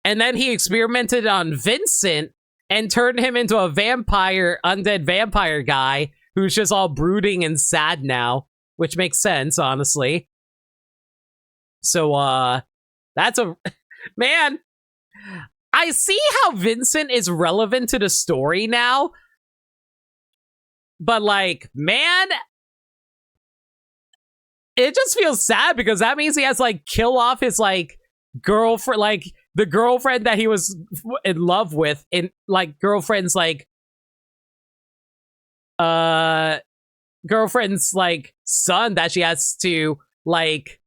And then he experimented on Vincent and turned him into a vampire, undead vampire guy who's just all brooding and sad now, which makes sense, honestly. So, that's a... Man, I see how Vincent is relevant to the story now. But, like, man... It just feels sad because that means he has, like, kill off his, like, girlfriend, like, the girlfriend that he was in love with, in, like, girlfriend's, like, son that she has to, like,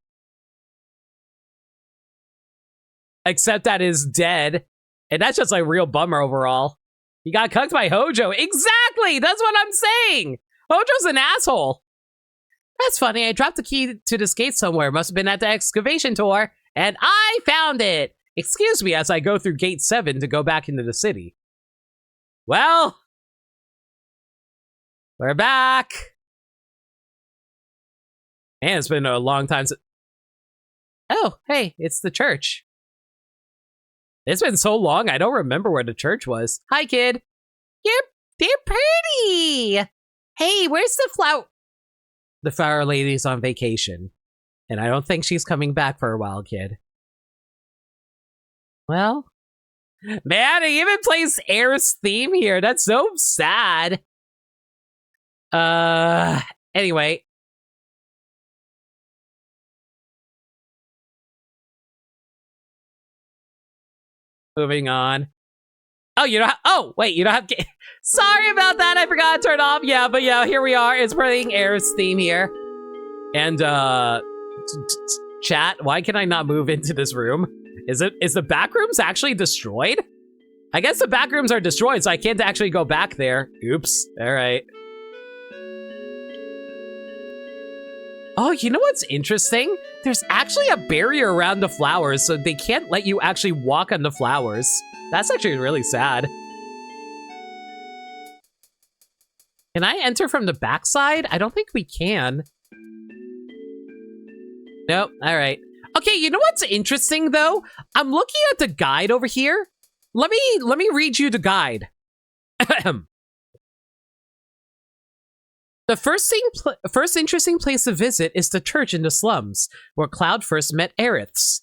accept that is dead. And that's just, like, real bummer overall. He got cucked by Hojo. Exactly! That's what I'm saying! Hojo's an asshole. That's funny, I dropped the key to this gate somewhere. Must have been at the excavation tour, and I found it! Excuse me as I go through gate 7 to go back into the city. Well, we're back! And it's been a long time since... Oh, hey, it's the church. It's been so long, I don't remember where the church was. Hi, kid. They're pretty! Hey, where's the flower... The flower lady's on vacation. And I don't think she's coming back for a while, kid. Well... Man, it even plays Air's theme here. That's so sad. Anyway. Moving on. Oh, you don't have... Oh, wait, you don't have... Sorry about that, I forgot to turn off. Yeah, but yeah, here we are. It's playing Air's theme here. And, chat, why can I not move into this room? Is the back rooms actually destroyed? I guess the back rooms are destroyed, so I can't actually go back there. Oops, all right. Oh, you know what's interesting? There's actually a barrier around the flowers, so they can't let you actually walk on the flowers. That's actually really sad. Can I enter from the backside? I don't think we can. Nope, all right. Okay, you know what's interesting though? I'm looking at the guide over here. Let me read you the guide. The first interesting place to visit is the church in the slums, where Cloud first met Aeriths.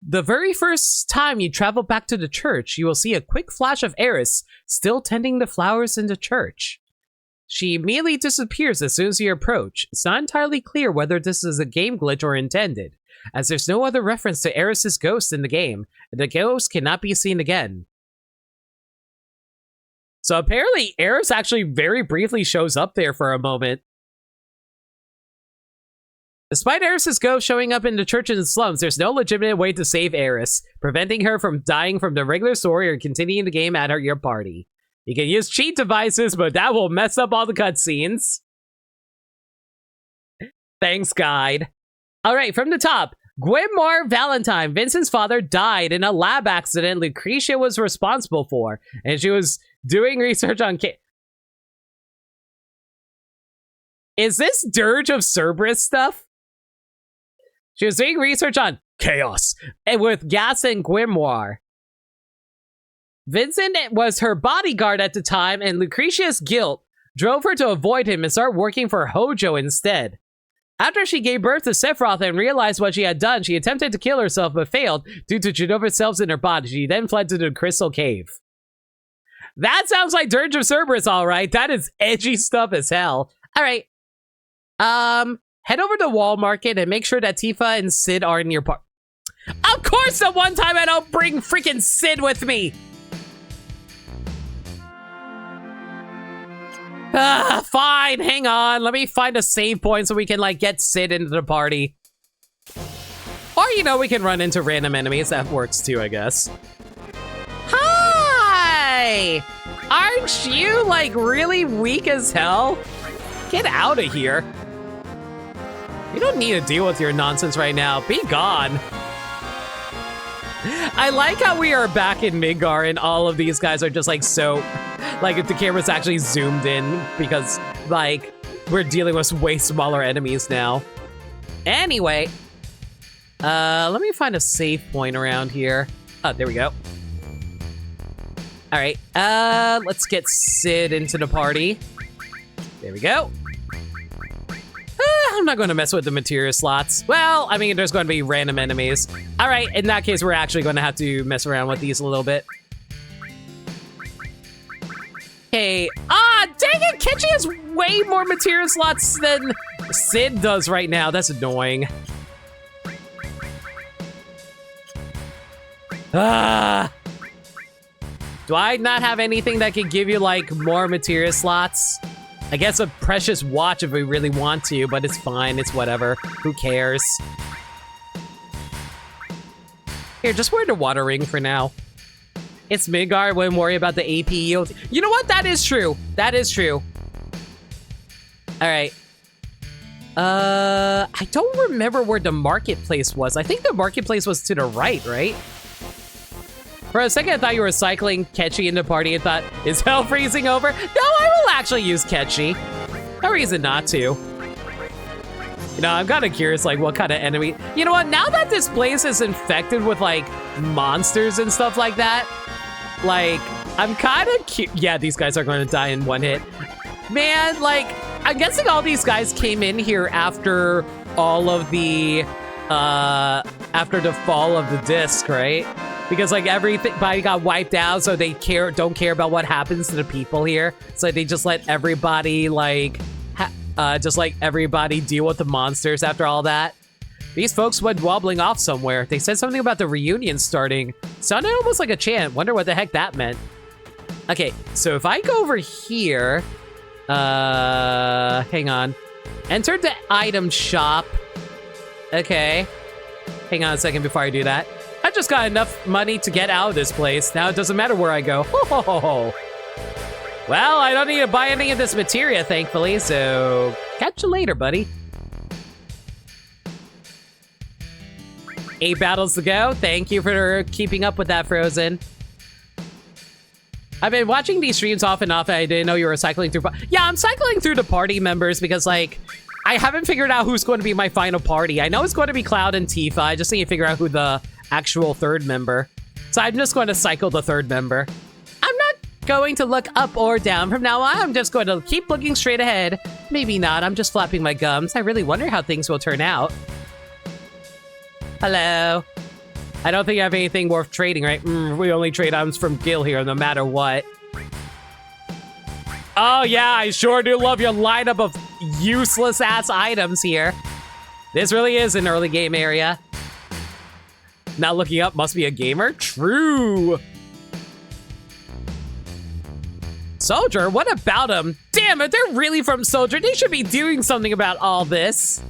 The very first time you travel back to the church, you will see a quick flash of Aerith still tending the flowers in the church. She immediately disappears as soon as you approach. It's not entirely clear whether this is a game glitch or intended, as there's no other reference to Aerith's ghost in the game, and the ghost cannot be seen again. So apparently Aerith actually very briefly shows up there for a moment. Despite Aerith's ghost showing up in the church in the slums, there's no legitimate way to save Aerith, preventing her from dying from the regular story or continuing the game at your party. You can use cheat devices, but that will mess up all the cutscenes. Thanks, guide. Alright, from the top. Gwynmore Valentine, Vincent's father, died in a lab accident Lucretia was responsible for, and she was doing research on... Is this Dirge of Cerberus stuff? She was doing research on chaos, and with Gas and Grimoire. Vincent was her bodyguard at the time, and Lucretia's guilt drove her to avoid him and start working for Hojo instead. After she gave birth to Sephiroth and realized what she had done, she attempted to kill herself but failed due to Genova's cells in her body. She then fled to the Crystal Cave. That sounds like Dirge of Cerberus, alright. That is edgy stuff as hell. Alright. Head over to Wall Market and make sure that Tifa and Sid are in your part. Of course, the one time I don't bring freaking Sid with me! Fine, hang on. Let me find a save point so we can, like, get Sid into the party. Or, you know, we can run into random enemies. That works too, I guess. Hi! Aren't you, like, really weak as hell? Get out of here. You don't need to deal with your nonsense right now. Be gone. I like how we are back in Midgar and all of these guys are just, like, so... Like, if the camera's actually zoomed in because, like, we're dealing with way smaller enemies now. Anyway, let me find a save point around here. Oh, there we go. All right, let's get Sid into the party. There we go. I'm not going to mess with the materia slots. Well, I mean, there's going to be random enemies. All right, in that case, we're actually going to have to mess around with these a little bit. Okay. Ah, dang it! Kenji has way more materia slots than Sid does right now. That's annoying. Ah. Do I not have anything that could give you, like, more materia slots? I guess a precious watch if we really want to, but it's fine. It's whatever. Who cares? Here, just wear the water ring for now. It's Midgard. Wouldn't worry about the AP yield. You know what? That is true. That is true. All right. I don't remember where the marketplace was. I think the marketplace was to the right, right? For a second, I thought you were cycling Ketchy in the party and thought, is hell freezing over? No, I will actually use Ketchy. No reason not to. You know, I'm kind of curious, like, what kind of enemy... You know what? Now that this place is infected with, like, monsters and stuff like that, like, I'm kind of yeah, these guys are going to die in one hit. Man, like, I'm guessing all these guys came in here after all of the, after the fall of the disc, right? Because, like, everybody got wiped out, so they don't care about what happens to the people here. So they just let everybody, like, everybody deal with the monsters after all that. These folks went wobbling off somewhere. They said something about the reunion starting. Sounded almost like a chant. Wonder what the heck that meant. Okay, so if I go over here... hang on. Enter the item shop. Okay. Hang on a second before I do that. I just got enough money to get out of this place. Now it doesn't matter where I go. Ho, ho, ho, ho. Well, I don't need to buy any of this materia, thankfully, so catch you later, buddy. 8 battles to go. Thank you for keeping up with that, Frozen. I've been watching these streams off and off. I didn't know you were cycling through. Yeah, I'm cycling through the party members because, like, I haven't figured out who's going to be my final party. I know it's going to be Cloud and Tifa. I just need to figure out who the actual third member. So I'm just going to cycle the third member. I'm not going to look up or down from now on. I'm just going to keep looking straight ahead. Maybe not. I'm just flapping my gums. I really wonder how things will turn out. Hello. I don't think I have anything worth trading, right? We only trade items from Gil here, no matter what. Oh, yeah, I sure do love your lineup of useless-ass items here. This really is an early game area. Not looking up must be a gamer? True. Soldier? What about him? Damn it, they're really from Soldier. They should be doing something about all this.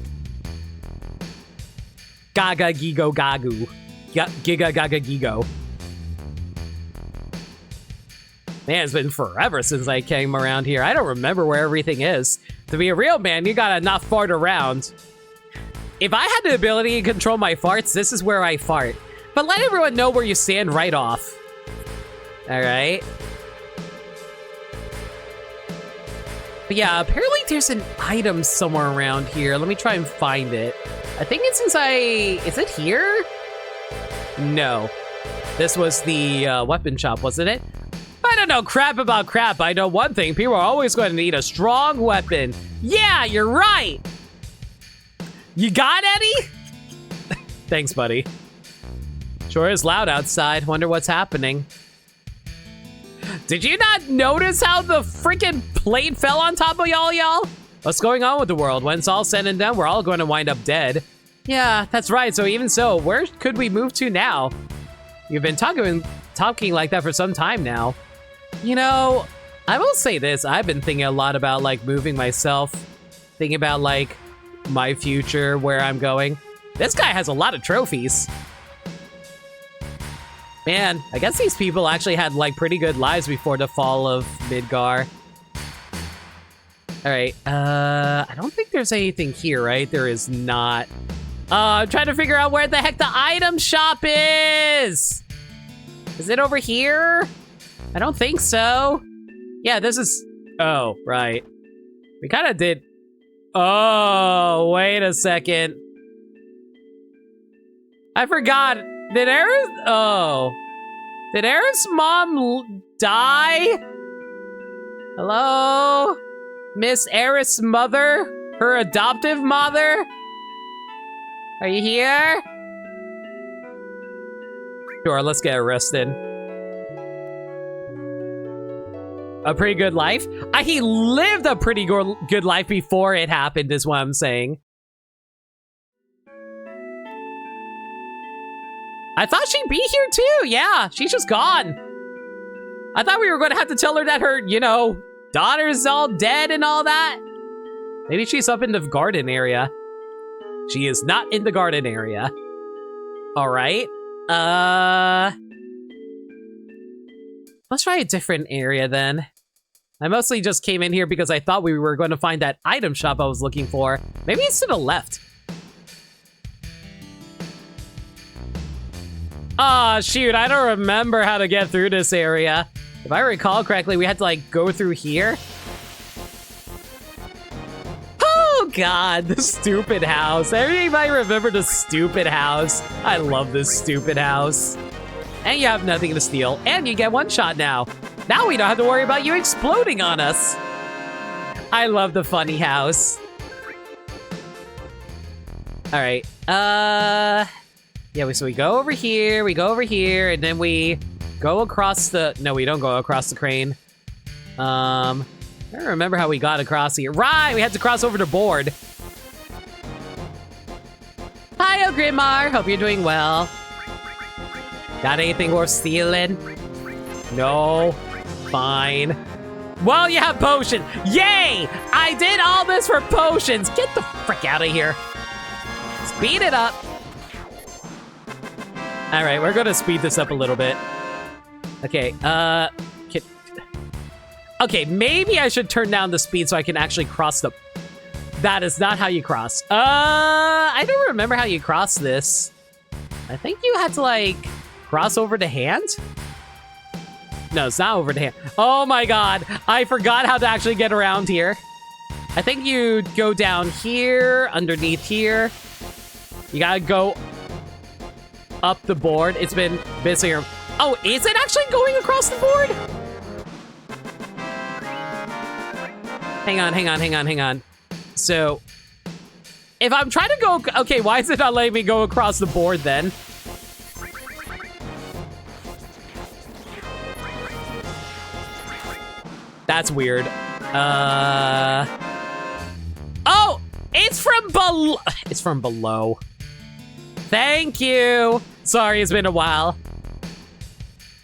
Gaga Gigo Gagu. Giga Gaga Gigo. Man, it's been forever since I came around here. I don't remember where everything is. To be a real man, you gotta not fart around. If I had the ability to control my farts, this is where I fart. But let everyone know where you stand right off. Alright. But yeah, apparently there's an item somewhere around here. Let me try and find it. I think it's inside... Is it here? No. This was the weapon shop, wasn't it? I don't know crap about crap. I know one thing. People are always going to need a strong weapon. Yeah, you're right. You got any? Thanks, buddy. Sure is loud outside. Wonder what's happening. Did you not notice how the freaking plate fell on top of y'all? What's going on with the world? When it's all said and done, we're all going to wind up dead. Yeah, that's right. So even so, where could we move to now? You've been talking like that for some time now. You know, I will say this. I've been thinking a lot about, like, moving myself. Thinking about, like, my future, where I'm going. This guy has a lot of trophies. Man, I guess these people actually had, like, pretty good lives before the fall of Midgar. Alright, I don't think there's anything here, right? There is not. I'm trying to figure out where the heck the item shop is! Is it over here? I don't think so. Yeah, this is... Oh, right. We kind of did... Oh, wait a second. I forgot. Did Aerith... Oh. Did Aerith's mom die? Hello? Miss Aerith's mother? Her adoptive mother? Are you here? Sure, let's get arrested. A pretty good life? He lived a pretty good life before it happened, is what I'm saying. I thought she'd be here too. Yeah, she's just gone. I thought we were going to have to tell her that her, you know, daughter's all dead and all that. Maybe she's up in the garden area. She is not in the garden area. All right. Let's try a different area then. I mostly just came in here because I thought we were going to find that item shop I was looking for. Maybe it's to the left. Ah, shoot, I don't remember how to get through this area. If I recall correctly, we had to, like, go through here. Oh, God, the stupid house. Everybody remember the stupid house? I love this stupid house. And you have nothing to steal, and you get one shot now. Now we don't have to worry about you exploding on us. I love the funny house. All right, yeah, so we go over here, and then we go across the... No, we don't go across the crane. I don't remember how we got across here. Right, we had to cross over the board. Hi, Grimar. Hope you're doing well. Got anything worth stealing? No. Fine. Well, you have potion. Yay! I did all this for potions. Get the frick out of here. Speed it up. All right, we're gonna speed this up a little bit. Okay, okay, maybe I should turn down the speed so I can actually cross the... That is not how you cross. I don't remember how you cross this. I think you had to, like, cross over the hand? No, it's not over the hand. Oh my God, I forgot how to actually get around here. I think you go down here, underneath here. You gotta go up the board. It's been busy. Oh, is it actually going across the board? Hang on. So, if I'm trying to go... Okay, why is it not letting me go across the board then? That's weird. Oh! It's from below. It's from below. Thank you. Sorry, it's been a while.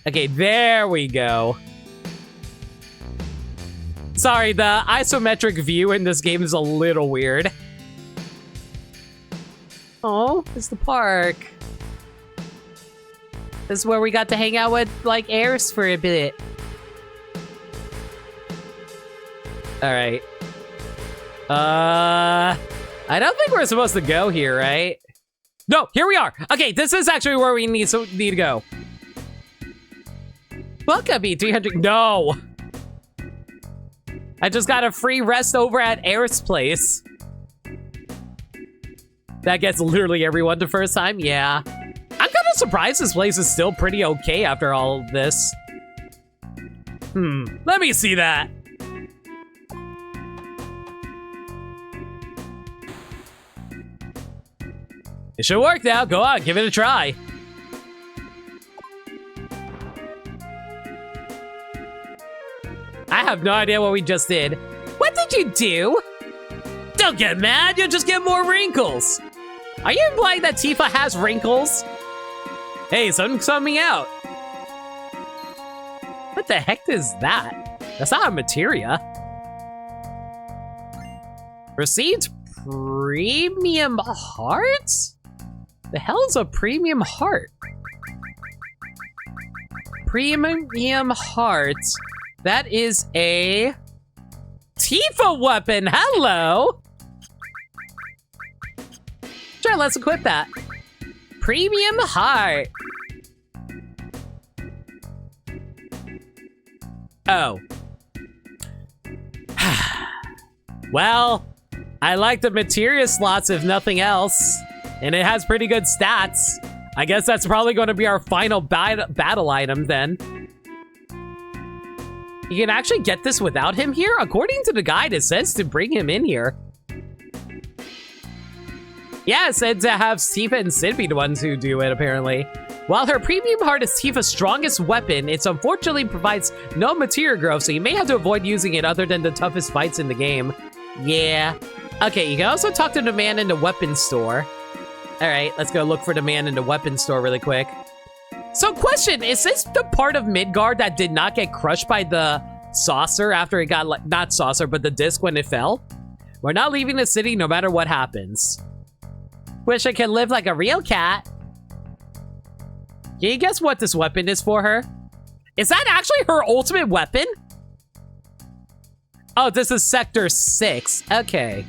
Okay, there we go. Sorry, the isometric view in this game is a little weird. Oh, it's the park. This is where we got to hang out with, like, Airs for a bit. Alright. I don't think we're supposed to go here, right? No, here we are. Okay, this is actually where we need to go. Welcome, E300. No. I just got a free rest over at Air's place. That gets literally everyone the first time. Yeah. I'm kind of surprised this place is still pretty okay after all of this. Let me see that. It should work now. Go on, give it a try. I have no idea what we just did. What did you do? Don't get mad, you'll just get more wrinkles. Are you implying that Tifa has wrinkles? Hey, something's coming out. What the heck is that? That's not a materia. Received premium hearts? The hell is a premium heart? Premium heart. That is a Tifa weapon. Hello. Sure, let's equip that. Premium heart. Oh. Well, I like the materia slots if nothing else. And it has pretty good stats. I guess that's probably going to be our final battle item then. You can actually get this without him here? According to the guide, it says to bring him in here. Yeah, it said to have Tifa and Sid be the ones who do it, apparently. While her premium heart is Tifa's strongest weapon, it unfortunately provides no material growth, so you may have to avoid using it other than the toughest fights in the game. Yeah. Okay, you can also talk to the man in the weapons store. All right, let's go look for the man in the weapons store really quick. So question, is this the part of Midgard that did not get crushed by the saucer after it got, like, not saucer, but the disc when it fell? We're not leaving the city no matter what happens. Wish I could live like a real cat. Can you guess what this weapon is for her? Is that actually her ultimate weapon? Oh, this is Sector 6. Okay.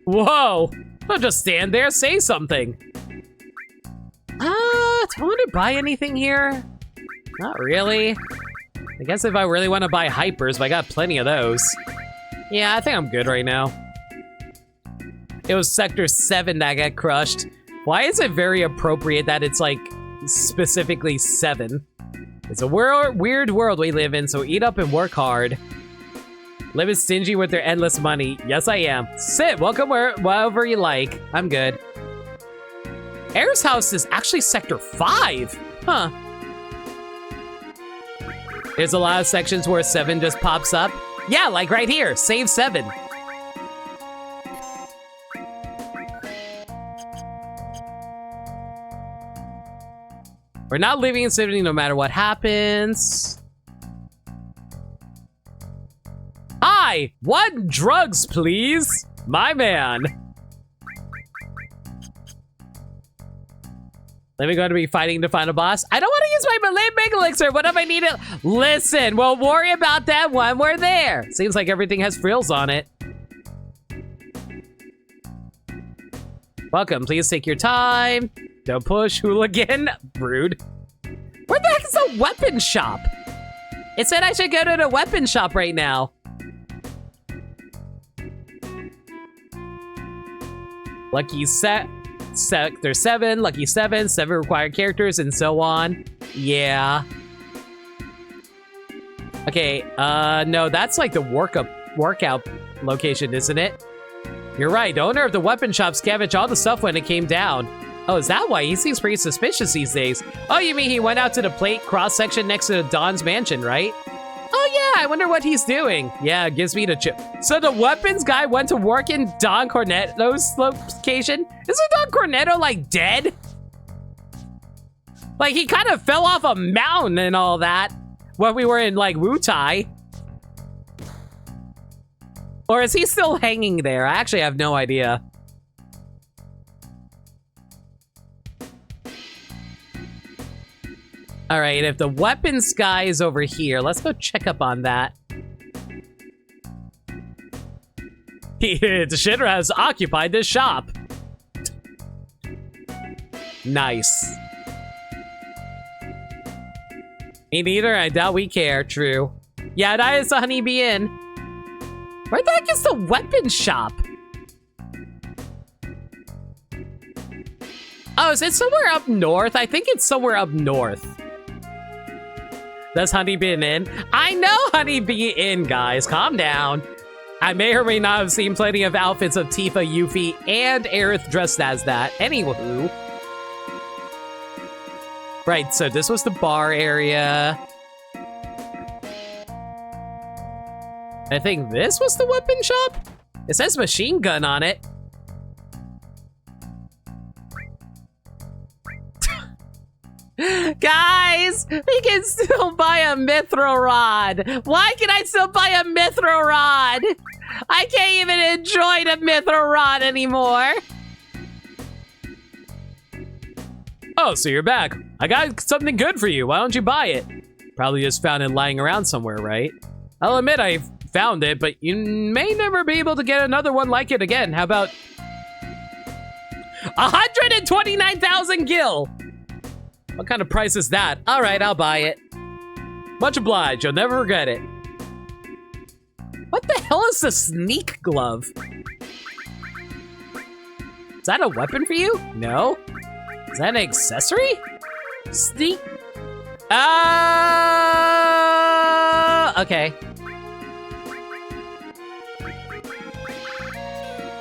Whoa. Don't just stand there, say something. Do I want to buy anything here? Not really. I guess if I really want to buy hypers, but I got plenty of those. Yeah, I think I'm good right now. It was Sector 7 that got crushed. Why is it very appropriate that it's like specifically 7? It's a weird world we live in, so eat up and work hard. Live is stingy with their endless money. Yes, I am. Sit, welcome wherever you like. I'm good. Air's house is actually Sector 5. Huh. There's a lot of sections where 7 just pops up. Yeah, like right here. Save 7. We're not leaving in Sydney no matter what happens. Hi! One drugs, please! My man. Then we're going to be fighting the final boss. I don't want to use my Malay Mega Elixir. What if I need it? Listen, we'll worry about that when we're there. Seems like everything has frills on it. Welcome, please take your time. Don't push, hooligan. Rude. Where the heck is the weapon shop? It said I should go to the weapon shop right now. Lucky Sector 7, Lucky 7, 7 required characters, and so on. Yeah. Okay, no, that's like the workout location, isn't it? You're right, the owner of the weapon shop scavenged all the stuff when it came down. Oh, is that why? He seems pretty suspicious these days. Oh, you mean he went out to the plate cross-section next to Don's mansion, right? Oh yeah, I wonder what he's doing. Yeah, it gives me the chip. So the weapons guy went to work in Don Cornetto's location? Isn't Don Cornetto, like, dead? Like, he kind of fell off a mountain and all that when we were in, like, Wutai. Or is he still hanging there? I actually have no idea. All right, if the weapons guy is over here, let's go check up on that. The shitter has occupied this shop. Nice. Me neither, I doubt we care, true. Yeah, that is the Honeybee Inn. Where the heck is the weapons shop? Oh, is it somewhere up north? I think it's somewhere up north. That's Honeybee Inn. I know Honeybee Inn, guys. Calm down. I may or may not have seen plenty of outfits of Tifa, Yuffie, and Aerith dressed as that. Anywho. Right, so this was the bar area. I think this was the weapon shop? It says machine gun on it. Guys, we can still buy a Mithril Rod. Why can I still buy a Mithril Rod? I can't even enjoy the Mithril Rod anymore. Oh, so you're back. I got something good for you. Why don't you buy it? Probably just found it lying around somewhere, right? I'll admit I found it, but you may never be able to get another one like it again. How about 129,000 gil? What kind of price is that? All right, I'll buy it. Much obliged. You'll never regret it. What the hell is the sneak glove? Is that a weapon for you? No. Is that an accessory? Sneak. Okay.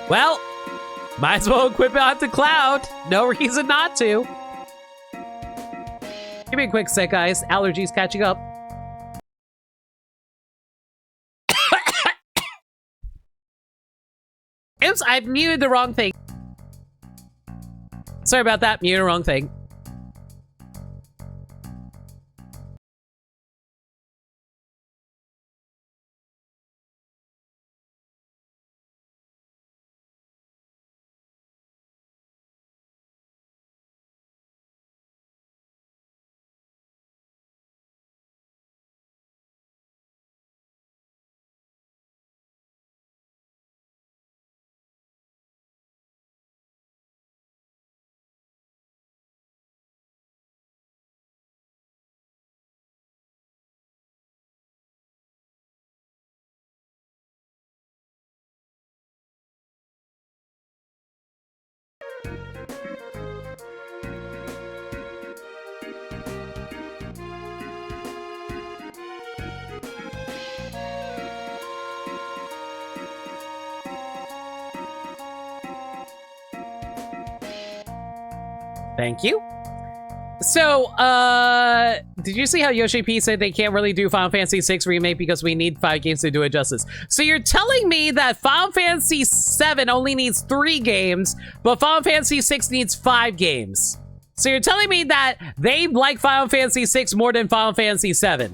Well, might as well equip it onto Cloud. No reason not to. Give me a quick sec, guys. Allergies catching up. Oops, I muted the wrong thing. Sorry about that, muted the wrong thing. Thank you. So, did you see how Yoshi P said they can't really do Final Fantasy VI Remake because we need 5 games to do it justice? So you're telling me that Final Fantasy VII only needs 3 games, but Final Fantasy VI needs 5 games. So you're telling me that they like Final Fantasy VI more than Final Fantasy VII?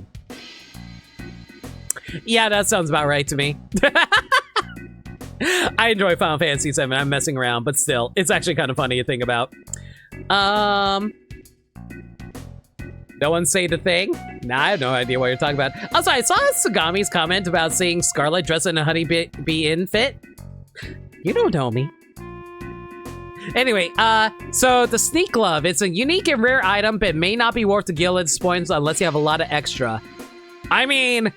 Yeah, that sounds about right to me. I enjoy Final Fantasy VII. I'm messing around, but still, it's actually kind of funny to think about. No one say the thing? Nah, I have no idea what you're talking about. Also, I saw Sagami's comment about seeing Scarlet dressed in a honeybee infit. You don't know me. Anyway, so the Sneak Glove. It's a unique and rare item, but it may not be worth the guild's points unless you have a lot of extra. I mean,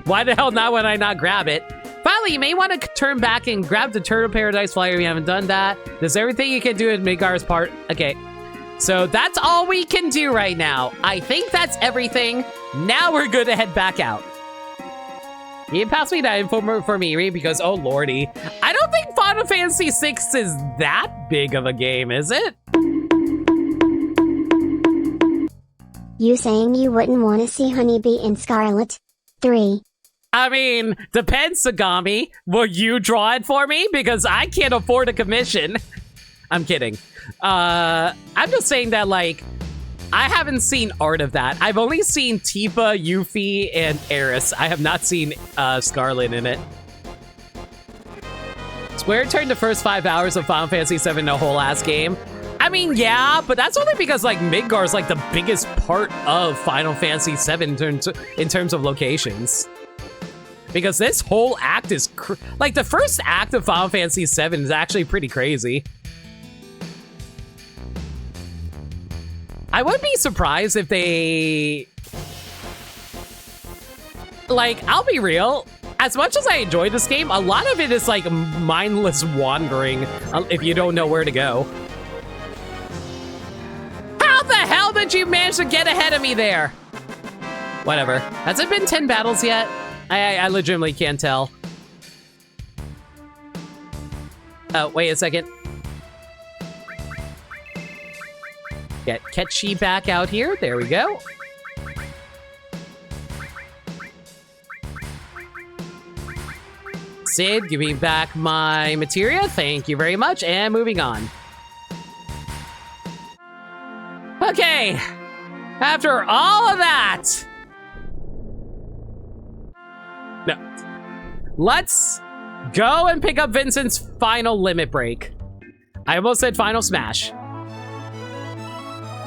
why the hell not would I not grab it? Finally, you may want to turn back and grab the Turtle Paradise Flyer if you haven't done that. There's everything you can do in Midgar's part. Okay, so that's all we can do right now. I think that's everything. Now we're good to head back out. You can pass me that info for me, because, oh lordy. I don't think Final Fantasy VI is that big of a game, is it? You saying you wouldn't want to see Honeybee in Scarlet? 3. I mean, depends, Sagami. Will you draw it for me? Because I can't afford a commission. I'm kidding. I'm just saying that, like, I haven't seen art of that. I've only seen Tifa, Yuffie, and Eris. I have not seen Scarlet in it. Square turned the first 5 hours of Final Fantasy VII into a whole-ass game. I mean, yeah, but that's only because, like, Midgar is, like, the biggest part of Final Fantasy VII in terms of locations. Because this whole act is, like, the first act of Final Fantasy VII is actually pretty crazy. I wouldn't be surprised if they... Like, I'll be real. As much as I enjoy this game, a lot of it is, like, mindless wandering if you don't know where to go. How the hell did you manage to get ahead of me there? Whatever. Has it been 10 battles yet? I legitimately can't tell. Oh, wait a second. Get Ketchi back out here. There we go. Sid, give me back my materia. Thank you very much. And moving on. Okay. After all of that... No. Let's go and pick up Vincent's final limit break. I almost said final smash.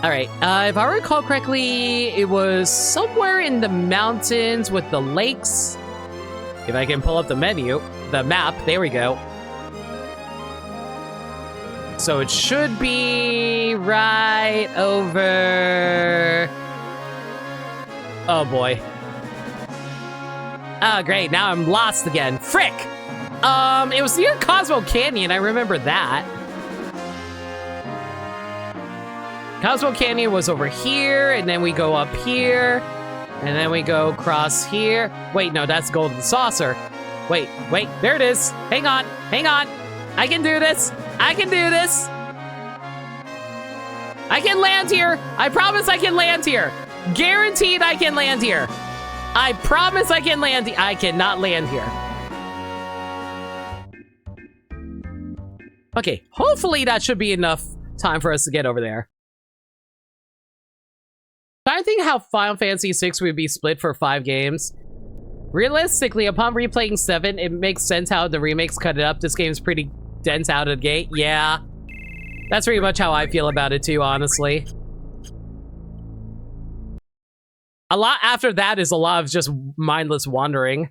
All right, if I recall correctly, it was somewhere in the mountains with the lakes. If I can pull up the map, there we go. So it should be right over... Oh boy. Oh, great. Now I'm lost again. Frick! It was near Cosmo Canyon. I remember that. Cosmo Canyon was over here, and then we go up here, and then we go across here. Wait, no, that's Golden Saucer. Wait, there it is. Hang on. I can do this. I can do this. I can land here. I promise I can land here. Guaranteed I can land here. I promise I can land. I cannot land here. Okay, hopefully that should be enough time for us to get over there. I think how Final Fantasy VI would be split for 5 games. Realistically, upon replaying 7, it makes sense how the remakes cut it up. This game's pretty dense out of the gate. Yeah. That's pretty much how I feel about it too, honestly. A lot after that is a lot of just mindless wandering.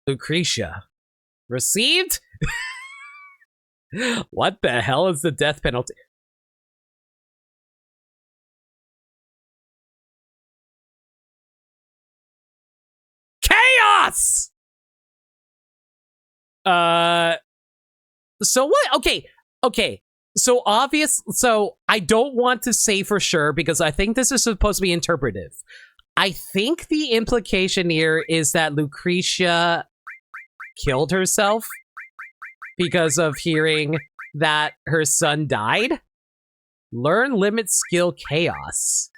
Lucretia. Received? What the hell is the death penalty? Chaos! So what? Okay. So I don't want to say for sure because I think this is supposed to be interpretive. I think the implication here is that Lucretia killed herself because of hearing that her son died. Learn limit skill chaos.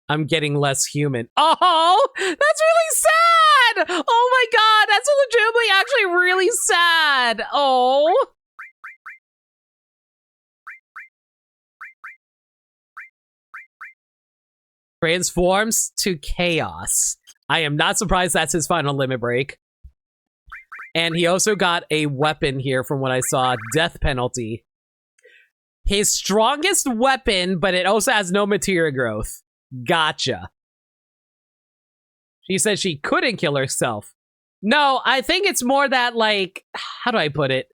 I'm getting less human. Oh, that's really sad. Oh my god, that's legitimately actually really sad. Oh. Transforms to chaos. I am not surprised that's his final limit break. And he also got a weapon here from what I saw. Death penalty. His strongest weapon, but it also has no materia growth. Gotcha. She said she couldn't kill herself. No, I think it's more that, like, how do I put it?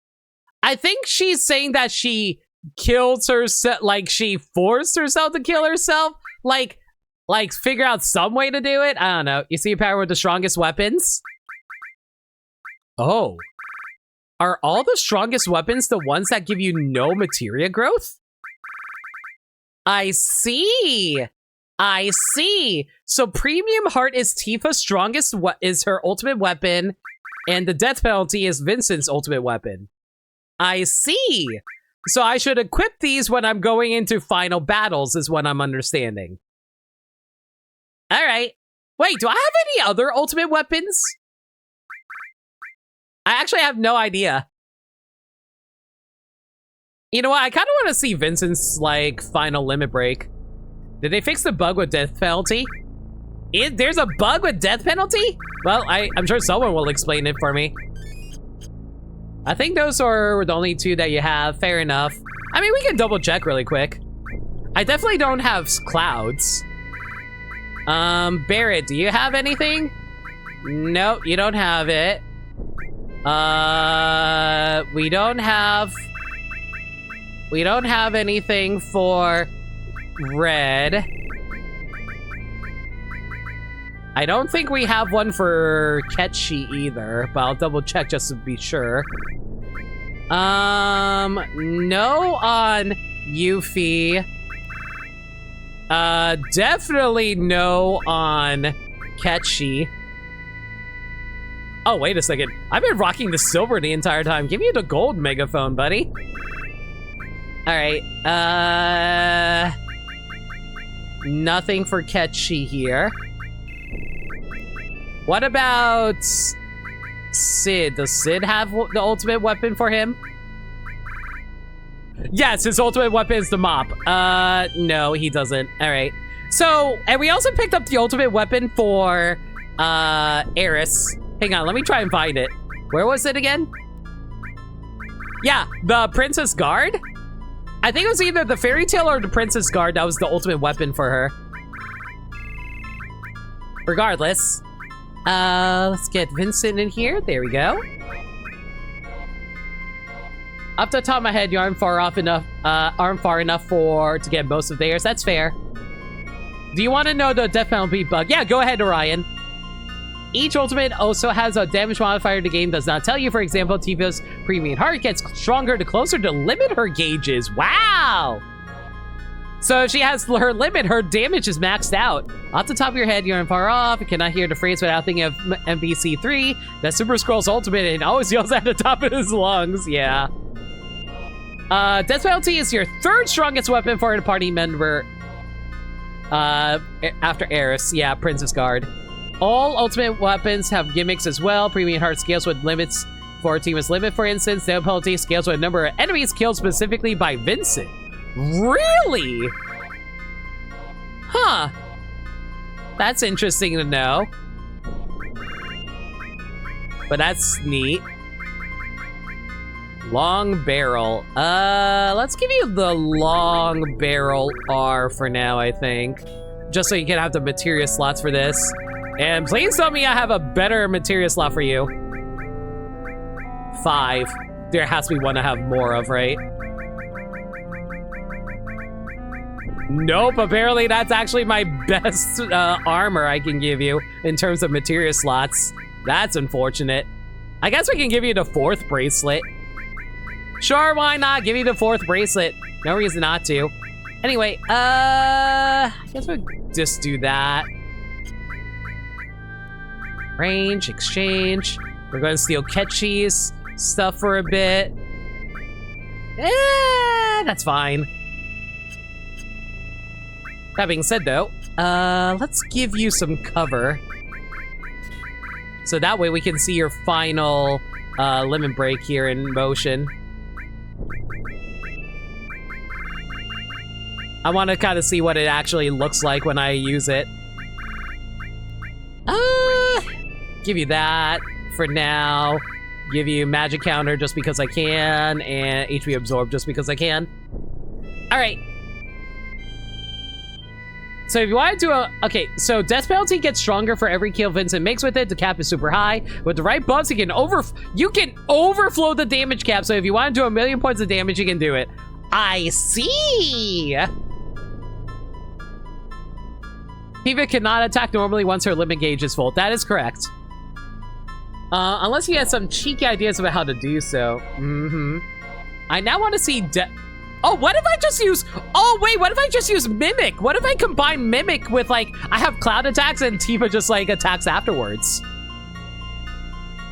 I think she's saying that she killed herself, like she forced herself to kill herself. Like figure out some way to do it. I don't know. You see power with the strongest weapons? Oh. Are all the strongest weapons the ones that give you no materia growth? I see. I see. So Premium Heart is Tifa's strongest, is her ultimate weapon, and the death penalty is Vincent's ultimate weapon. I see. So I should equip these when I'm going into final battles, is what I'm understanding. All right. Wait, do I have any other ultimate weapons? I actually have no idea. You know what? I kind of want to see Vincent's, like, final limit break. Did they fix the bug with death penalty? There's a bug with death penalty? Well, I'm sure someone will explain it for me. I think those are the only 2 that you have. Fair enough. I mean, we can double check really quick. I definitely don't have clouds. Barrett, do you have anything? No, you don't have it. We don't have anything for red. I don't think we have one for Ketchi either, but I'll double check just to be sure. No on Yuffie. Definitely no on Ketchi. Oh, wait a second. I've been rocking the silver the entire time. Give me the gold megaphone, buddy. Alright, nothing for Ketchi here. What about Sid? Does Sid have the ultimate weapon for him? Yes, his ultimate weapon is the mop. No, he doesn't. Alright. So, and we also picked up the ultimate weapon for, Eris. Hang on, let me try and find it. Where was it again? Yeah, the Princess Guard? I think it was either the Fairy Tail or the Princess Guard that was the ultimate weapon for her. Regardless. Let's get Vincent in here. There we go. Off the top of my head, you aren't far enough to get most of theirs. That's fair. Do you want to know the death penalty bug? Yeah, go ahead, Orion. Each ultimate also has a damage modifier the game does not tell you. For example, Tifa's Premium Heart gets stronger the closer to limit her gauges. Wow! So if she has her limit, her damage is maxed out. Off the top of your head, you're far off. You cannot hear the phrase without thinking of MVC 3. That Super Scroll's ultimate and always yells at the top of his lungs. Yeah. Death penalty is your third strongest weapon for a party member. After Eris. Yeah, Princess Guard. All ultimate weapons have gimmicks as well. Premium heart scales with limits for a team's limit, for instance. Death penalty scales with a number of enemies killed specifically by Vincent. Really? Huh. That's interesting to know. But that's neat. Long barrel. Let's give you the long barrel R for now, I think. Just so you can have the materia slots for this. And please tell me I have a better materia slot for you. 5. There has to be one I have more of, right? Nope, apparently that's actually my best armor I can give you in terms of materia slots. That's unfortunate. I guess we can give you the 4th bracelet. Sure, why not? Give you the 4th bracelet. No reason not to. Anyway, I guess we'll just do that. Range, exchange. We're going to steal Ketchi's stuff for a bit. That's fine. That being said, though, let's give you some cover. So that way we can see your final limit break here in motion. I want to kind of see what it actually looks like when I use it. Give you that for now. Give you magic counter just because I can, and HP absorb just because I can. All right. So if you want to do a... Okay, so death penalty gets stronger for every kill Vincent makes with it. The cap is super high. With the right buffs, you can overflow the damage cap. So if you want to do 1,000,000 points of damage, you can do it. I see! Tifa cannot attack normally once her limit gauge is full. That is correct. Unless he has some cheeky ideas about how to do so. I now want to see Oh, what if I just use... Oh, wait, what if I just use Mimic? What if I combine Mimic with, like, I have cloud attacks and Tifa just, like, attacks afterwards?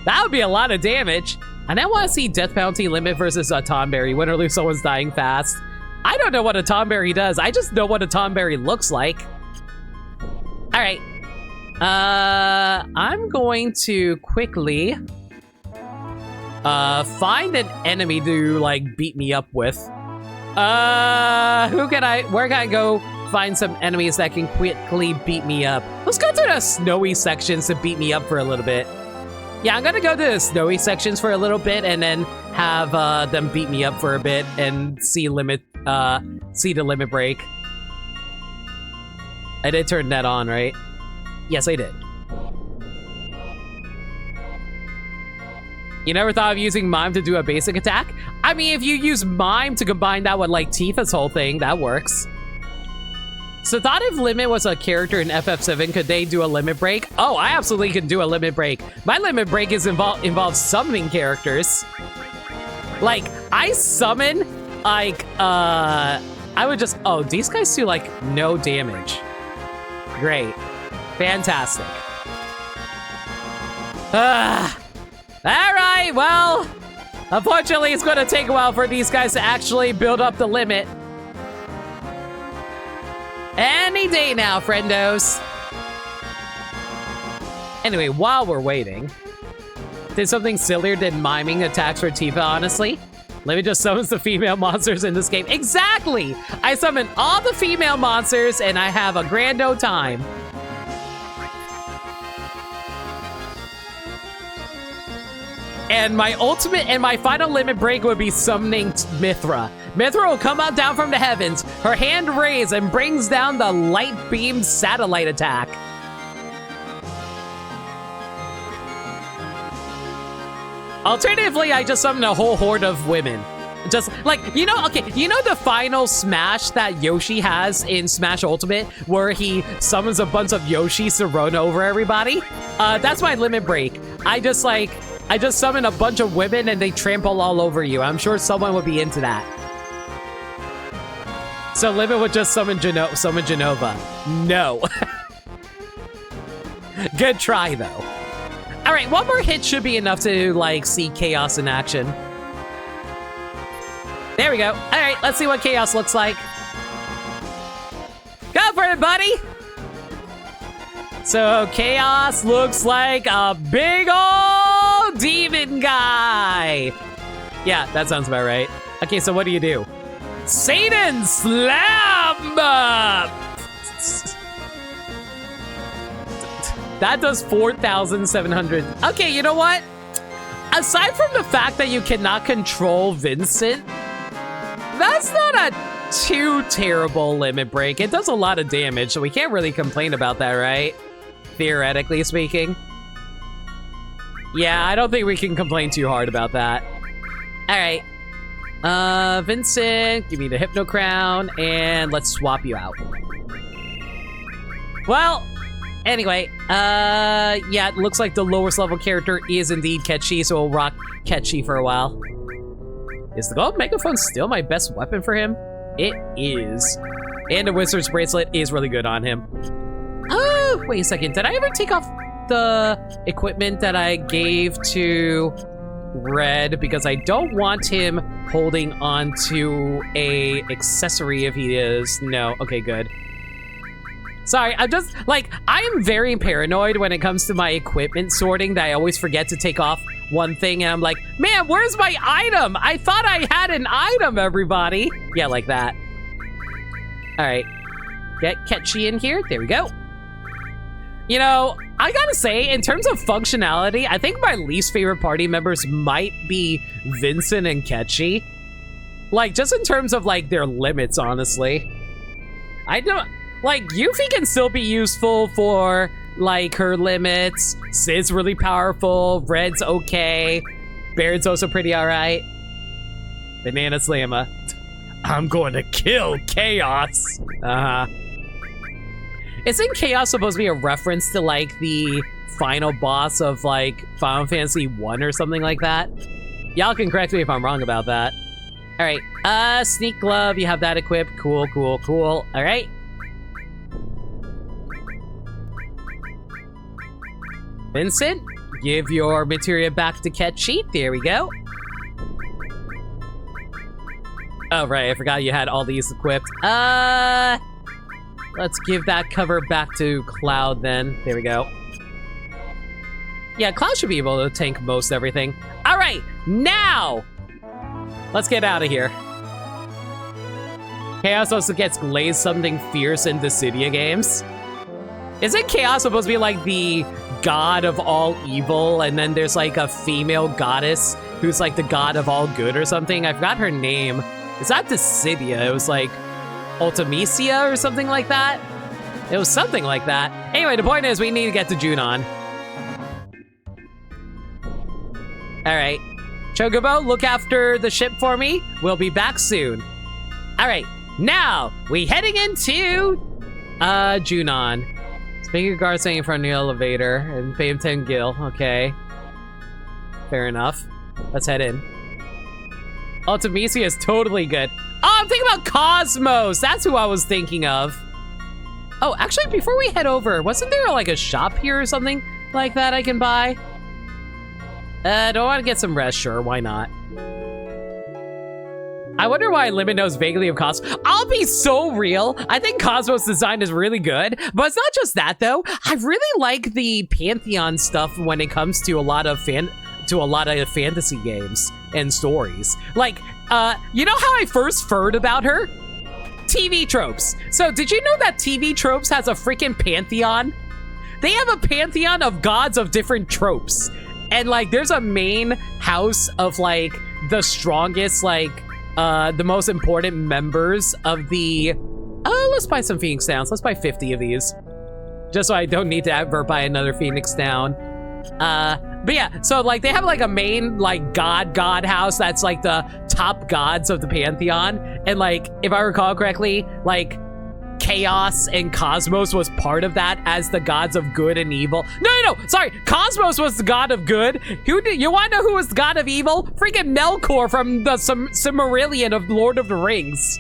That would be a lot of damage. I now want to see death penalty limit versus a Tonberry. Win or lose, someone's dying fast. I don't know what a Tonberry does. I just know what a Tonberry looks like. All right. I'm going to quickly find an enemy to, like, beat me up with. Where can I go find some enemies that can quickly beat me up? Let's go to the snowy sections to beat me up for a little bit. Yeah, I'm gonna go to the snowy sections for a little bit and then have them beat me up for a bit and see the limit break. I did turn that on, right? Yes, I did. You never thought of using Mime to do a basic attack? I mean, if you use Mime to combine that with, like, Tifa's whole thing, that works. So thought if Limit was a character in FF7, could they do a limit break? Oh, I absolutely can do a limit break. My limit break is involves summoning characters. Like, I summon, like, I would just... Oh, these guys do, like, no damage. Great. Fantastic. Alright, well, unfortunately, it's going to take a while for these guys to actually build up the limit. Any day now, friendos. Anyway, while we're waiting, did something sillier than miming attacks for Tifa, honestly? Limit just summons the female monsters in this game. Exactly! I summon all the female monsters, and I have a grand old time. And my ultimate and my final limit break would be summoning Mithra. Mithra will come out down from the heavens, her hand raised, and brings down the light beam satellite attack. Alternatively, I just summon a whole horde of women. Just like, you know, okay, you know the final smash that Yoshi has in Smash Ultimate where he summons a bunch of Yoshis to run over everybody? That's my limit break. I just summon a bunch of women and they trample all over you. I'm sure someone would be into that. So Limit would just summon Genova. No. Good try, though. All right, one more hit should be enough to, like, see Chaos in action. There we go. All right, let's see what Chaos looks like. Go for it, buddy. So Chaos looks like a big old demon guy. Yeah, that sounds about right. Okay, so what do you do? Satan Slam! That does 4,700. Okay, you know what? Aside from the fact that you cannot control Vincent, that's not a too terrible limit break. It does a lot of damage, so we can't really complain about that, right? Theoretically speaking. Yeah, I don't think we can complain too hard about that. All right. Vincent, give me the Hypno Crown, and let's swap you out. Well, anyway, yeah, it looks like the lowest level character is indeed Ketchy, so we'll rock Ketchy for a while. Is the gold megaphone still my best weapon for him? It is. And the Wizard's Bracelet is really good on him. Oh, wait a second. Did I ever take off the equipment that I gave to Red? Because I don't want him holding on to a accessory if he is. No. Okay, good. Sorry, I'm just, like, I am very paranoid when it comes to my equipment sorting that I always forget to take off one thing, and I'm like, man, where's my item? I thought I had an item, everybody. Yeah, like that. All right. Get Ketchy in here. There we go. You know, I gotta say, in terms of functionality, I think my least favorite party members might be Vincent and Ketchy. Like, just in terms of, like, their limits, honestly. I don't... Like, Yuffie can still be useful for, like, her limits. Sid's really powerful. Red's okay. Baird's also pretty alright. Banana Slammer. I'm going to kill Chaos. Uh-huh. Isn't Chaos supposed to be a reference to, like, the final boss of, like, Final Fantasy 1 or something like that? Y'all can correct me if I'm wrong about that. All right, Sneak Glove, you have that equipped. Cool, cool, cool. All right. Vincent, give your materia back to Ketchy. There we go. Oh, right, I forgot you had all these equipped. Let's give that cover back to Cloud then. There we go. Yeah, Cloud should be able to tank most everything. All right, now, let's get out of here. Chaos also gets glazed something fierce in Dissidia games. Isn't Chaos supposed to be like the god of all evil, and then there's like a female goddess who's like the god of all good or something? I forgot her name. It's not Dissidia, it was like Ultimisia or something like that? It was something like that. Anyway, the point is we need to get to Junon. All right. Chocobo, look after the ship for me. We'll be back soon. All right. Now, we heading into Junon. Speak your guard staying in front of the elevator and pay him 10 gil. Okay. Fair enough. Let's head in. Ultimisia is totally good. Oh, I'm thinking about Cosmos. That's who I was thinking of. Oh, actually, before we head over, wasn't there like a shop here or something like that I can buy? Do I want to get some rest? Sure, why not? I wonder why Limit knows vaguely of Cosmos. I'll be so real. I think Cosmos' design is really good, but it's not just that though. I really like the Pantheon stuff when it comes to a lot of fantasy games and stories. Like, you know how I first heard about her? TV Tropes. So did you know that TV Tropes has a freaking pantheon? They have a pantheon of gods of different tropes. And like, there's a main house of like the strongest, like, the most important members of the, let's buy some Phoenix Downs. Let's buy 50 of these. Just so I don't need to ever buy another Phoenix Down. But yeah, so like they have like a main like god house that's like the top gods of the Pantheon. And like, if I recall correctly, like Chaos and Cosmos was part of that as the gods of good and evil. No, sorry, Cosmos was the god of good. You want to know who was the god of evil? Freaking Melkor from the Silmarillion of Lord of the Rings.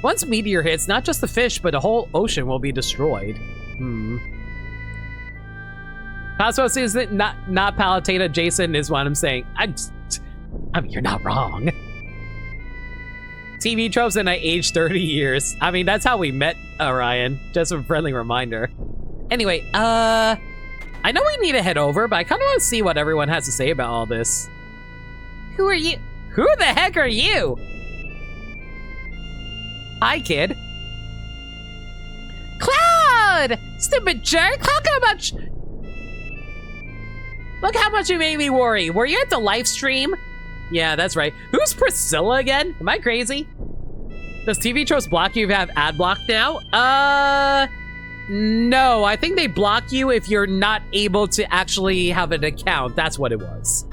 Once meteor hits, not just the fish, but the whole ocean will be destroyed. Cosmos is not Palutena adjacent is what I'm saying. I mean, you're not wrong. TV tropes and I aged 30 years. I mean, that's how we met, Orion. Just a friendly reminder. Anyway, I know we need to head over, but I kind of want to see what everyone has to say about all this. Who are you? Who the heck are you? Hi, kid. Cloud! Stupid jerk! Look how much you made me worry. Were you at the live stream? Yeah, that's right. Who's Priscilla again? Am I crazy? Does TV tropes block you if you have ad block now? No. I think they block you if you're not able to actually have an account. That's what it was.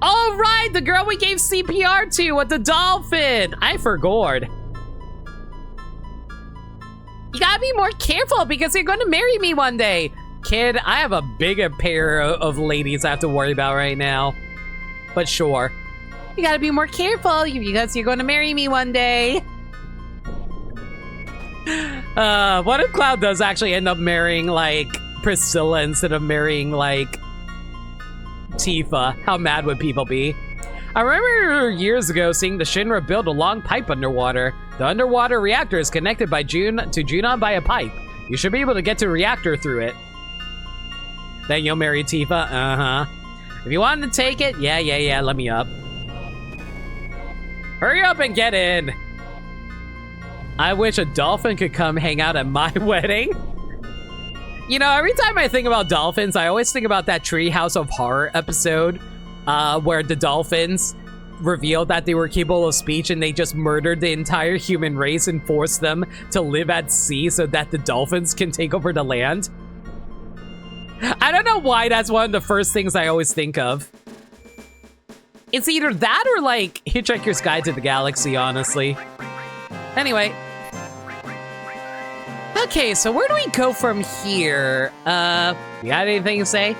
All right, the girl we gave CPR to with the dolphin. I forgot. You gotta be more careful because you're going to marry me one day. Kid, I have a bigger pair of ladies I have to worry about right now. But sure. You gotta be more careful because you're going to marry me one day. What if Cloud does actually end up marrying, like, Priscilla instead of marrying, like, Tifa? How mad would people be? I remember years ago seeing the Shinra build a long pipe underwater. The underwater reactor is connected to Junon by a pipe. You should be able to get to a reactor through it. Then you'll marry Tifa? Uh-huh. If you wanted to take it, yeah, let me up. Hurry up and get in. I wish a dolphin could come hang out at my wedding. You know, every time I think about dolphins, I always think about that Treehouse of Horror episode where the dolphins revealed that they were capable of speech and they just murdered the entire human race and forced them to live at sea so that the dolphins can take over the land. I don't know why that's one of the first things I always think of. It's either that or like Hitchhiker's Guide to the Galaxy, honestly. Anyway. Okay, so where do we go from here? You got anything to say?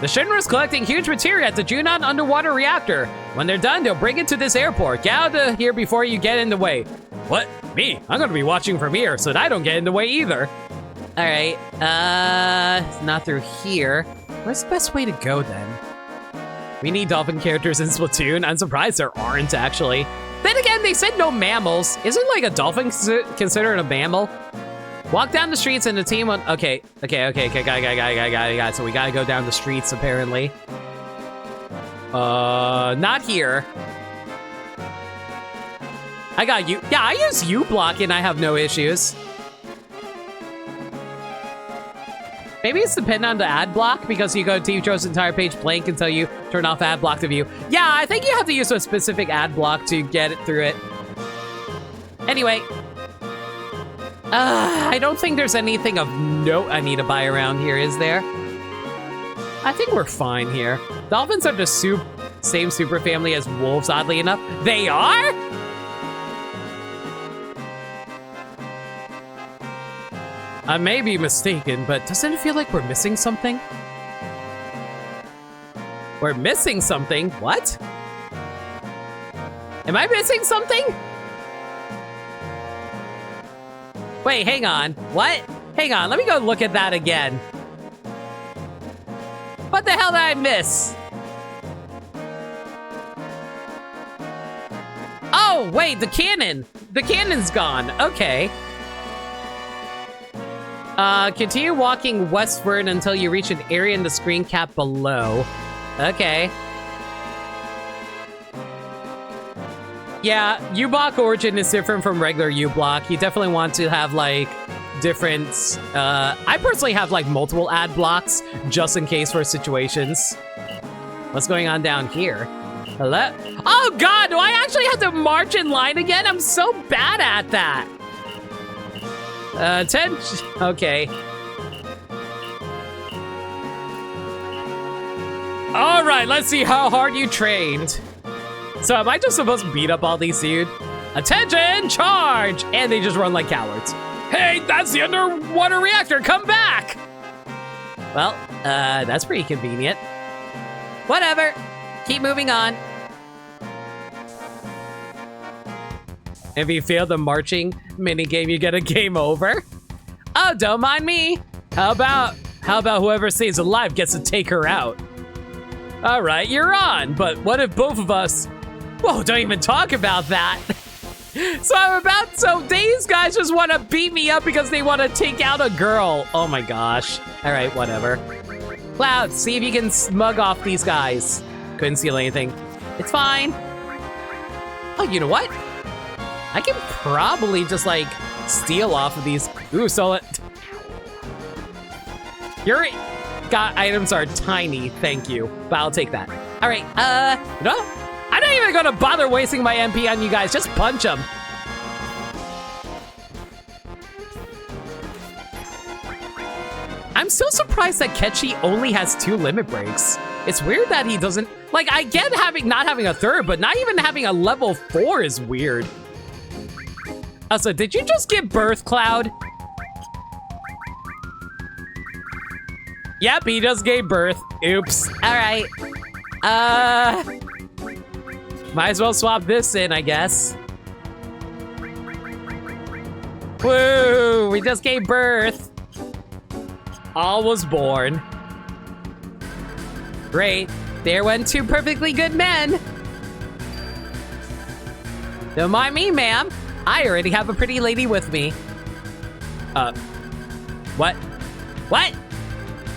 The Shinra's collecting huge materia at the Junon underwater reactor. When they're done, they'll bring it to this airport. Get out of here before you get in the way. What? Me? I'm gonna be watching from here so that I don't get in the way either. All right, not through here. Where's the best way to go then? We need dolphin characters in Splatoon. I'm surprised there aren't, actually. Then again, they said no mammals. Isn't like a dolphin considered a mammal? Walk down the streets and the team on... Okay, got it. So we gotta go down the streets, apparently. Not here. I got you. Yeah, I use U-block and I have no issues. Maybe it's dependent on the ad block because you go to TV Tropes' entire page blank until you turn off ad block to view. Yeah, I think you have to use a specific ad block to get it through it. Anyway. I don't think there's anything of note I need to buy around here, is there? I think we're fine here. Dolphins are the same super family as wolves, oddly enough. They are? I may be mistaken, but doesn't it feel like we're missing something? We're missing something? What? Am I missing something? Wait, hang on. What? Hang on, let me go look at that again. What the hell did I miss? Oh, wait, the cannon. The cannon's gone. Okay. Continue walking westward until you reach an area in the screen cap below. Okay. Yeah, U-block origin is different from regular U-block. You definitely want to have, like, different... I personally have, like, multiple ad blocks just in case for situations. What's going on down here? Hello? Oh, God! Do I actually have to march in line again? I'm so bad at that! Okay. Alright, let's see how hard you trained. So am I just supposed to beat up all these dudes? Attention, charge! And they just run like cowards. Hey, that's the underwater reactor, come back! Well, that's pretty convenient. Whatever, keep moving on. If you fail the marching minigame, you get a game over. Oh, don't mind me. How about whoever stays alive gets to take her out? All right, you're on. But what if both of us? Whoa, don't even talk about that. So these guys just want to beat me up because they want to take out a girl. Oh my gosh. All right, whatever. Cloud, see if you can smug off these guys. Couldn't steal anything. It's fine. Oh, you know what? I can probably just like steal off of these. Ooh, stole it. Your items are tiny, thank you. But I'll take that. All right, you know, I'm not even gonna bother wasting my MP on you guys. Just punch them. I'm so surprised that Ketchy only has 2 limit breaks. It's weird that he doesn't, like, I get not having a 3rd, but not even having a level 4 is weird. Also, did you just give birth, Cloud? Yep, he just gave birth. Oops. All right. Might as well swap this in, I guess. Woo, we just gave birth. All was born. Great. There went 2 perfectly good men. Don't mind me, ma'am. I already have a pretty lady with me. What? What?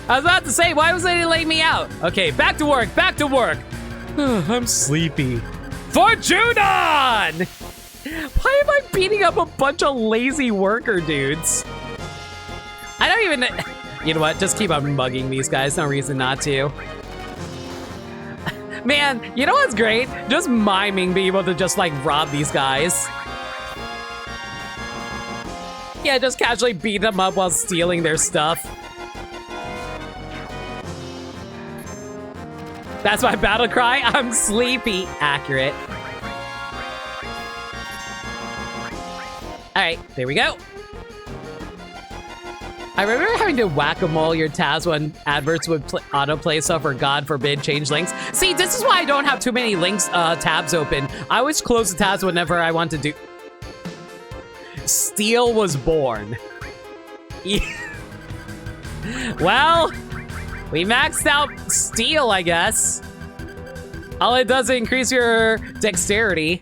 I was about to say, why was they laying me out? Okay, back to work, back to work. I'm sleepy. Fortune-on! Why am I beating up a bunch of lazy worker dudes? I don't even... You know what? Just keep on mugging these guys. No reason not to. Man, you know what's great? Just miming being able to just, like, rob these guys. Yeah, just casually beat them up while stealing their stuff. That's my battle cry. I'm sleepy. Accurate. All right, there we go. I remember having to whack-a-mole your tabs when adverts would autoplay stuff or God forbid change links. See, this is why I don't have too many links tabs open. I always close the tabs whenever I want to do. Steel was born. Well, we maxed out steel, I guess. All it does is increase your dexterity.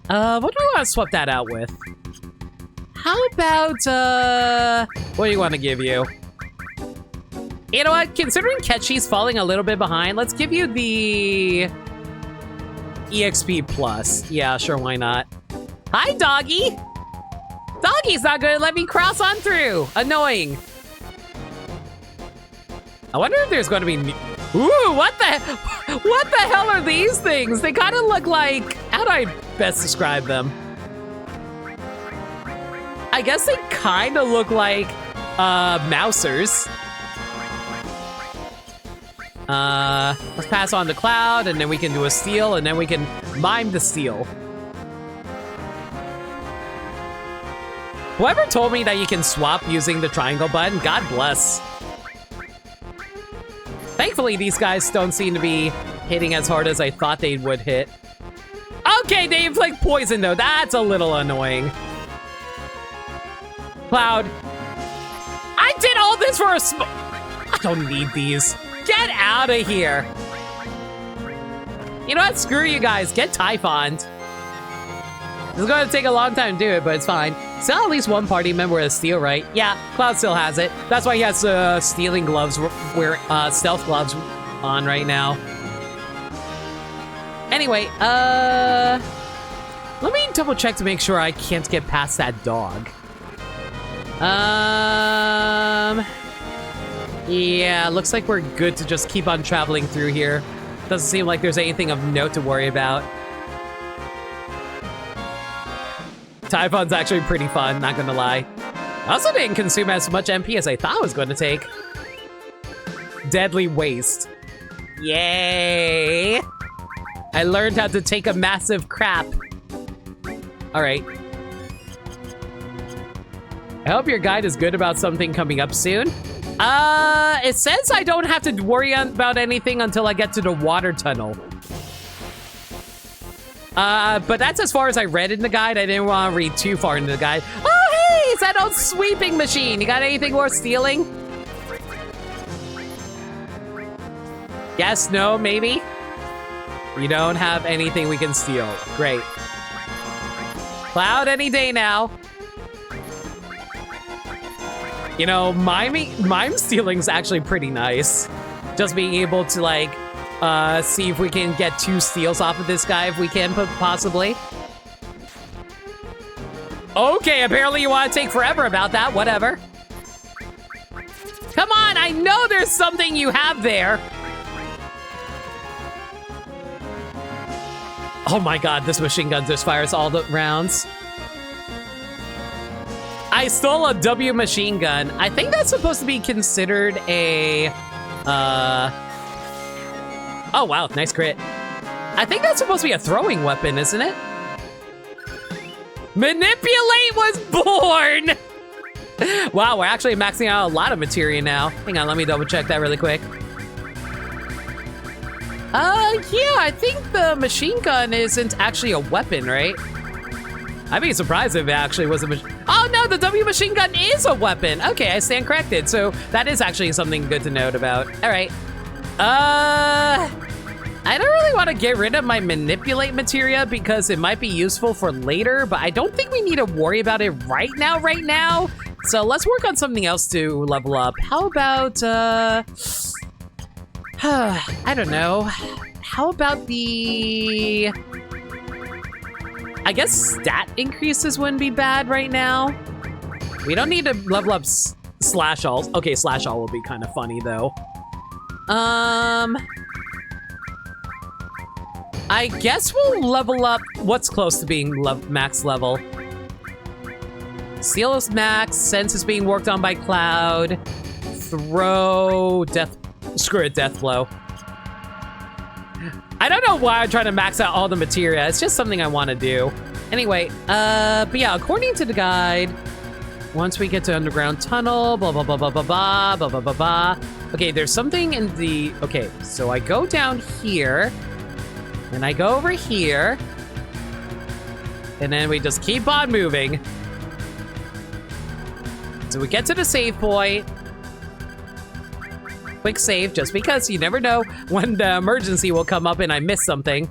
What do I want to swap that out with? How about, what do you want to give you? You know what? Considering Ketchy's falling a little bit behind, let's give you the EXP plus. Yeah, sure, why not? Hi, doggy. Doggy's not gonna let me cross on through. Annoying. I wonder if there's gonna be... Ooh, what the hell are these things? They kind of look like... How do I best describe them? I guess they kind of look like mousers. Let's pass on to Cloud, and then we can do a steal, and then we can mime the steal. Whoever told me that you can swap using the triangle button, God bless. Thankfully, these guys don't seem to be hitting as hard as I thought they would hit. Okay, they inflict poison though. That's a little annoying. Cloud. I did all this for a I don't need these. Get out of here. You know what? Screw you guys. Get Typhoned. It's going to take a long time to do it, but it's fine. Still at least one party member has steel, right? Yeah, Cloud still has it. That's why he has stealing gloves, stealth gloves on right now. Anyway, let me double check to make sure I can't get past that dog. Yeah, looks like we're good to just keep on traveling through here. Doesn't seem like there's anything of note to worry about. Typhon's actually pretty fun, not gonna lie. I also didn't consume as much MP as I thought I was going to take. Deadly Waste. Yay! I learned how to take a massive crap. Alright. I hope your guide is good about something coming up soon. It says I don't have to worry about anything until I get to the water tunnel. But that's as far as I read in the guide. I didn't want to read too far into the guide. Oh, hey, it's that old sweeping machine. You got anything worth stealing? Yes, no, maybe? You don't have anything we can steal. Great. Cloud any day now. You know, mime stealing's actually pretty nice. Just being able to, like, see if we can get 2 steals off of this guy if we can, possibly. Okay, apparently you want to take forever about that. Whatever. Come on, I know there's something you have there. Oh my god, this machine gun just fires all the rounds. I stole a W machine gun. I think that's supposed to be considered a... Oh, wow, nice crit. I think that's supposed to be a throwing weapon, isn't it? Manipulate was born! Wow, we're actually maxing out a lot of materia now. Hang on, let me double check that really quick. Yeah, I think the machine gun isn't actually a weapon, right? I'd be surprised if it actually was a machine. Oh no, the W machine gun is a weapon. Okay, I stand corrected. So that is actually something good to note about. All right. I don't really want to get rid of my manipulate materia because it might be useful for later, but I don't think we need to worry about it right now. So let's work on something else to level up. How about, I don't know. How about the... I guess stat increases wouldn't be bad right now. We don't need to level up slash all. Okay, slash all will be kind of funny though. I guess we'll level up what's close to being max level. Seal is max, sense is being worked on by Cloud. Throw, death, screw it, death blow. I don't know why I'm trying to max out all the materia. It's just something I want to do. Anyway, but yeah, according to the guide, once we get to underground tunnel, blah, blah, blah, blah, blah, blah, blah, blah, blah, blah. Okay, there's something in the, okay, so I go down here, and I go over here, and then we just keep on moving. So we get to the save point. Quick save, just because you never know when the emergency will come up and I miss something.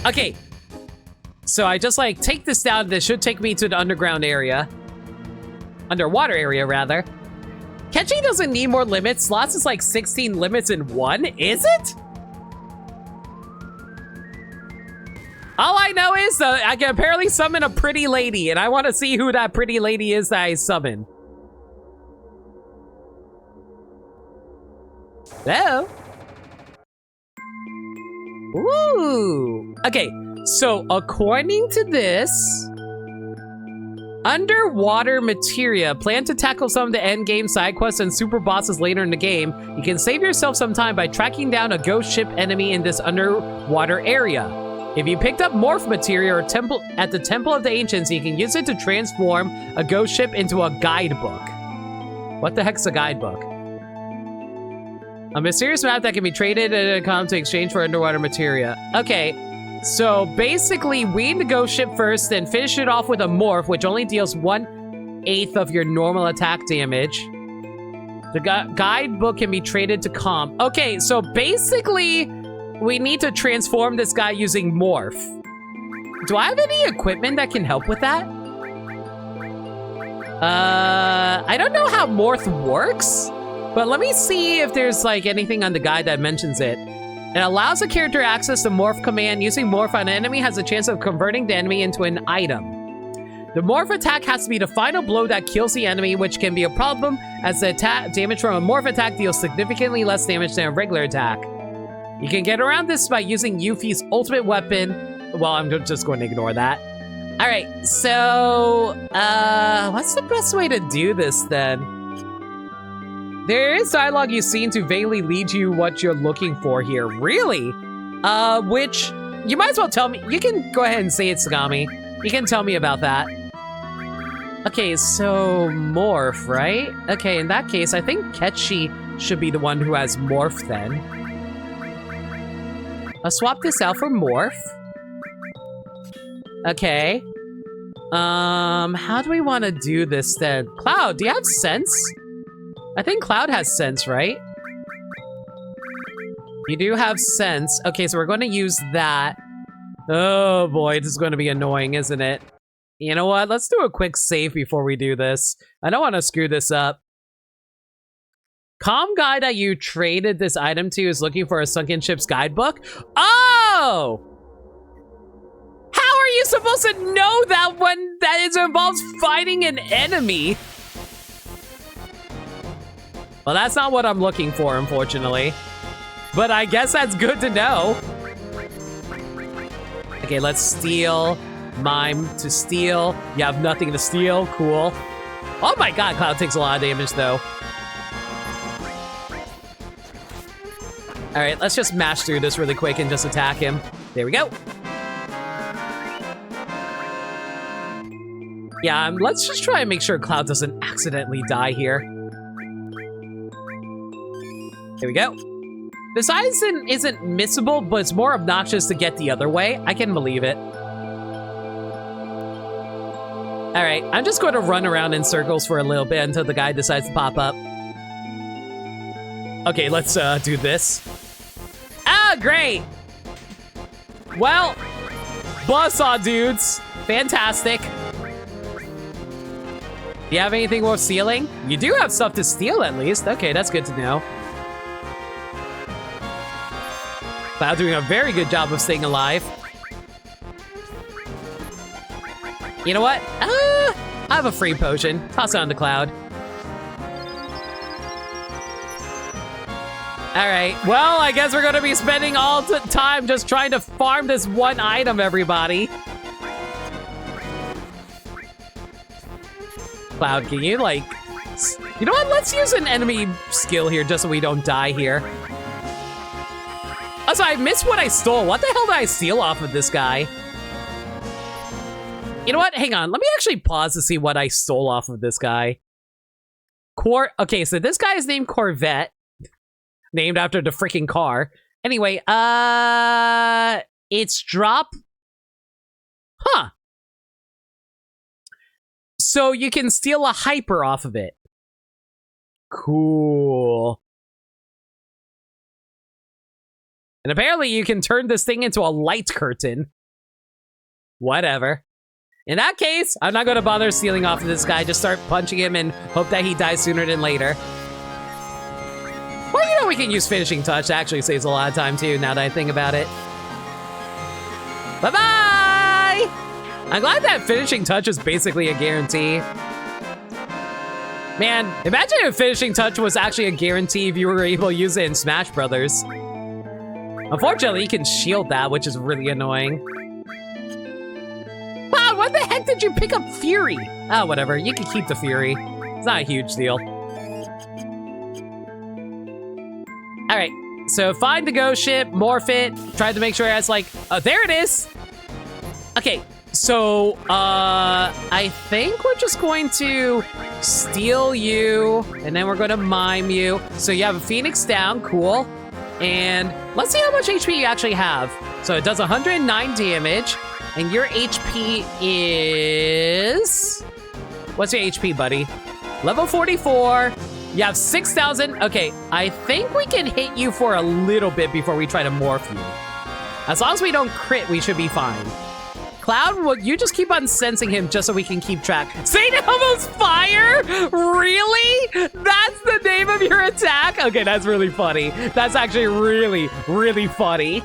Okay, so I just like take this down. This should take me to the underground area. Underwater area, rather. Catching doesn't need more limits. Slots is like 16 limits in one, is it? All I know is I can apparently summon a pretty lady, and I want to see who that pretty lady is that I summon. Hello? Ooh. Okay, so according to this, underwater materia, plan to tackle some of the end game side quests and super bosses later in the game. You can save yourself some time by tracking down a ghost ship enemy in this underwater area. If you picked up morph materia or at the Temple of the Ancients, you can use it to transform a ghost ship into a guidebook. What the heck's a guidebook? A mysterious map that can be traded at a com to exchange for underwater materia. Okay, so basically we need the ghost ship first, then finish it off with a morph, which only deals 1/8 of your normal attack damage. The guidebook can be traded to comp. Okay, so basically we need to transform this guy using morph. Do I have any equipment that can help with that? I don't know how morph works, but let me see if there's like anything on the guide that mentions it. It allows a character access the morph command. Using morph on an enemy has a chance of converting the enemy into an item. The morph attack has to be the final blow that kills the enemy, which can be a problem as the damage from a morph attack deals significantly less damage than a regular attack. You can get around this by using Yuffie's ultimate weapon. Well, I'm just going to ignore that. All right, so what's the best way to do this then? There is dialogue you've seen to vaguely lead you what you're looking for here. Really? Which you might as well tell me. You can go ahead and say it, Sagami. You can tell me about that. Okay, so morph, right? Okay, in that case, I think Ketchi should be the one who has morph then. I'll swap this out for morph. Okay. How do we want to do this then? Cloud, do you have sense? I think Cloud has sense, right? You do have sense. Okay, so we're going to use that. Oh boy, this is going to be annoying, isn't it? You know what? Let's do a quick save before we do this. I don't want to screw this up. Comm guy that you traded this item to is looking for a sunken ship's guidebook. Oh! How are you supposed to know that when that involves fighting an enemy? Well, that's not what I'm looking for, unfortunately. But I guess that's good to know. Okay, let's steal. Mime to steal. You have nothing to steal. Cool. Oh my god, Cloud takes a lot of damage, though. Alright, let's just mash through this really quick and just attack him. There we go. Yeah, let's just try and make sure Cloud doesn't accidentally die here. There we go. This isn't missable, but it's more obnoxious to get the other way. I can believe it. Alright, I'm just going to run around in circles for a little bit until the guy decides to pop up. Okay, let's do this. Ah, great! Well, buzzsaw dudes. Fantastic. Do you have anything worth stealing? You do have stuff to steal at least. Okay, that's good to know. Cloud doing a very good job of staying alive. You know what? I have a free potion. Toss it on the Cloud. Alright, well, I guess we're gonna be spending all the time just trying to farm this one item, everybody. Cloud, can you, like... You know what? Let's use an enemy skill here just so we don't die here. Also, I missed what I stole. What the hell did I steal off of this guy? You know what? Hang on. Let me actually pause to see what I stole off of this guy. Okay, so this guy is named Corvette. Named after the freaking car. Anyway, it's drop. Huh. So you can steal a hyper off of it. Cool. And apparently you can turn this thing into a light curtain. Whatever. In that case, I'm not going to bother stealing off of this guy. Just start punching him and hope that he dies sooner than later. Well, you know, we can use Finishing Touch. That actually saves a lot of time, too, now that I think about it. Bye-bye! I'm glad that Finishing Touch is basically a guarantee. Man, imagine if Finishing Touch was actually a guarantee if you were able to use it in Smash Brothers. Unfortunately, you can shield that, which is really annoying. Wow, what the heck did you pick up Fury? Oh, whatever. You can keep the Fury. It's not a huge deal. Alright, so find the ghost ship, morph it, try to make sure it has like... Oh, there it is! Okay, so, I think we're just going to steal you, and then we're going to mime you. So you have a Phoenix down, cool. And let's see how much HP you actually have. So it does 109 damage, and your HP is... What's your HP, buddy? Level 44. You have 6,000. Okay, I think we can hit you for a little bit before we try to morph you. As long as we don't crit, we should be fine. Cloud, you just keep on sensing him just so we can keep track. St. Elmo's Fire? Really? That's the name of your attack? Okay, that's really funny. That's actually really, really funny.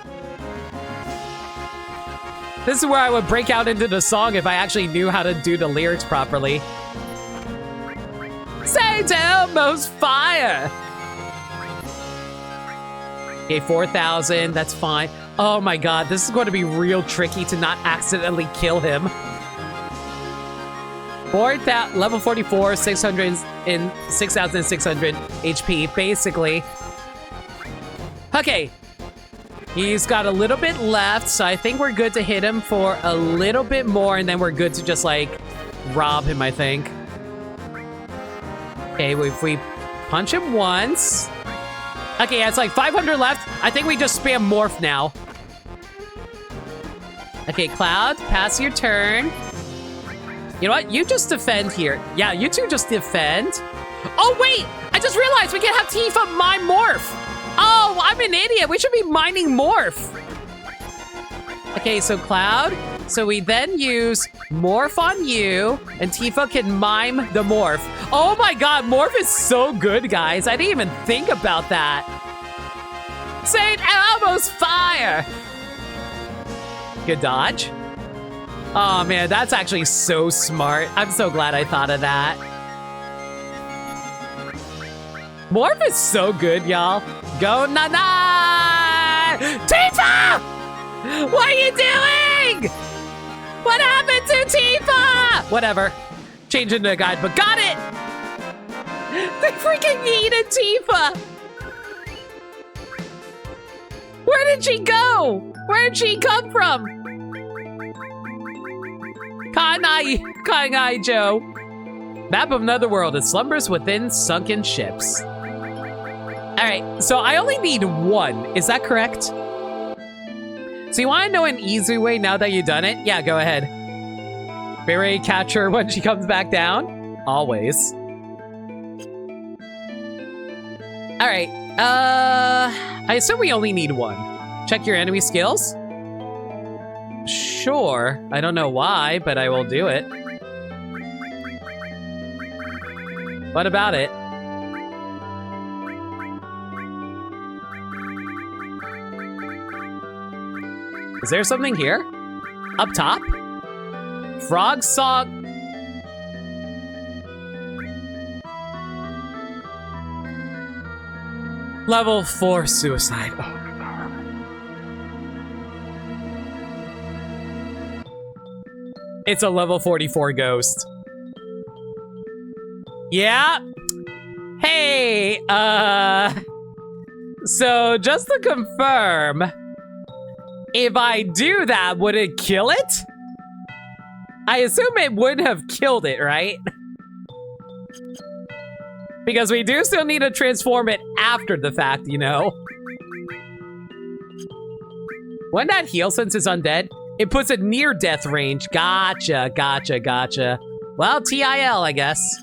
This is where I would break out into the song if I actually knew how to do the lyrics properly. St. Elmo's Fire! Okay, 4,000, that's fine. Oh my god, this is going to be real tricky to not accidentally kill him. Level 44, 600 and 6,600 HP, basically. Okay. He's got a little bit left, so I think we're good to hit him for a little bit more, and then we're good to just, like, rob him, I think. Okay, if we punch him once... Okay, yeah, it's like 500 left. I think we just spam morph now. Okay, Cloud, pass your turn. You know what? You just defend here. Yeah, you two just defend. Oh, wait! I just realized we can have Tifa mine Morph. Oh, I'm an idiot. We should be mining Morph. Okay, so Cloud. So we then use Morph on you, and Tifa can mime the Morph. Oh my god, Morph is so good, guys. I didn't even think about that. Saint Elmo's fire! Good dodge. Oh man, that's actually so smart. I'm so glad I thought of that. Morph is so good, y'all. Go Nana! Tifa! What are you doing? What happened to Tifa? Whatever. Change into a guide, but got it! They freaking yeeted Tifa! Where did she go? Where did she come from? Kanai Joe. Map of Netherworld. It slumbers within sunken ships. Alright, so I only need one. Is that correct? So you want to know an easy way now that you've done it? Yeah, go ahead. Be ready to catch her when she comes back down. Always. Alright, I assume we only need one. Check your enemy skills? Sure. I don't know why, but I will do it. What about it? Is there something here? Up top? Frog Song. Level 4 suicide. Oh. It's a level 44 ghost. Yeah. Hey, so just to confirm, if I do that, would it kill it? I assume it would have killed it, right? Because we do still need to transform it after the fact, you know? When that heal since it's undead, it puts it near death range. Gotcha, gotcha, gotcha. Well, TIL, I guess.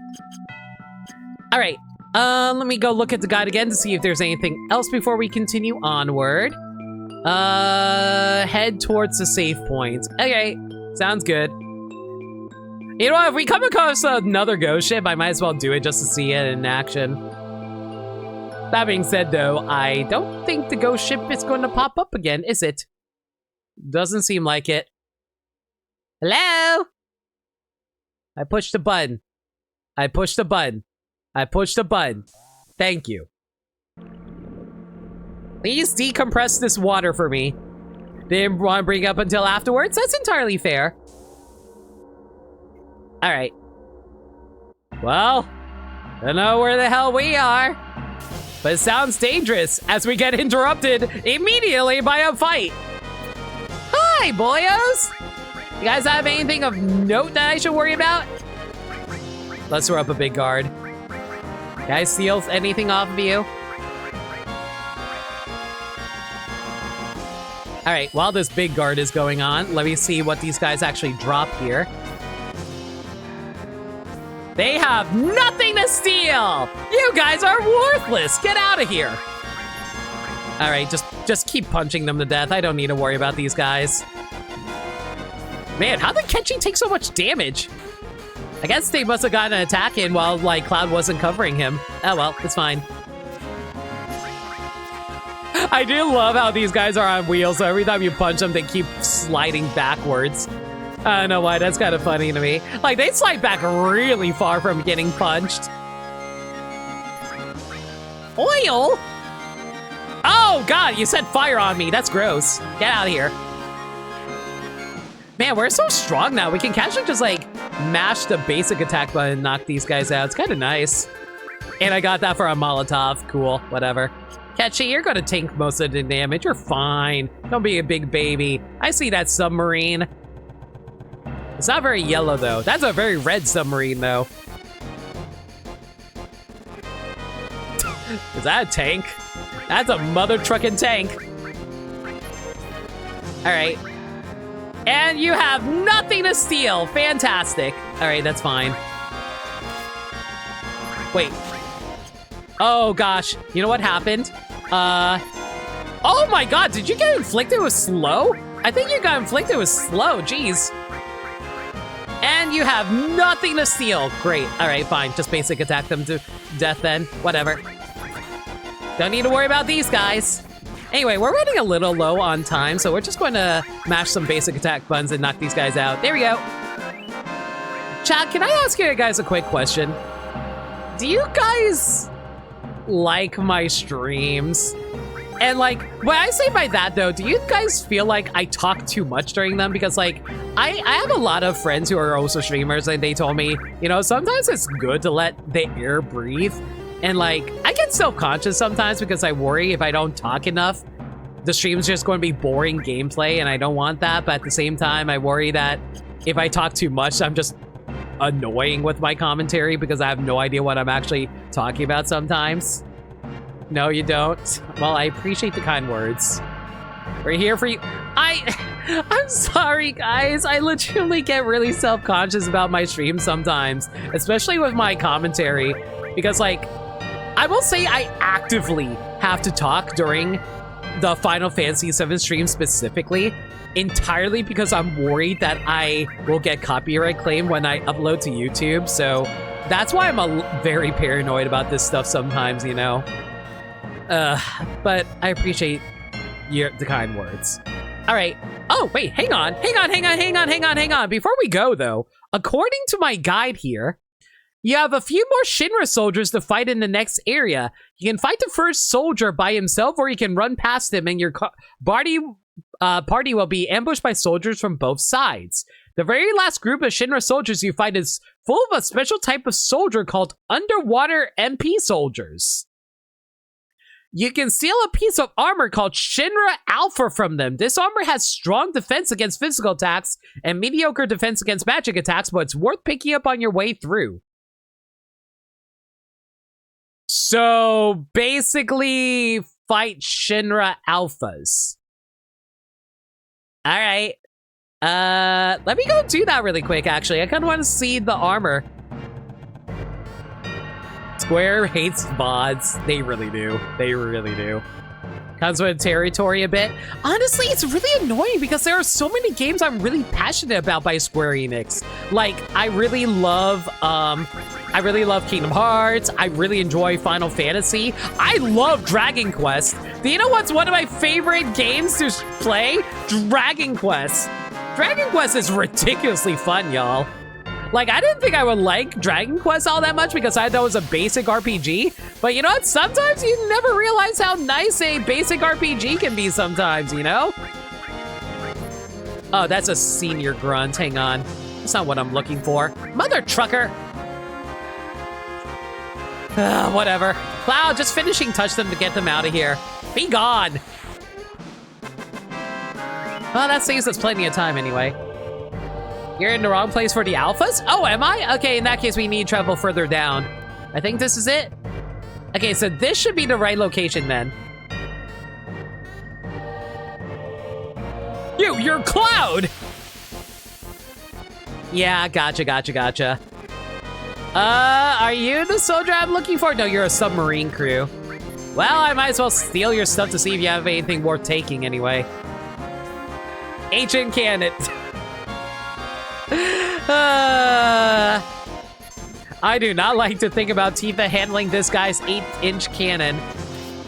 All right, let me go look at the guide again to see if there's anything else before we continue onward. Head towards the save point. Okay, sounds good. You know what, if we come across another ghost ship, I might as well do it just to see it in action. That being said, though, I don't think the ghost ship is going to pop up again, is it? Doesn't seem like it. Hello? I pushed the button. I pushed the button. I pushed the button. Thank you. Please decompress this water for me. Didn't want to bring it up until afterwards? That's entirely fair. Alright. Well, don't know where the hell we are. But it sounds dangerous as we get interrupted immediately by a fight. Hi, boyos! You guys have anything of note that I should worry about? Let's throw up a big guard. Can I steal anything off of you? Alright, while this big guard is going on, let me see what these guys actually drop here. They have nothing to steal! You guys are worthless! Get out of here! Alright, just keep punching them to death. I don't need to worry about these guys. Man, how did Kenshi take so much damage? I guess they must have gotten an attack in while, like, Cloud wasn't covering him. Oh well, it's fine. I do love how these guys are on wheels, so every time you punch them, they keep sliding backwards. I don't know why, that's kind of funny to me. Like, they slide back really far from getting punched. Oil? Oh, God, you set fire on me. That's gross. Get out of here. Man, we're so strong now. We can casually just, like, mash the basic attack button and knock these guys out. It's kind of nice. And I got that for a Molotov. Cool, whatever. Ketchy, you're gonna tank most of the damage. You're fine. Don't be a big baby. I see that submarine. It's not very yellow, though. That's a very red submarine, though. Is that a tank? That's a mother trucking tank. All right. And you have nothing to steal. Fantastic. All right, that's fine. Wait. Oh, gosh. You know what happened? Oh my god, did you get inflicted with slow? I think you got inflicted with slow, jeez. And you have nothing to steal. Great. All right, fine. Just basic attack them to death then. Whatever. Don't need to worry about these guys. Anyway, we're running a little low on time, so we're just going to mash some basic attack buttons and knock these guys out. There we go. Chat, can I ask you guys a quick question? Do you guys like my streams? And like, when I say by that though, do you guys feel like I talk too much during them? Because like, I have a lot of friends who are also streamers and they told me, you know, sometimes it's good to let the air breathe. And like, I get self-conscious sometimes because I worry if I don't talk enough, the stream's just going to be boring gameplay and I don't want that. But at the same time, I worry that if I talk too much, I'm just annoying with my commentary because I have no idea what I'm actually talking about sometimes. No, you don't. Well, I appreciate the kind words. We're here for you. I'm sorry, guys. I literally get really self-conscious about my stream sometimes, especially with my commentary, because like, I will say I actively have to talk during the Final Fantasy VII stream specifically, entirely because I'm worried that I will get copyright claim when I upload to YouTube. So that's why I'm very paranoid about this stuff sometimes, you know? But I appreciate the kind words. All right. Oh, wait, hang on. Before we go, though, according to my guide here, you have a few more Shinra soldiers to fight in the next area. You can fight the first soldier by himself, or you can run past him, and your party will be ambushed by soldiers from both sides. The very last group of Shinra soldiers you fight is full of a special type of soldier called underwater MP soldiers. You can steal a piece of armor called Shinra Alpha from them. This armor has strong defense against physical attacks and mediocre defense against magic attacks, but it's worth picking up on your way through. So basically, fight Shinra Alphas. All right. Let me go do that really quick, actually. I kind of want to see the armor. Square hates mods. They really do. They really do. Comes with territory a bit. Honestly, it's really annoying because there are so many games I'm really passionate about by Square Enix. Like, I really love Kingdom Hearts. I really enjoy Final Fantasy. I love Dragon Quest. Do you know what's one of my favorite games to play? Dragon Quest. Dragon Quest is ridiculously fun, y'all. Like, I didn't think I would like Dragon Quest all that much because I thought it was a basic RPG. But you know what? Sometimes you never realize how nice a basic RPG can be sometimes, you know? Oh, that's a senior grunt. Hang on. That's not what I'm looking for. Mother trucker. Whatever. Cloud, just finishing touch them to get them out of here. Be gone. Well, that saves us plenty of time anyway. You're in the wrong place for the alphas? Oh, am I? Okay, in that case, we need to travel further down. I think this is it. Okay, so this should be the right location then. You're Cloud! Yeah, gotcha. Are you the soldier I'm looking for? No, you're a submarine crew. Well, I might as well steal your stuff to see if you have anything worth taking anyway. Ancient cannon. I do not like to think about Tifa handling this guy's 8-inch cannon.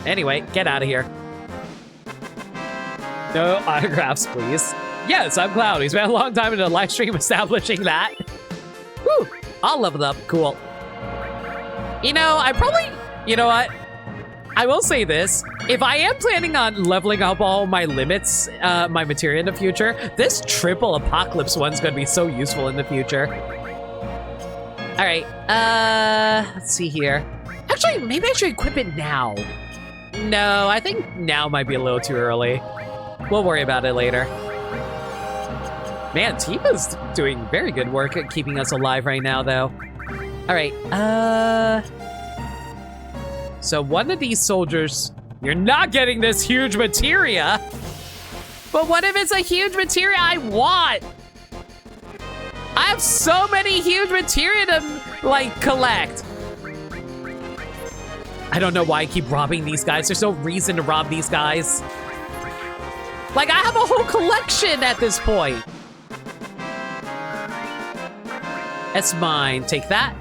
Anyway, get out of here. No autographs, please. Yes, I'm Cloud. We spent a long time in the live stream establishing that. Woo! I'll level up. Cool. You know, you know what? I will say this. If I am planning on leveling up all my limits, my materia in the future, this triple apocalypse one's gonna be so useful in the future. All right, let's see here. Actually, maybe I should equip it now. No, I think now might be a little too early. We'll worry about it later. Man, Tifa's doing very good work at keeping us alive right now, though. All right, so one of these soldiers, you're not getting this huge materia. But what if it's a huge materia I want? I have so many huge materia to, like, collect. I don't know why I keep robbing these guys. There's no reason to rob these guys. Like, I have a whole collection at this point. That's mine. Take that.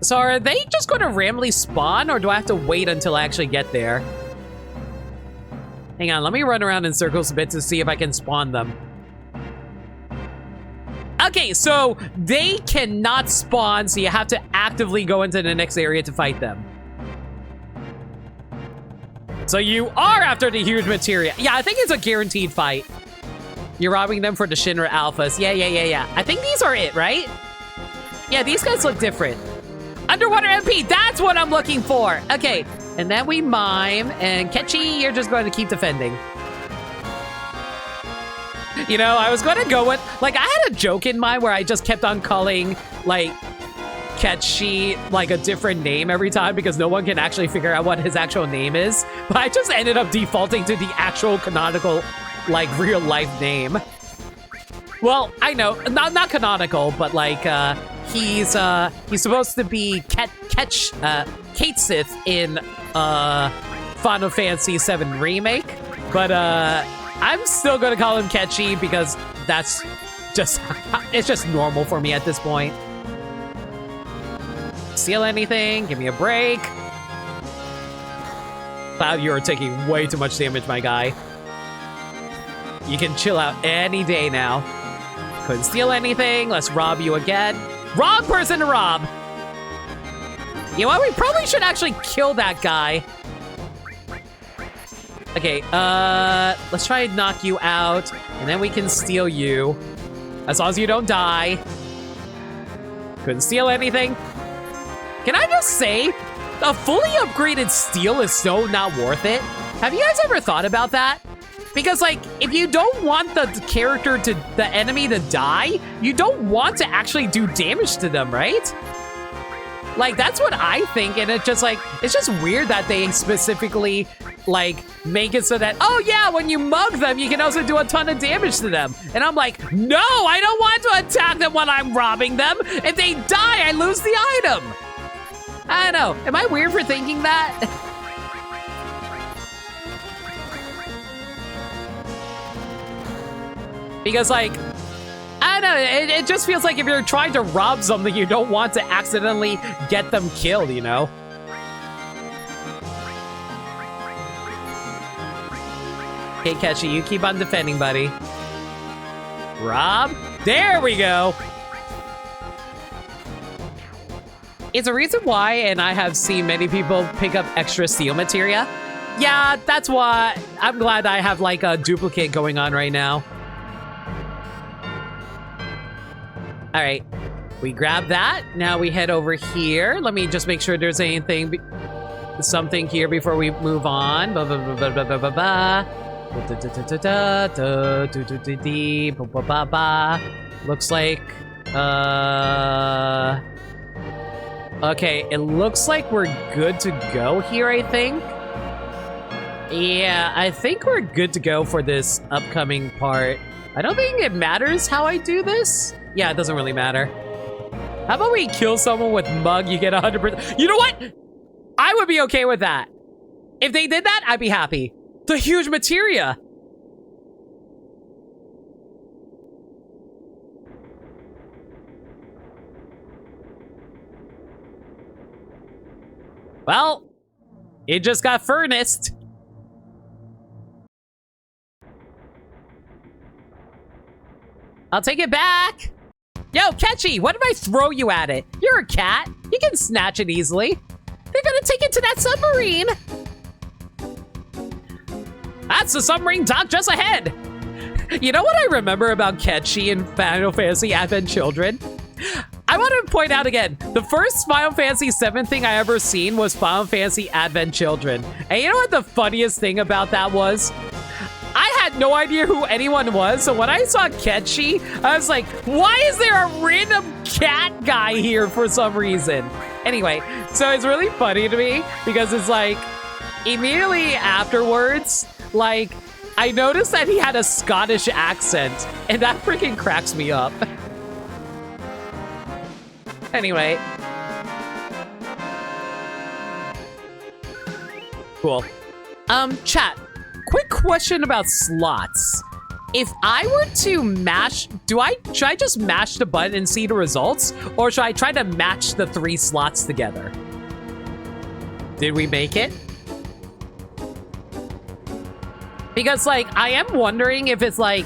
So are they just going to randomly spawn, or do I have to wait until I actually get there? Hang on, let me run around in circles a bit to see if I can spawn them. Okay, so they cannot spawn, so you have to actively go into the next area to fight them. So you are after the huge materia. Yeah, I think it's a guaranteed fight. You're robbing them for the Shinra Alphas. Yeah. I think these are it, right? Yeah, these guys look different. Underwater MP, that's what I'm looking for. Okay, and then we mime, and Ketchy, you're just going to keep defending. You know, I was going to go with, like, I had a joke in mind where I just kept on calling, like, Ketchy, like, a different name every time because no one can actually figure out what his actual name is. But I just ended up defaulting to the actual canonical, like, real life name. Well, I know, not canonical, but like, he's supposed to be Kate Sith in Final Fantasy VII Remake, but I'm still gonna call him Ketchy because that's just it's just normal for me at this point. Steal anything? Give me a break. Cloud, you are taking way too much damage, my guy. You can chill out any day now. Couldn't steal anything. Let's rob you again. Wrong person to rob. You know what? We probably should actually kill that guy. Okay, let's try and knock you out, and then we can steal you. As long as you don't die. Couldn't steal anything. Can I just say, a fully upgraded steal is so not worth it? Have you guys ever thought about that? Because, like, if you don't want the character to, the enemy to die, you don't want to actually do damage to them, right? Like, that's what I think, and it's just, like, it's just weird that they specifically, like, make it so that, oh, yeah, when you mug them, you can also do a ton of damage to them. And I'm like, no, I don't want to attack them when I'm robbing them. If they die, I lose the item. I don't know. Am I weird for thinking that? Because, like, I don't know, it just feels like if you're trying to rob something, you don't want to accidentally get them killed, you know? Okay, Ketchy, you keep on defending, buddy. Rob? There we go! It's a reason why, and I have seen many people pick up extra steel materia. Yeah, that's why I'm glad I have, like, a duplicate going on right now. All right, we grab that. Now we head over here. Let me just make sure there's anything, something here before we move on. Looks like, okay, it looks like we're good to go here, I think. Yeah, I think we're good to go for this upcoming part. I don't think it matters how I do this. Yeah, it doesn't really matter. How about we kill someone with mug, you get 100%. You know what? I would be okay with that. If they did that, I'd be happy. The huge materia. Well, it just got furnaced. I'll take it back. Yo, Ketchy, what if I throw you at it? You're a cat. You can snatch it easily. They're gonna take it to that submarine. That's the submarine dock just ahead. You know what I remember about Ketchy in Final Fantasy Advent Children? I want to point out again, the first Final Fantasy VII thing I ever seen was Final Fantasy Advent Children. And you know what the funniest thing about that was? I had no idea who anyone was, so when I saw Ketchy, I was like, why is there a random cat guy here for some reason? Anyway, so it's really funny to me because it's like, immediately afterwards, like, I noticed that he had a Scottish accent, and that freaking cracks me up. Anyway. Cool. Chat, quick question about slots. If I were to mash, should I just mash the button and see the results? Or should I try to match the 3 slots together? Did we make it? Because, like, I am wondering if it's, like,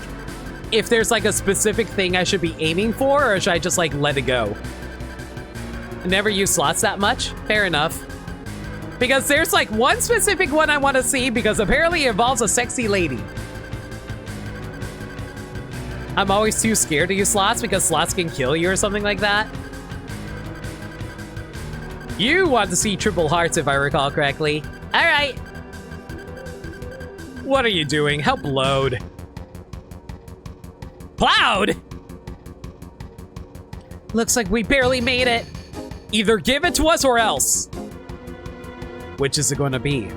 if there's, like, a specific thing I should be aiming for, or should I just, like, let it go? I never use slots that much. Fair enough. Because there's, like, one specific one I want to see, because apparently it involves a sexy lady. I'm always too scared to use slots because slots can kill you or something like that. You want to see triple hearts, if I recall correctly. All right. What are you doing? Help load. Cloud! Looks like we barely made it. Either give it to us or else. Which is it going to be?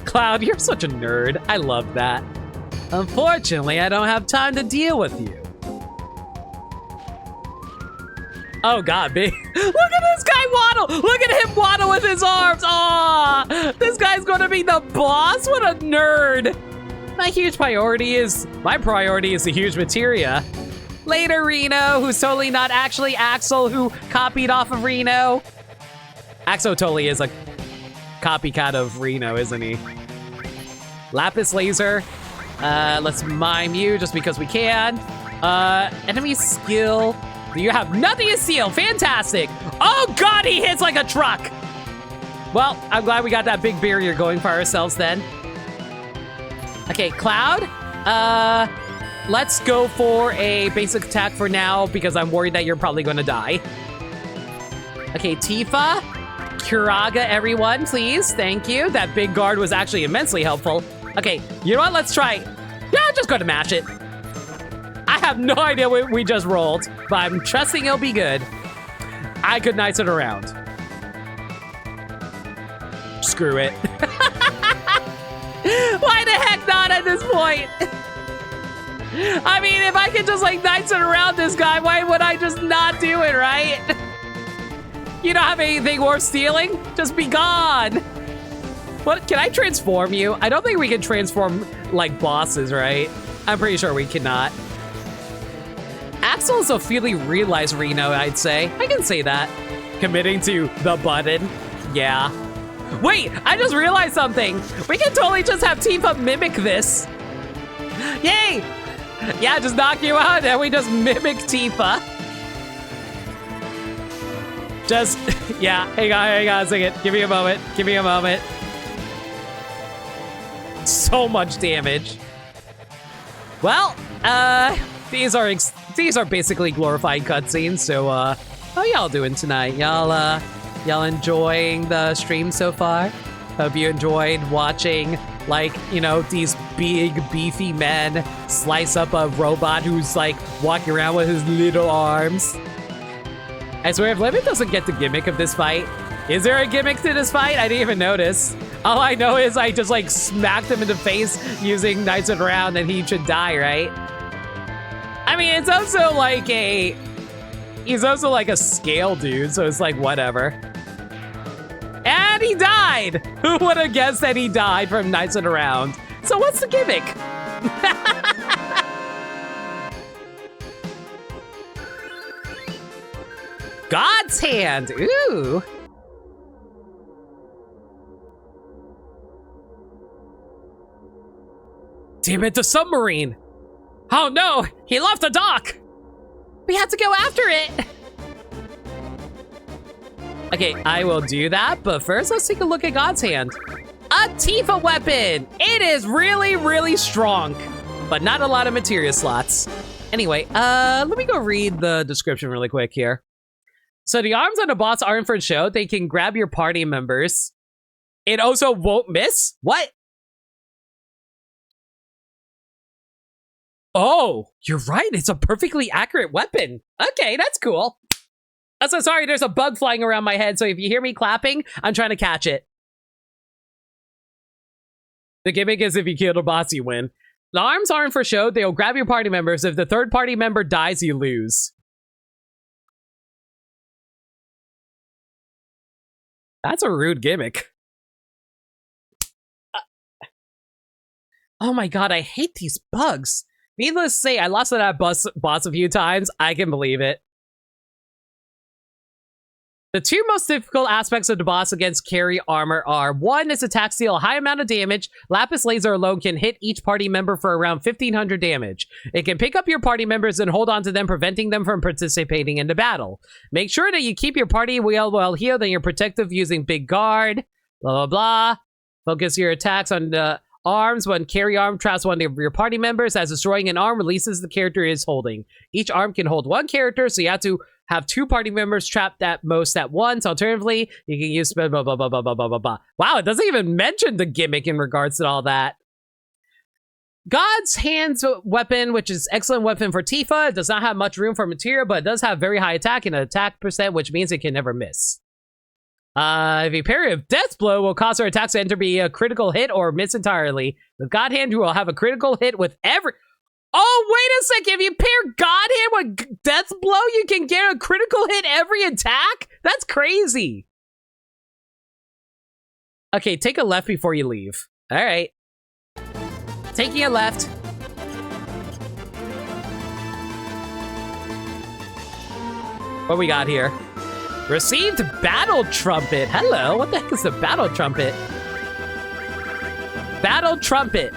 Cloud, you're such a nerd. I love that. Unfortunately, I don't have time to deal with you. Oh god, big. Look at this guy waddle! Look at him waddle with his arms! Aw! This guy's gonna be the boss? What a nerd! My priority is the huge materia. Later, Reno, who's totally not actually Axel, who copied off of Reno. Axel totally is a copycat of Reno, isn't he? Lapis laser. Let's mime you just because we can. Enemy skill. You have nothing to steal. Fantastic. Oh god, he hits like a truck. Well, I'm glad we got that big barrier going for ourselves then. Okay, Cloud. Let's go for a basic attack for now because I'm worried that you're probably gonna die. Okay, Tifa. Kuraga, everyone, please. Thank you. That big guard was actually immensely helpful. Okay, you know what? Let's try. Yeah, I'm just gonna mash it. I have no idea what we just rolled, but I'm trusting it'll be good. I could nice it around. Screw it. Why the heck not at this point? I mean, if I could just like nice it around this guy, why would I just not do it, right? You don't have anything worth stealing? Just be gone. What, can I transform you? I don't think we can transform like bosses, right? I'm pretty sure we cannot. Axel's a fairly realized Reno, I'd say. I can say that. Committing to the button. Yeah. Wait, I just realized something. We can totally just have Tifa mimic this. Yay! Yeah, just knock you out and we just mimic Tifa. Just, yeah, hang on a second. Give me a moment, give me a moment. So much damage. Well, these are basically glorified cutscenes, so, how y'all doing tonight? Y'all enjoying the stream so far? Hope you enjoyed watching, like, you know, these big, beefy men slice up a robot who's, like, walking around with his little arms. I swear, if Lemon doesn't get the gimmick of this fight, is there a gimmick to this fight? I didn't even notice. All I know is I just, like, smacked him in the face using Knights of the Round and he should die, right? I mean, it's also like he's also like a scale dude, so it's like, whatever. And he died! Who would have guessed that he died from Knights of the Round? So what's the gimmick? God's hand, ooh. Damn it, the submarine. Oh no, he left the dock. We have to go after it. Okay, I will do that, but first let's take a look at God's hand. A Tifa weapon. It is really, really strong, but not a lot of materia slots. Anyway, let me go read the description really quick here. So the arms on the boss aren't for show. They can grab your party members. It also won't miss? What? Oh, you're right. It's a perfectly accurate weapon. Okay, that's cool. I'm so sorry. There's a bug flying around my head. So if you hear me clapping, I'm trying to catch it. The gimmick is if you kill the boss, you win. The arms aren't for show. They'll grab your party members. If the third party member dies, you lose. That's a rude gimmick. Oh my god, I hate these bugs. Needless to say, I lost to that boss a few times. I can believe it. The two most difficult aspects of the boss against carry armor are: one, its attacks deal a high amount of damage. Lapis Laser alone can hit each party member for around 1500 damage. It can pick up your party members and hold on to them, preventing them from participating in the battle. Make sure that you keep your party well healed and you're protective using Big Guard. Blah, blah, blah. Focus your attacks on the arms. When carry arm traps one of your party members, as destroying an arm releases the character it is holding. Each arm can hold one character, so you have to have two party members trapped at most at once. Alternatively, you can use blah, blah, blah, blah, blah, blah, blah, blah. Wow, it doesn't even mention the gimmick in regards to all that. God's Hands weapon, which is excellent weapon for Tifa. It does not have much room for material, but it does have very high attack and an attack percent, which means it can never miss. If a parry of Death Blow will cause her attacks to enter be a critical hit or miss entirely. With God Hand, you will have a critical hit with every... Oh, wait a second. If you pair God Hand with Death Blow, you can get a critical hit every attack? That's crazy. Okay, take a left before you leave. All right. Taking a left. What we got here? Received Battle Trumpet. Hello, what the heck is the Battle Trumpet? Battle Trumpet.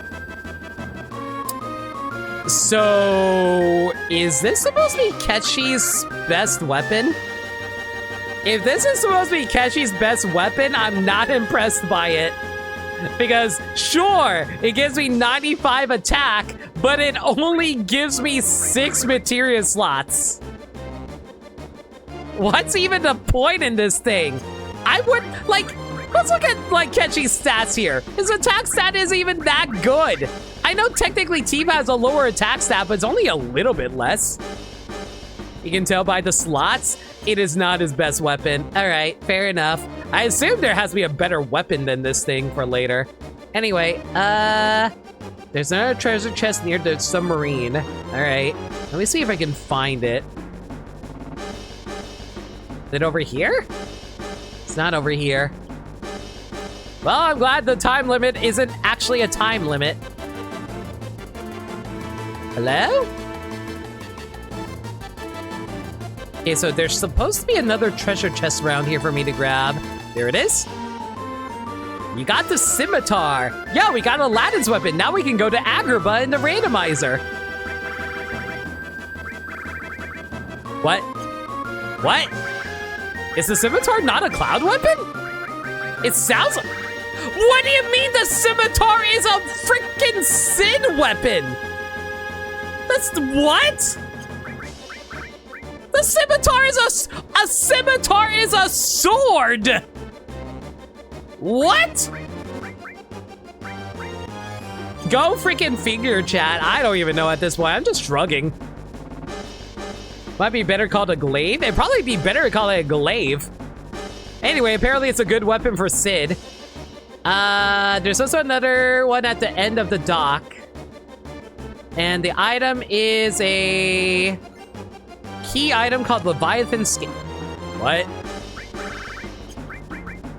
So, is this supposed to be Ketchy's best weapon? If this is supposed to be Ketchy's best weapon, I'm not impressed by it. Because, sure, it gives me 95 attack, but it only gives me 6 materia slots. What's even the point in this thing? I would, like, let's look at, like, Ketchy's stats here. His attack stat isn't even that good. I know technically Tifa has a lower attack stat, but it's only a little bit less. You can tell by the slots, it is not his best weapon. All right, fair enough. I assume there has to be a better weapon than this thing for later. Anyway, there's another treasure chest near the submarine. All right, let me see if I can find it. Is it over here? It's not over here. Well, I'm glad the time limit isn't actually a time limit. Hello? Okay, so there's supposed to be another treasure chest around here for me to grab. There it is. You got the scimitar. Yeah, we got Aladdin's weapon. Now we can go to Agrabah in the randomizer. What? What? Is the scimitar not a cloud weapon? It sounds like... What do you mean the scimitar is a freaking sin weapon? That's what? The scimitar is a scimitar is a sword. What? Go freaking figure, chat. I don't even know at this point. I'm just shrugging. Might be better called a glaive. It'd probably be better to call it a glaive. Anyway, apparently it's a good weapon for Sid. There's also another one at the end of the dock. And the item is a key item called Leviathan Scale. What?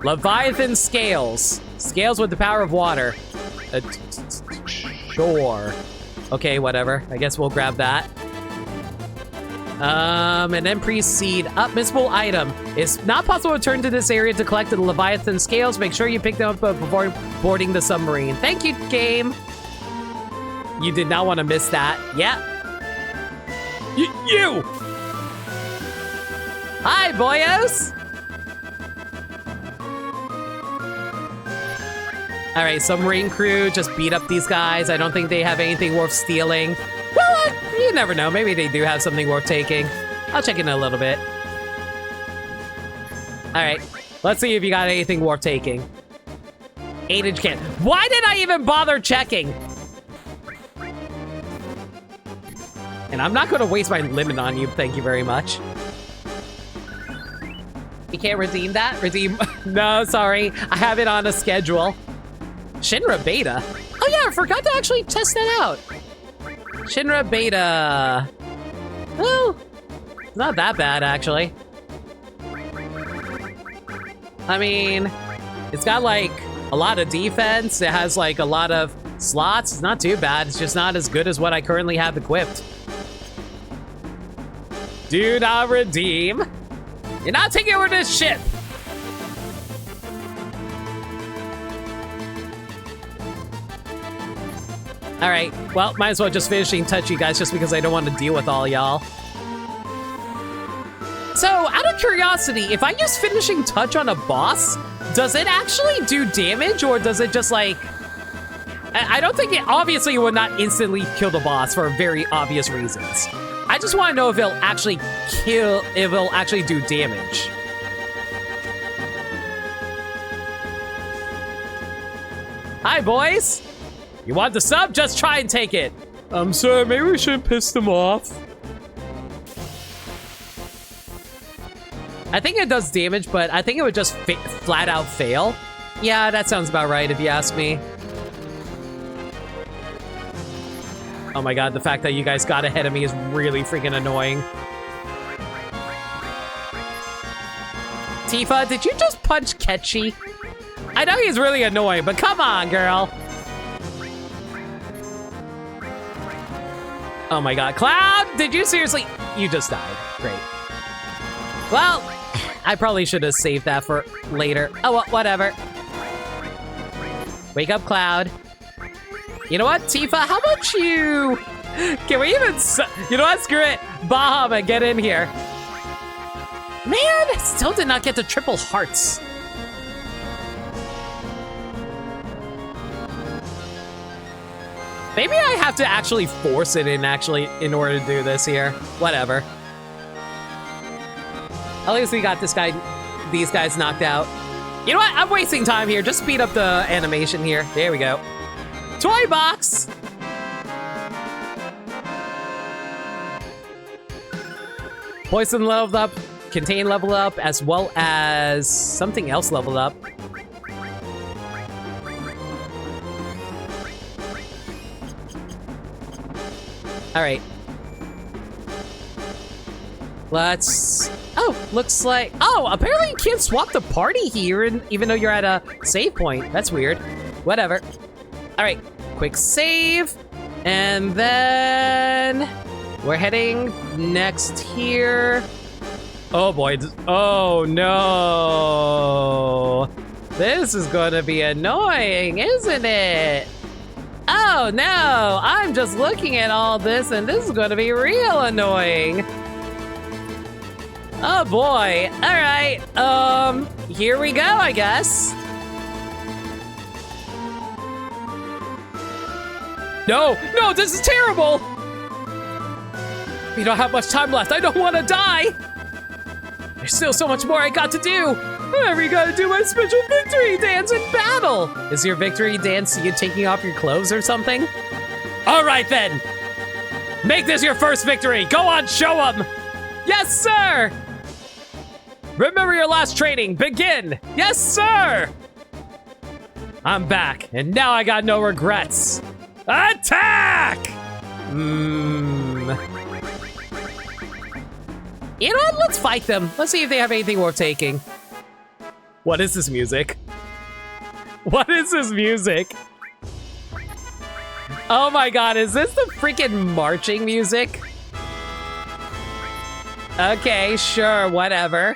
Leviathan Scales. Scales with the power of water. Sure. Okay, whatever. I guess we'll grab that. And then precede up missable item. It's not possible to return to this area to collect the Leviathan Scales. Make sure you pick them up before boarding the submarine. Thank you, game. You did not want to miss that. Yeah. You! Hi, boyos! All right, submarine crew just beat up these guys. I don't think they have anything worth stealing. Well, you never know. Maybe they do have something worth taking. I'll check in a little bit. All right, let's see if you got anything worth taking. 8-inch can. Why did I even bother checking? And I'm not going to waste my limit on you. Thank you very much. You can't redeem that? Redeem? No, sorry. I have it on a schedule. Shinra Beta? Oh yeah, I forgot to actually test that out. Shinra Beta. Oh, it's not that bad, actually. I mean, it's got like a lot of defense. It has like a lot of slots. It's not too bad. It's just not as good as what I currently have equipped. Do not redeem. You're not taking over this ship. All right, well, might as well just finishing touch you guys just because I don't want to deal with all y'all. So, out of curiosity, if I use finishing touch on a boss, does it actually do damage or does it just like... I don't think it, obviously it would not instantly kill the boss for very obvious reasons. I just want to know if it'll actually kill, if it'll actually do damage. Hi, boys. You want the sub? Just try and take it. I'm sorry, maybe we shouldn't piss them off. I think it does damage, but I think it would just flat out fail. Yeah, that sounds about right if you ask me. Oh my god, the fact that you guys got ahead of me is really freaking annoying. Tifa, did you just punch Ketchy? I know he's really annoying, but come on, girl. Oh my god, Cloud, did you seriously? You just died. Great. Well, I probably should have saved that for later. Oh, well, whatever. Wake up, Cloud. You know what, Tifa, how about you? Can we even, you know what, screw it. Bahama, get in here. Man, still did not get the triple hearts. Maybe I have to actually force it in in order to do this here. Whatever. At least we got these guys knocked out. You know what? I'm wasting time here. Just speed up the animation here. There we go. Toy box! Poison leveled up, Contain leveled up, as well as something else leveled up. All right. Let's... Oh, looks like... Oh, apparently you can't swap the party here, even though you're at a save point. That's weird. Whatever. All right, quick save. And then... We're heading next here. Oh, boy. Oh, no. This is going to be annoying, isn't it? Oh, no. I'm just looking at all this, and this is going to be real annoying. Oh, boy. All right. Here we go, I guess. No, no, this is terrible. We don't have much time left. I don't want to die. There's still so much more I got to do. We gotta do my special victory dance in battle. Is your victory dance you taking off your clothes or something? All right, then. Make this your first victory. Go on, show them. Yes, sir. Remember your last training. Begin. Yes, sir. I'm back, and now I got no regrets. Attack! You know what? Let's fight them. Let's see if they have anything worth taking. What is this music? What is this music? Oh my god, is this the freaking marching music? Okay, sure, whatever.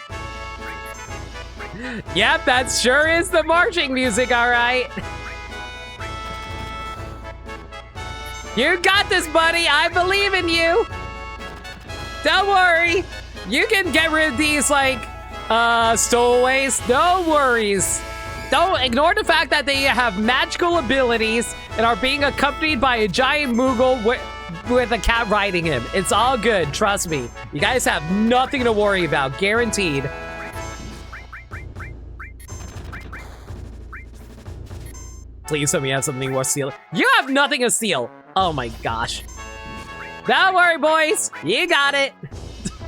Yep, that sure is the marching music, all right. You got this, buddy. I believe in you. Don't worry. You can get rid of these, like, stowaways. No worries. Don't ignore the fact that they have magical abilities and are being accompanied by a giant Moogle with a cat riding him. It's all good. Trust me. You guys have nothing to worry about. Guaranteed. Please tell me you have something worth stealing. You have nothing to steal. Oh my gosh. Don't worry, boys. You got it.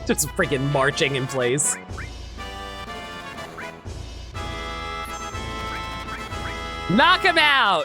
Just freaking marching in place. Knock him out.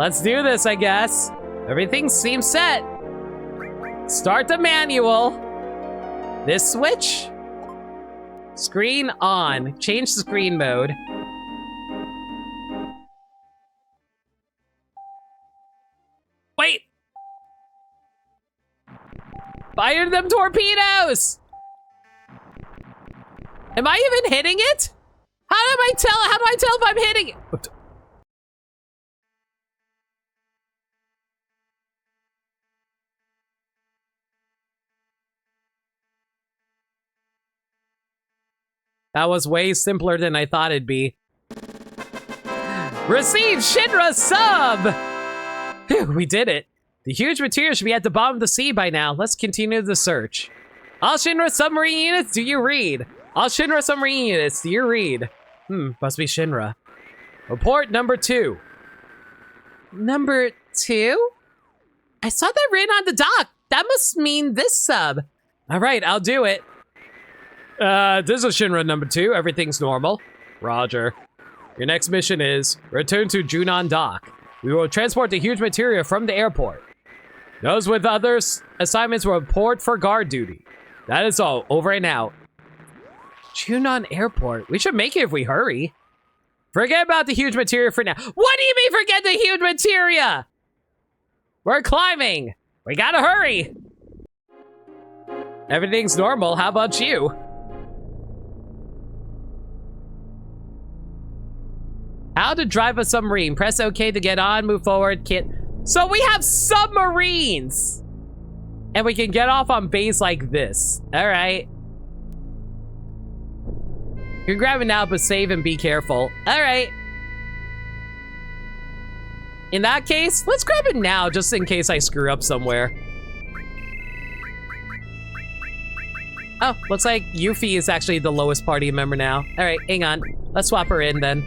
Let's do this, I guess. Everything seems set. Start the manual. This switch. Screen on. Change the screen mode. Wait! Fire them torpedoes! Am I even hitting it? How do I tell if I'm hitting it? That was way simpler than I thought it'd be. Receive Shinra sub! Phew, we did it. The huge material should be at the bottom of the sea by now. Let's continue the search. All Shinra submarine units, do you read? All Shinra submarine units, do you read? Must be Shinra. Report number 2. Number 2? I saw that written on the dock. That must mean this sub. All right, I'll do it. This is Shinra number 2. Everything's normal. Roger. Your next mission is return to Junon Dock. We will transport the huge material from the airport. Those with other assignments will report for guard duty. That is all. Over and out. Junon Airport. We should make it if we hurry. Forget about the huge materia for now. What do you mean forget the huge materia? We're climbing. We gotta hurry. Everything's normal. How about you? How to drive a submarine. Press OK to get on. Move forward. So we have submarines. And we can get off on base like this. All right. You can grab it now, but save and be careful. All right. In that case, let's grab it now, just in case I screw up somewhere. Oh, looks like Yuffie is actually the lowest party member now. All right, hang on. Let's swap her in then.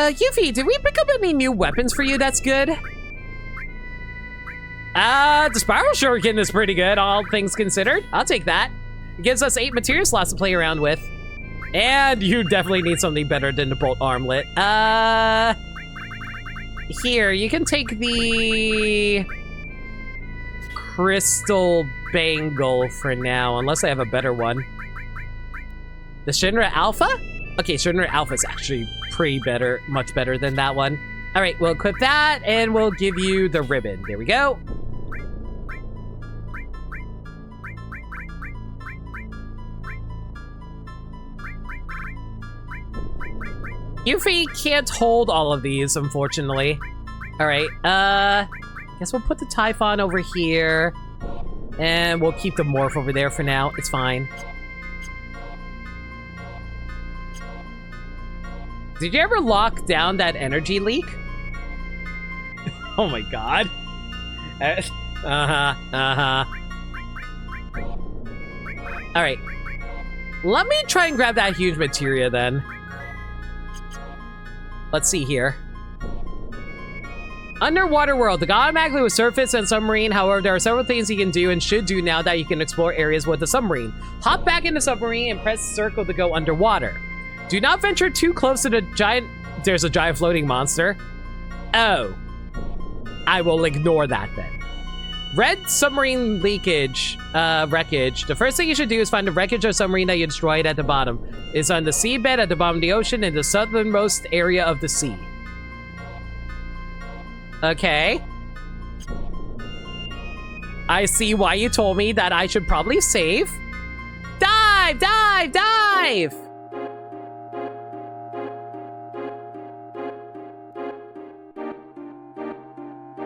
Yuffie, did we pick up any new weapons for you that's good? The Spiral Shuriken is pretty good, all things considered. I'll take that. It gives us 8 material slots to play around with. And you definitely need something better than the Bolt Armlet. Here, you can take the Crystal Bangle for now, unless I have a better one. The Shinra Alpha? Okay, Shinra Alpha is actually pretty better, much better than that one. All right, we'll equip that, and we'll give you the ribbon. There we go. Yuffie can't hold all of these, unfortunately. All right, guess we'll put the Typhon over here, and we'll keep the Morph over there for now. It's fine. Did you ever lock down that energy leak? Oh my god. Alright. Let me try and grab that huge materia then. Let's see here. Underwater world. The guy automatically with surface and submarine. However, there are several things you can do and should do now that you can explore areas with the submarine. Hop back in the submarine and press circle to go underwater. Do not venture too close to the giant... There's a giant floating monster. Oh. I will ignore that then. Red submarine leakage, wreckage. The first thing you should do is find the wreckage of submarine that you destroyed at the bottom. It's on the seabed at the bottom of the ocean in the southernmost area of the sea. Okay. I see why you told me that I should probably save. Dive! Dive! Dive!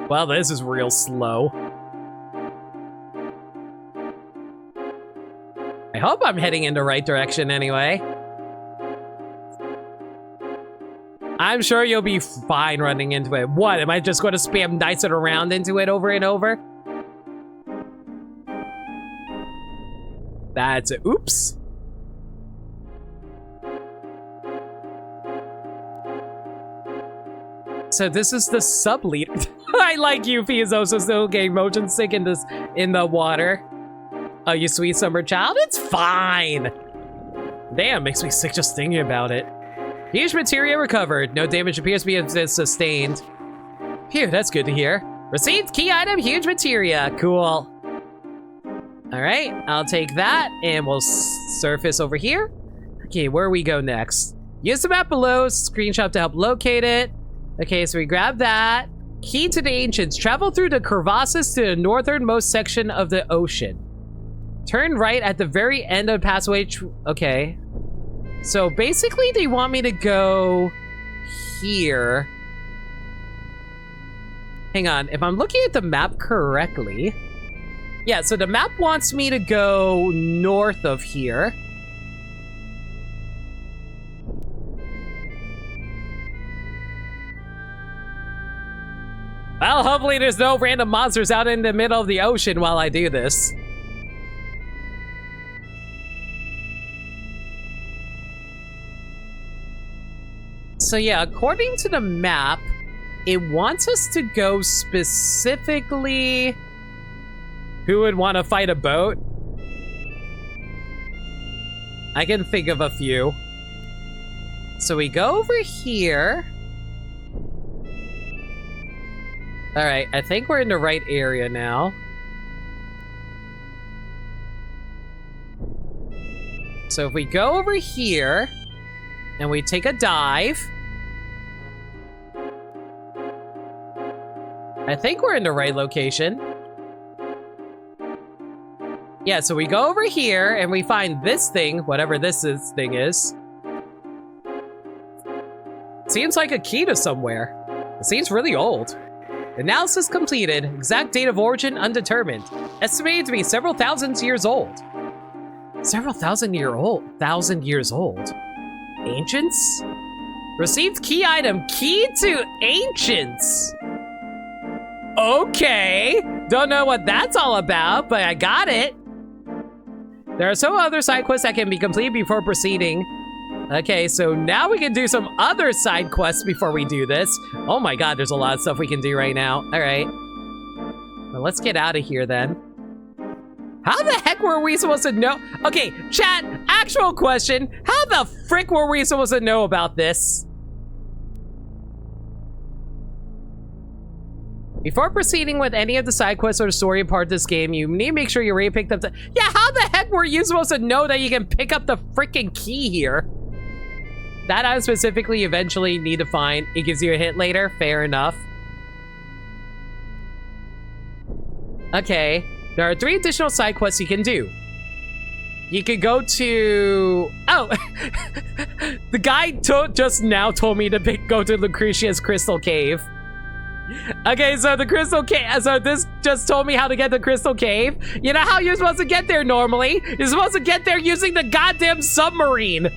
Well, this is real slow. I hope I'm heading in the right direction anyway. I'm sure you'll be fine running into it. What, am I just going to spam dice it around into it over and over? That's a oops. So this is the sub leader. I like Yuffie is also still getting motion sick in the water. Oh, you sweet summer child? It's fine. Damn, makes me sick just thinking about it. Huge materia recovered. No damage appears to be sustained. Phew, that's good to hear. Received key item, huge materia. Cool. All right, I'll take that and we'll surface over here. Okay, where we go next? Use the map below, screenshot to help locate it. Okay, so we grab that. Key to the ancients. Travel through the crevasses to the northernmost section of the ocean. Turn right at the very end of the passageway. Okay. So basically they want me to go here. Hang on, if I'm looking at the map correctly. Yeah, so the map wants me to go north of here. Well, hopefully there's no random monsters out in the middle of the ocean while I do this. So yeah, according to the map, it wants us to go specifically... Who would want to fight a boat? I can think of a few. So we go over here. All right, I think we're in the right area now. So if we go over here and we take a dive, I think we're in the right location. Yeah, so we go over here and we find this thing, whatever thing is. Seems like a key to somewhere. It seems really old. Analysis completed. Exact date of origin undetermined. Estimated to be several thousand years old. Several thousand years old. Ancients? Received key item. Key to ancients. Okay. Don't know what that's all about, but I got it. There are some other side quests that can be completed before proceeding. Okay, so now we can do some other side quests before we do this. Oh my god, there's a lot of stuff we can do right now. All right. Well, let's get out of here then. How the heck were we supposed to know? Okay, chat, actual question. How the frick were we supposed to know about this? Before proceeding with any of the side quests or the story part of this game, you need to make sure you already picked up the... Yeah, how the heck were you supposed to know that you can pick up the freaking key here? That I specifically eventually need to find. It gives you a hint later. Fair enough. Okay. There are 3 additional side quests you can do. You could go to... Oh! The guy just now told me to go to Lucretia's Crystal Cave. Okay, so the Crystal Cave, so this just told me how to get the Crystal Cave. You know how you're supposed to get there normally? You're supposed to get there using the goddamn submarine.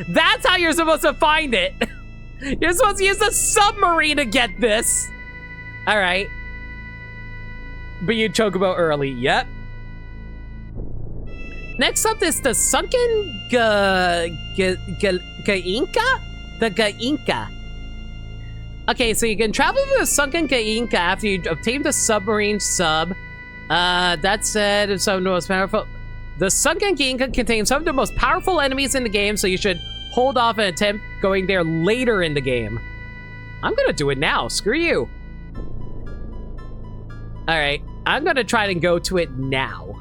That's how you're supposed to find it. You're supposed to use the submarine to get this. All right. But you chocobo early, yep. Next up is the sunken Gainka? The Gainka. Okay, so you can travel to the sunken Gainka after you obtain the submarine sub. That said, some of the most powerful... The sunken Gainka contains some of the most powerful enemies in the game, so you should hold off and attempt going there later in the game. I'm gonna do it now, screw you. Alright, I'm gonna try to go to it now.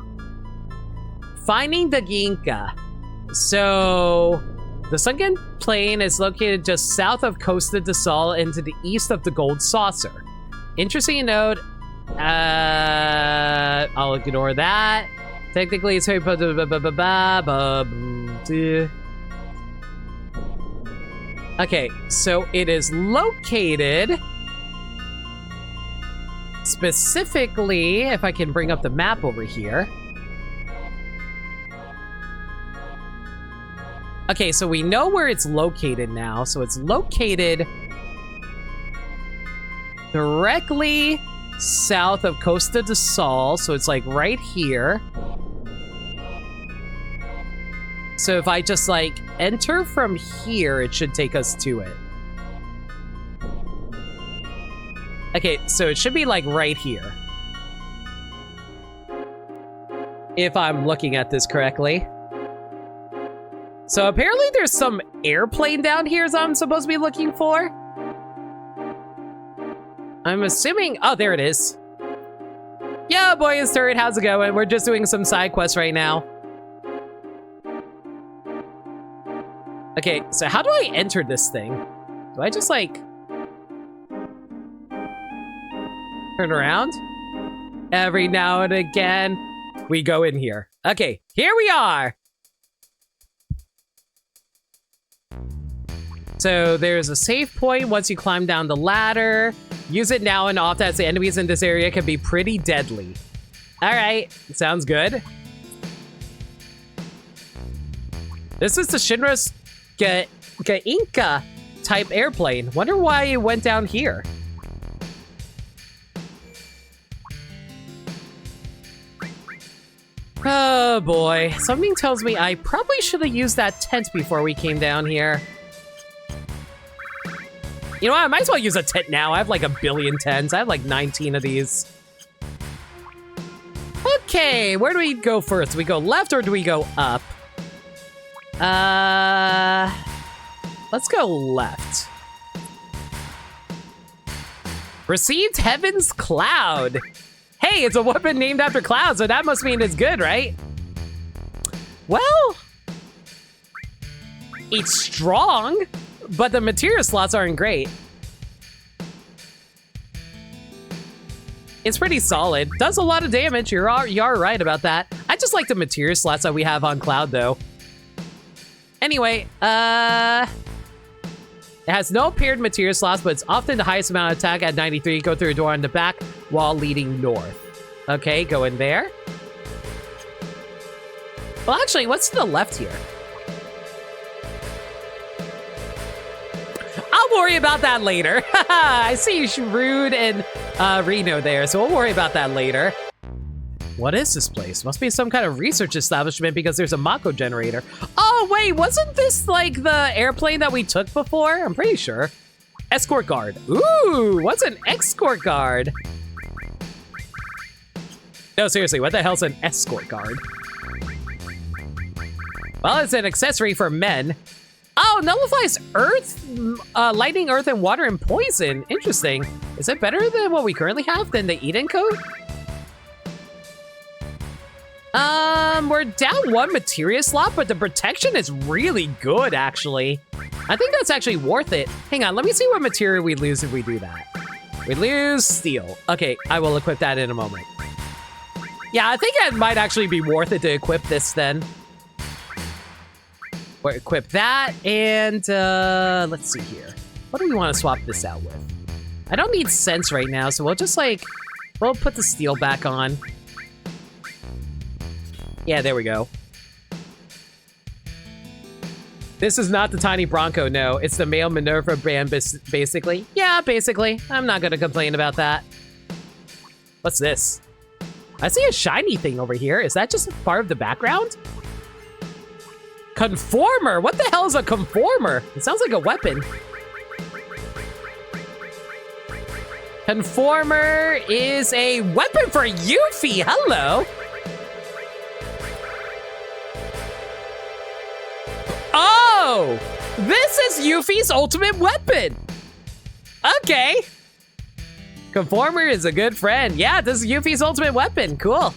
Finding the Gainka. So... The sunken plain is located just south of Costa de Sol and to the east of the Gold Saucer. Interesting note. I'll ignore that. Technically, it's okay, so it is located specifically, if I can bring up the map over here. Okay, so we know where it's located now. So it's located directly south of Costa de Sol. So it's like right here. So if I just like enter from here, it should take us to it. Okay, so it should be like right here. If I'm looking at this correctly. So apparently there's some airplane down here as I'm supposed to be looking for. I'm assuming, oh, there it is. Yo, boys, turret, how's it going? We're just doing some side quests right now. Okay, so how do I enter this thing? Do I just like turn around? Every now and again, we go in here. Okay, here we are. So there's a save point once you climb down the ladder. Use it now and often as the enemies in this area can be pretty deadly. All right, sounds good. This is the Shinra's Inca type airplane. Wonder why it went down here. Oh boy, something tells me I probably should have used that tent before we came down here. You know what, I might as well use a tent now. I have like a billion tents. I have like 19 of these. Okay, where do we go first? Do we go left or do we go up? Let's go left. Received Heaven's Cloud. Hey, it's a weapon named after clouds, so that must mean it's good, right? Well, it's strong, but the material slots aren't great. It's pretty solid. Does a lot of damage. You're right about that. I just like the material slots that we have on Cloud, though. Anyway, it has no paired material slots, but it's often the highest amount of attack at 93. Go through a door on the back while leading north. Okay, go in there. Well, actually, what's to the left here? I'll worry about that later. I see Rude and Reno there, so we'll worry about that later. What is this place? Must be some kind of research establishment because there's a Mako generator. Oh, wait, wasn't this like the airplane that we took before? I'm pretty sure. Escort guard. Ooh, what's an escort guard? No, seriously, what the hell's an escort guard? Well, it's an accessory for men. Oh, nullifies earth, lightning, earth, and water, and poison. Interesting. Is it better than what we currently have than the Eden Code? We're down one materia slot, but the protection is really good, actually. I think that's actually worth it. Hang on, let me see what materia we lose if we do that. We lose steel. Okay, I will equip that in a moment. Yeah, I think it might actually be worth it to equip this then. Or equip that, and let's see here. What do we want to swap this out with? I don't need sense right now, so we'll just like, we'll put the steel back on. Yeah, there we go. This is not the tiny Bronco, no. It's the male Minerva brand, basically. Yeah, basically. I'm not gonna complain about that. What's this? I see a shiny thing over here. Is that just part of the background? Conformer? What the hell is a conformer? It sounds like a weapon. Conformer is a weapon for Yuffie. Hello. Oh, this is Yuffie's ultimate weapon. Okay. Conformer is a good friend. Yeah, this is Yuffie's ultimate weapon. Cool.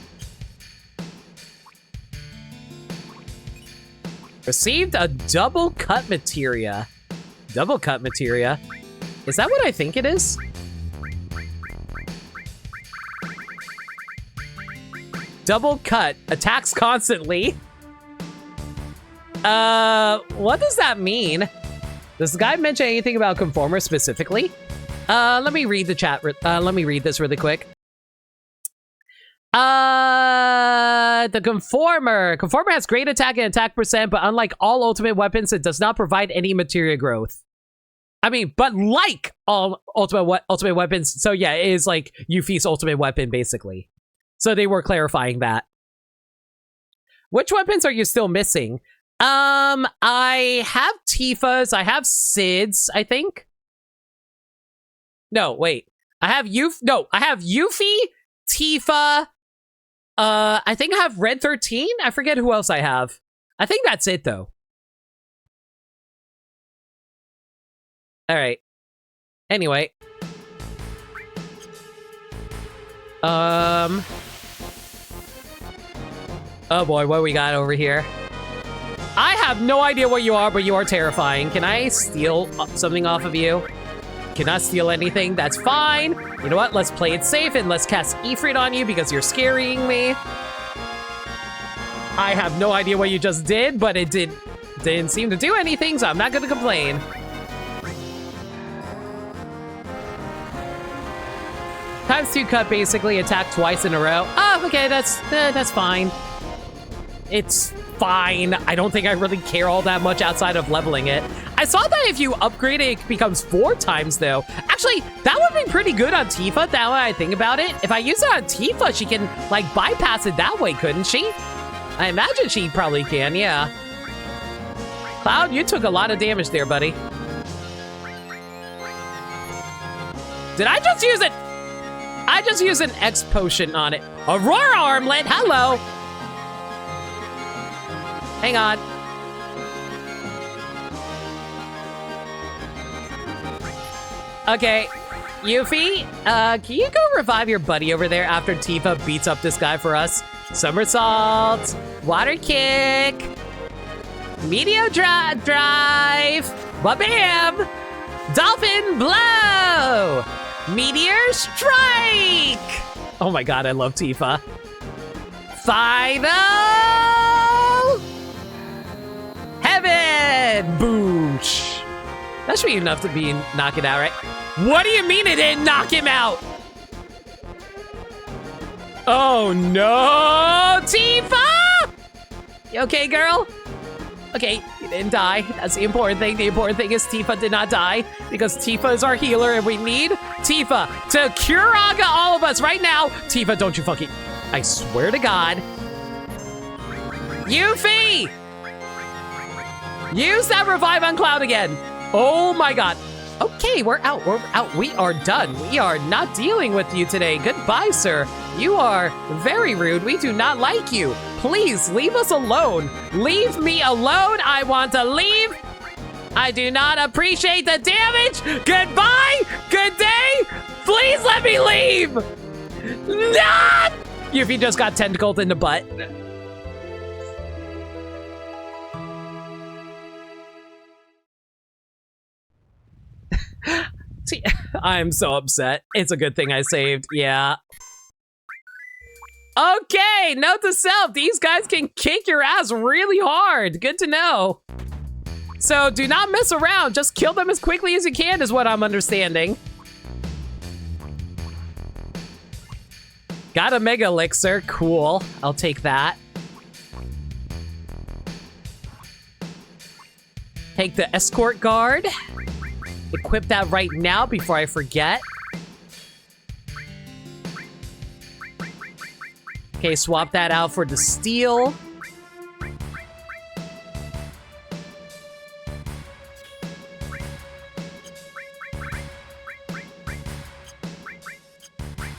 Received a double cut materia. Double cut materia? Is that what I think it is? Double cut. Attacks constantly. What does that mean? Does the guy mention anything about Conformer specifically? Let me read the chat. Let me read this really quick. The Conformer. Conformer has great attack and attack percent, but unlike all ultimate weapons, it does not provide any materia growth. I mean, but like all ultimate weapons, so yeah, it is like Yuffie's ultimate weapon, basically. So they were clarifying that. Which weapons are you still missing? I have Tifa's, I have Sid's, I think. No, wait. I have Yuffie, Tifa. I think I have Red 13. I forget who else I have. I think that's it though. All right. Anyway. Oh boy, what we got over here? I have no idea what you are, but you are terrifying. Can I steal something off of you? Cannot steal anything. That's fine. You know what? Let's play it safe and let's cast Ifrit on you because you're scaring me. I have no idea what you just did, but it didn't seem to do anything, so I'm not gonna complain. ×2 cut basically attack twice in a row. Oh, okay, that's fine. It's fine. I don't think I really care all that much outside of leveling it. I saw that if you upgrade it, it becomes 4 times though. Actually, that would be pretty good on Tifa, now that I think about it. If I use it on Tifa, she can like bypass it that way, couldn't she? I imagine she probably can, yeah. Cloud, you took a lot of damage there, buddy. Did I just use it? I just used an X potion on it. Aurora Armlet, hello. Hang on. Okay, Yuffie, can you go revive your buddy over there after Tifa beats up this guy for us? Somersault, water kick, meteor drive, ba-bam, dolphin blow, meteor strike. Oh my god, I love Tifa. Final heaven, boosh. That should be enough to be knock it out, right? What do you mean it didn't knock him out? Oh no, Tifa! You okay, girl? Okay, you didn't die. That's the important thing. The important thing is Tifa did not die because Tifa is our healer and we need Tifa to Curaga all of us right now. Tifa, don't you fucking... I swear to God. Yuffie! Use that revive on Cloud again. Oh my god. Okay, we're out. We're out. We are done. We are not dealing with you today. Goodbye, sir. You are very rude. We do not like you. Please leave us alone. Leave me alone. I want to leave. I do not appreciate the damage. Goodbye. Good day. Please let me leave. Not. Yuffie just got tentacled in the butt. See, I'm so upset. It's a good thing I saved. Yeah. Okay, note to self. These guys can kick your ass really hard. Good to know. So do not mess around. Just kill them as quickly as you can is what I'm understanding. Got a mega elixir. Cool. I'll take that. Take the escort guard. Equip that right now before I forget. Okay, swap that out for the steel.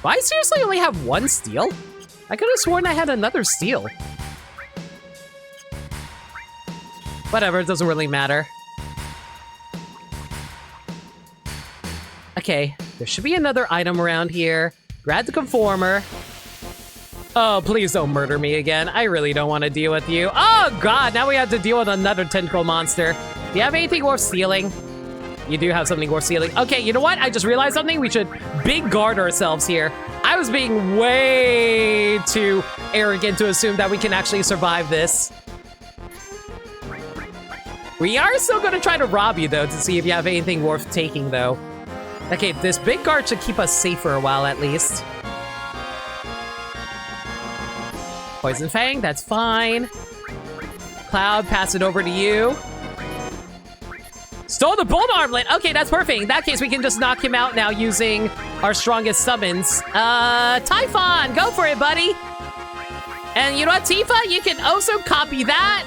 Do I seriously only have one steel? I could have sworn I had another steel. Whatever, it doesn't really matter. Okay, there should be another item around here. Grab the conformer. Oh, please don't murder me again. I really don't want to deal with you. Oh god, now we have to deal with another tentacle monster. Do you have anything worth stealing? You do have something worth stealing. Okay, you know what? I just realized something. We should big guard ourselves here. I was being way too arrogant to assume that we can actually survive this. We are still going to try to rob you, though, to see if you have anything worth taking, though. Okay, this big guard should keep us safe for a while, at least. Poison Fang, that's fine. Cloud, pass it over to you. Stole the Bone Armlet! Okay, that's perfect. In that case, we can just knock him out now using our strongest summons. Typhon, go for it, buddy! And you know what, Tifa? You can also copy that.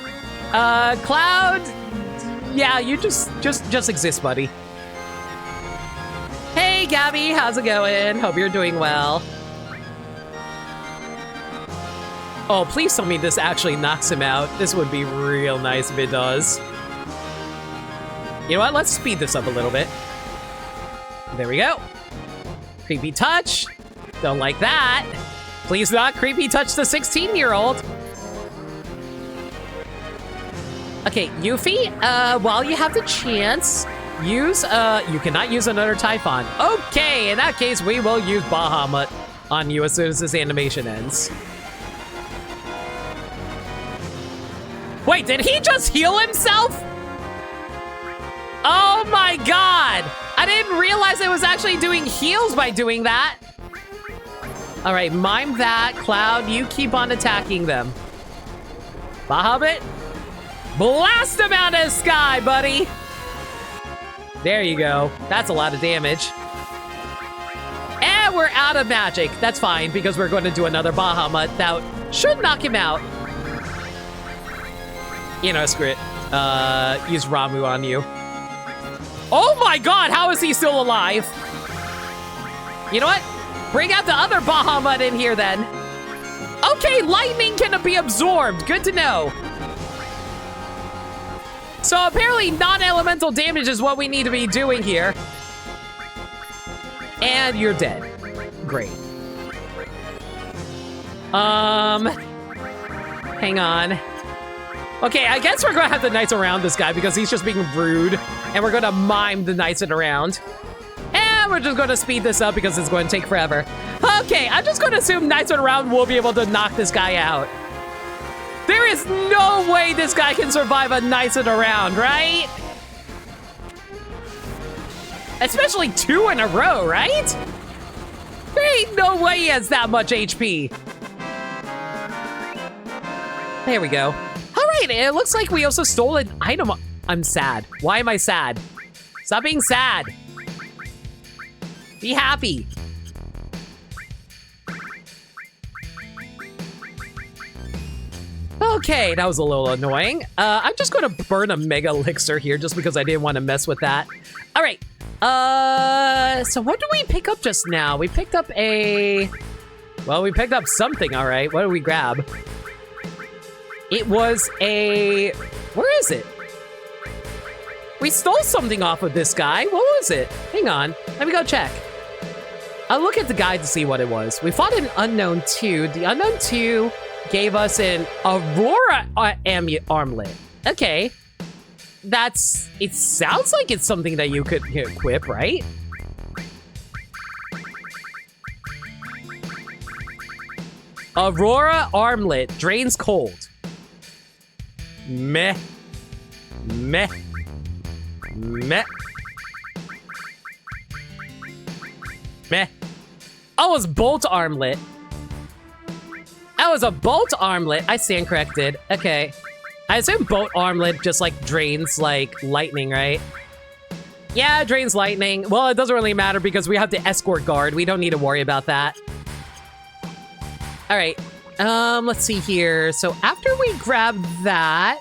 Cloud, yeah, you just exist, buddy. Hey, Gabby. How's it going? Hope you're doing well. Oh, please tell me this actually knocks him out. This would be real nice if it does. You know what? Let's speed this up a little bit. There we go. Creepy touch. Don't like that. Please not creepy touch the 16-year-old. Okay, Yuffie, while you have the chance, use, you cannot use another Typhon. Okay, in that case, we will use Bahamut on you as soon as this animation ends. Wait, did he just heal himself? Oh my god! I didn't realize it was actually doing heals by doing that. All right, mime that. Cloud, you keep on attacking them. Bahamut, blast him out of the sky, buddy. There you go. That's a lot of damage. And we're out of magic. That's fine, because we're going to do another Bahamut that should knock him out. You know, screw it. Use Ramu on you. Oh my god, how is he still alive? You know what? Bring out the other Bahamut in here then. Okay, lightning can be absorbed. Good to know. So apparently non-elemental damage is what we need to be doing here. And you're dead. Great. Hang on. Okay, I guess we're gonna have to Knights around this guy because he's just being rude. And we're gonna mime the Knights it around. And we're just gonna speed this up because it's going to take forever. Okay, I'm just gonna assume Knights it around will be able to knock this guy out. There is no way this guy can survive a Knights it around, right? Especially 2 in a row, right? There ain't no way he has that much HP. There we go. All right, it looks like we also stole an item. I'm sad. Why am I sad? Stop being sad. Be happy. Okay, that was a little annoying. I'm just gonna burn a Mega Elixir here just because I didn't want to mess with that. All right. So what did we pick up just now? We picked up a... Well, we picked up something, all right. What did we grab? It was a... Where is it? We stole something off of this guy. What was it? Hang on. Let me go check. I'll look at the guide to see what it was. We fought an Unknown 2. The Unknown 2 gave us an Aurora armlet. Okay. That's... It sounds like it's something that you could equip, right? Aurora armlet. Drains cold. Meh. Meh. Meh. Meh. Oh, it was bolt armlet. That was a bolt armlet. I stand corrected. Okay. I assume bolt armlet just like drains like lightning, right? Yeah, it drains lightning. Well, it doesn't really matter because we have the escort guard. We don't need to worry about that. All right. Let's see here. So after we grab that,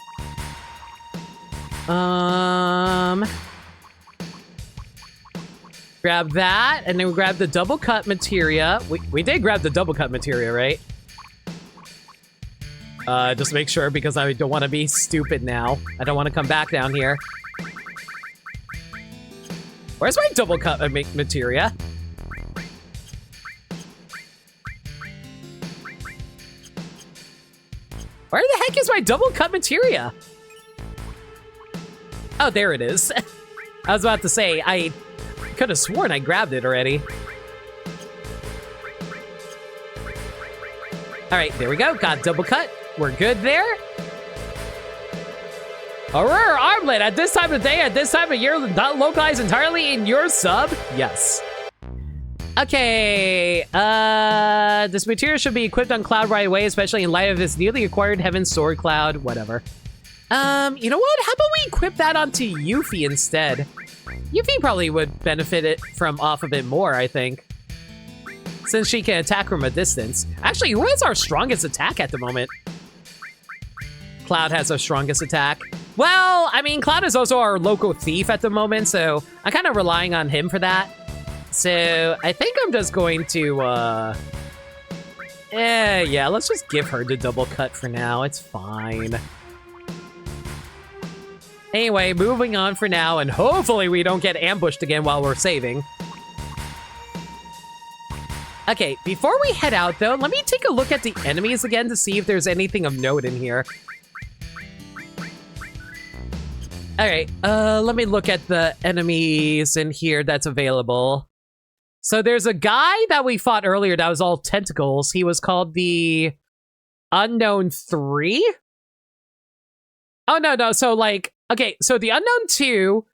grab that, and then we grab the double cut materia. We did grab the double cut materia, right? Just make sure because I don't want to be stupid now. I don't want to come back down here. Where's my double cut materia? Where the heck is my double cut materia? Oh, there it is. I was about to say, I could have sworn I grabbed it already. All right, there we go. Got double cut. We're good there. Aurora armlet at this time of day, at this time of year, not localized entirely in your sub? Yes. Okay, this material should be equipped on Cloud right away, especially in light of his newly acquired Heaven's Sword Cloud, whatever. You know what? How about we equip that onto Yuffie instead? Yuffie probably would benefit it from off of it more, I think. Since she can attack from a distance. Actually, who has our strongest attack at the moment? Cloud has our strongest attack. Well, I mean, Cloud is also our local thief at the moment, so I'm kind of relying on him for that. So I think I'm just going to, yeah, let's just give her the double cut for now. It's fine. Anyway, moving on for now, and hopefully we don't get ambushed again while we're saving. Okay, before we head out, though, let me take a look at the enemies again to see if there's anything of note in here. Alright, let me look at the enemies in here that's available. So there's a guy that we fought earlier that was all tentacles. He was called the Unknown 3? Oh, no. So, like, okay, so the Unknown 2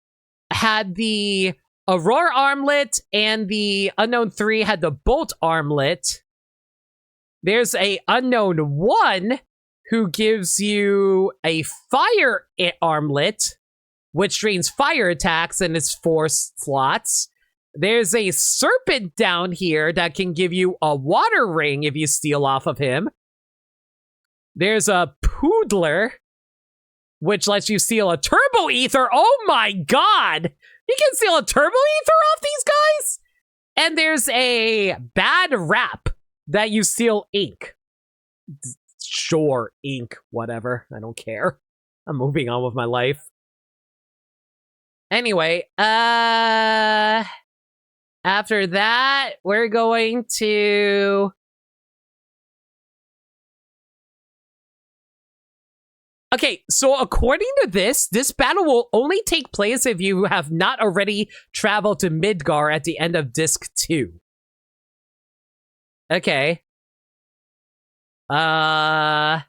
had the Aurora Armlet, and the Unknown 3 had the Bolt Armlet. There's a Unknown 1 who gives you a Fire Armlet, which drains fire attacks and is 4 slots. There's a Serpent down here that can give you a Water Ring if you steal off of him. There's a Poodler, which lets you steal a Turbo Ether. Oh my god! You can steal a Turbo Ether off these guys? And there's a Bad Rap that you steal ink. Sure, ink, whatever. I don't care. I'm moving on with my life. Anyway, after that, we're going to... Okay, so according to this battle will only take place if you have not already traveled to Midgar at the end of Disc 2. Okay. Apparently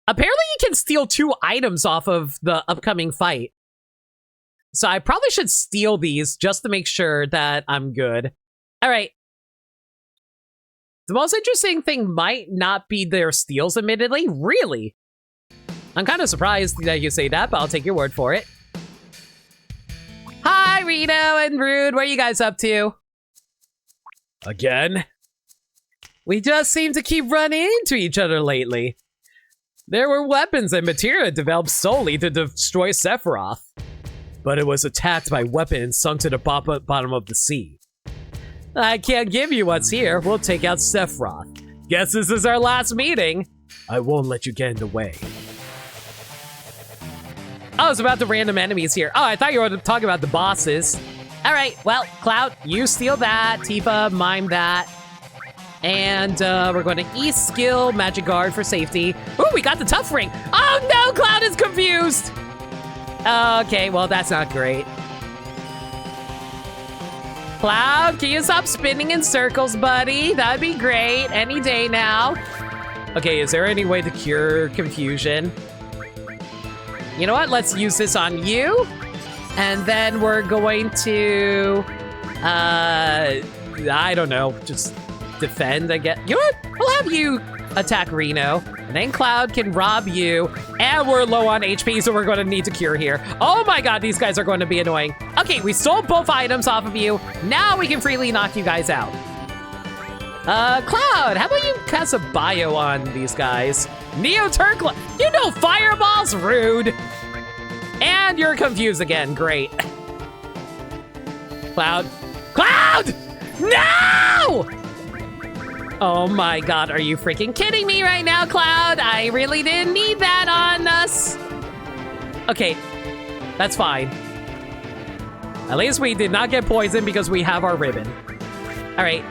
you can steal 2 items off of the upcoming fight. So I probably should steal these just to make sure that I'm good. Alright. The most interesting thing might not be their steals, admittedly. Really? I'm kind of surprised that you say that, but I'll take your word for it. Hi, Reno and Rude. What are you guys up to? Again? We just seem to keep running into each other lately. There were weapons and materia developed solely to destroy Sephiroth. But it was attacked by weapons sunk to the bottom of the sea. I can't give you what's here. We'll take out Sephiroth. Guess this is our last meeting. I won't let you get in the way. Oh, it's about the random enemies here. Oh, I thought you were talking about the bosses. All right, well, Cloud, you steal that. Tifa, mime that. And we're going to E-skill Magic Guard for safety. Ooh, we got the tough ring. Oh no, Cloud is confused. Okay, well, that's not great. Cloud, can you stop spinning in circles, buddy? That'd be great. Any day now. Okay, is there any way to cure confusion? You know what? Let's use this on you. And then we're going to... I don't know. Just defend, I guess. You know what? We'll have you attack Reno. And then Cloud can rob you. And we're low on HP, so we're going to need to cure here. Oh my god, these guys are going to be annoying. Okay, we stole both items off of you. Now we can freely knock you guys out. Cloud, how about you cast a bio on these guys? Neo Turkla, you know fireballs, rude. And you're confused again, great. Cloud, no! Oh my god, are you freaking kidding me right now, Cloud? I really didn't need that on us. Okay, that's fine. At least we did not get poisoned because we have our ribbon. All right,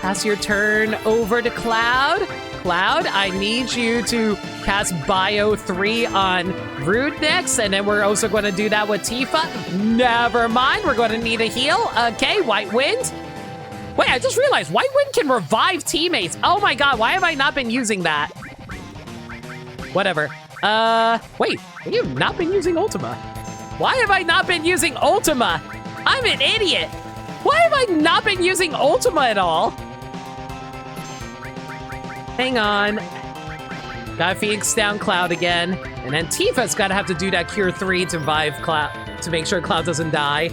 pass your turn over to Cloud. Cloud, I need you to cast Bio 3 on Rude next, and then we're also going to do that with Tifa. Never mind, we're going to need a heal. Okay, White Wind. Wait, I just realized White Wind can revive teammates. Oh my god, why have I not been using that? Whatever. Wait, have you not been using Ultima? Why have I not been using Ultima? I'm an idiot. Why have I not been using Ultima at all? Hang on. Gotta Phoenix down Cloud again. And then Tifa's gotta have to do that Cure 3 to revive Cloud, to make sure Cloud doesn't die.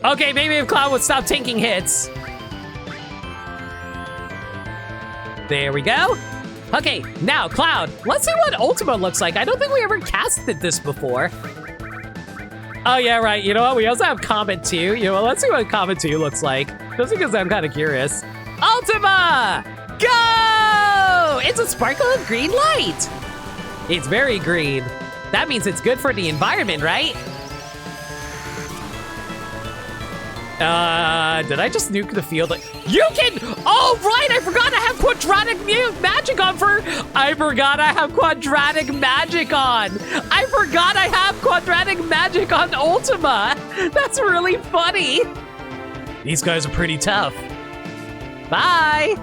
Okay, maybe if Cloud would stop taking hits. There we go. Okay, now Cloud, let's see what Ultima looks like. I don't think we ever casted this before. Oh, yeah, right. You know what? We also have Comet 2. You know what? Let's see what Comet 2 looks like. Just because I'm kind of curious. Ultima! Go! It's a sparkle of green light. It's very green. That means it's good for the environment, right? Did I just nuke the field? You can... Oh, right! I forgot I have quadratic magic on I forgot I have quadratic magic on! I forgot I have quadratic magic on Ultima! That's really funny! These guys are pretty tough. Bye!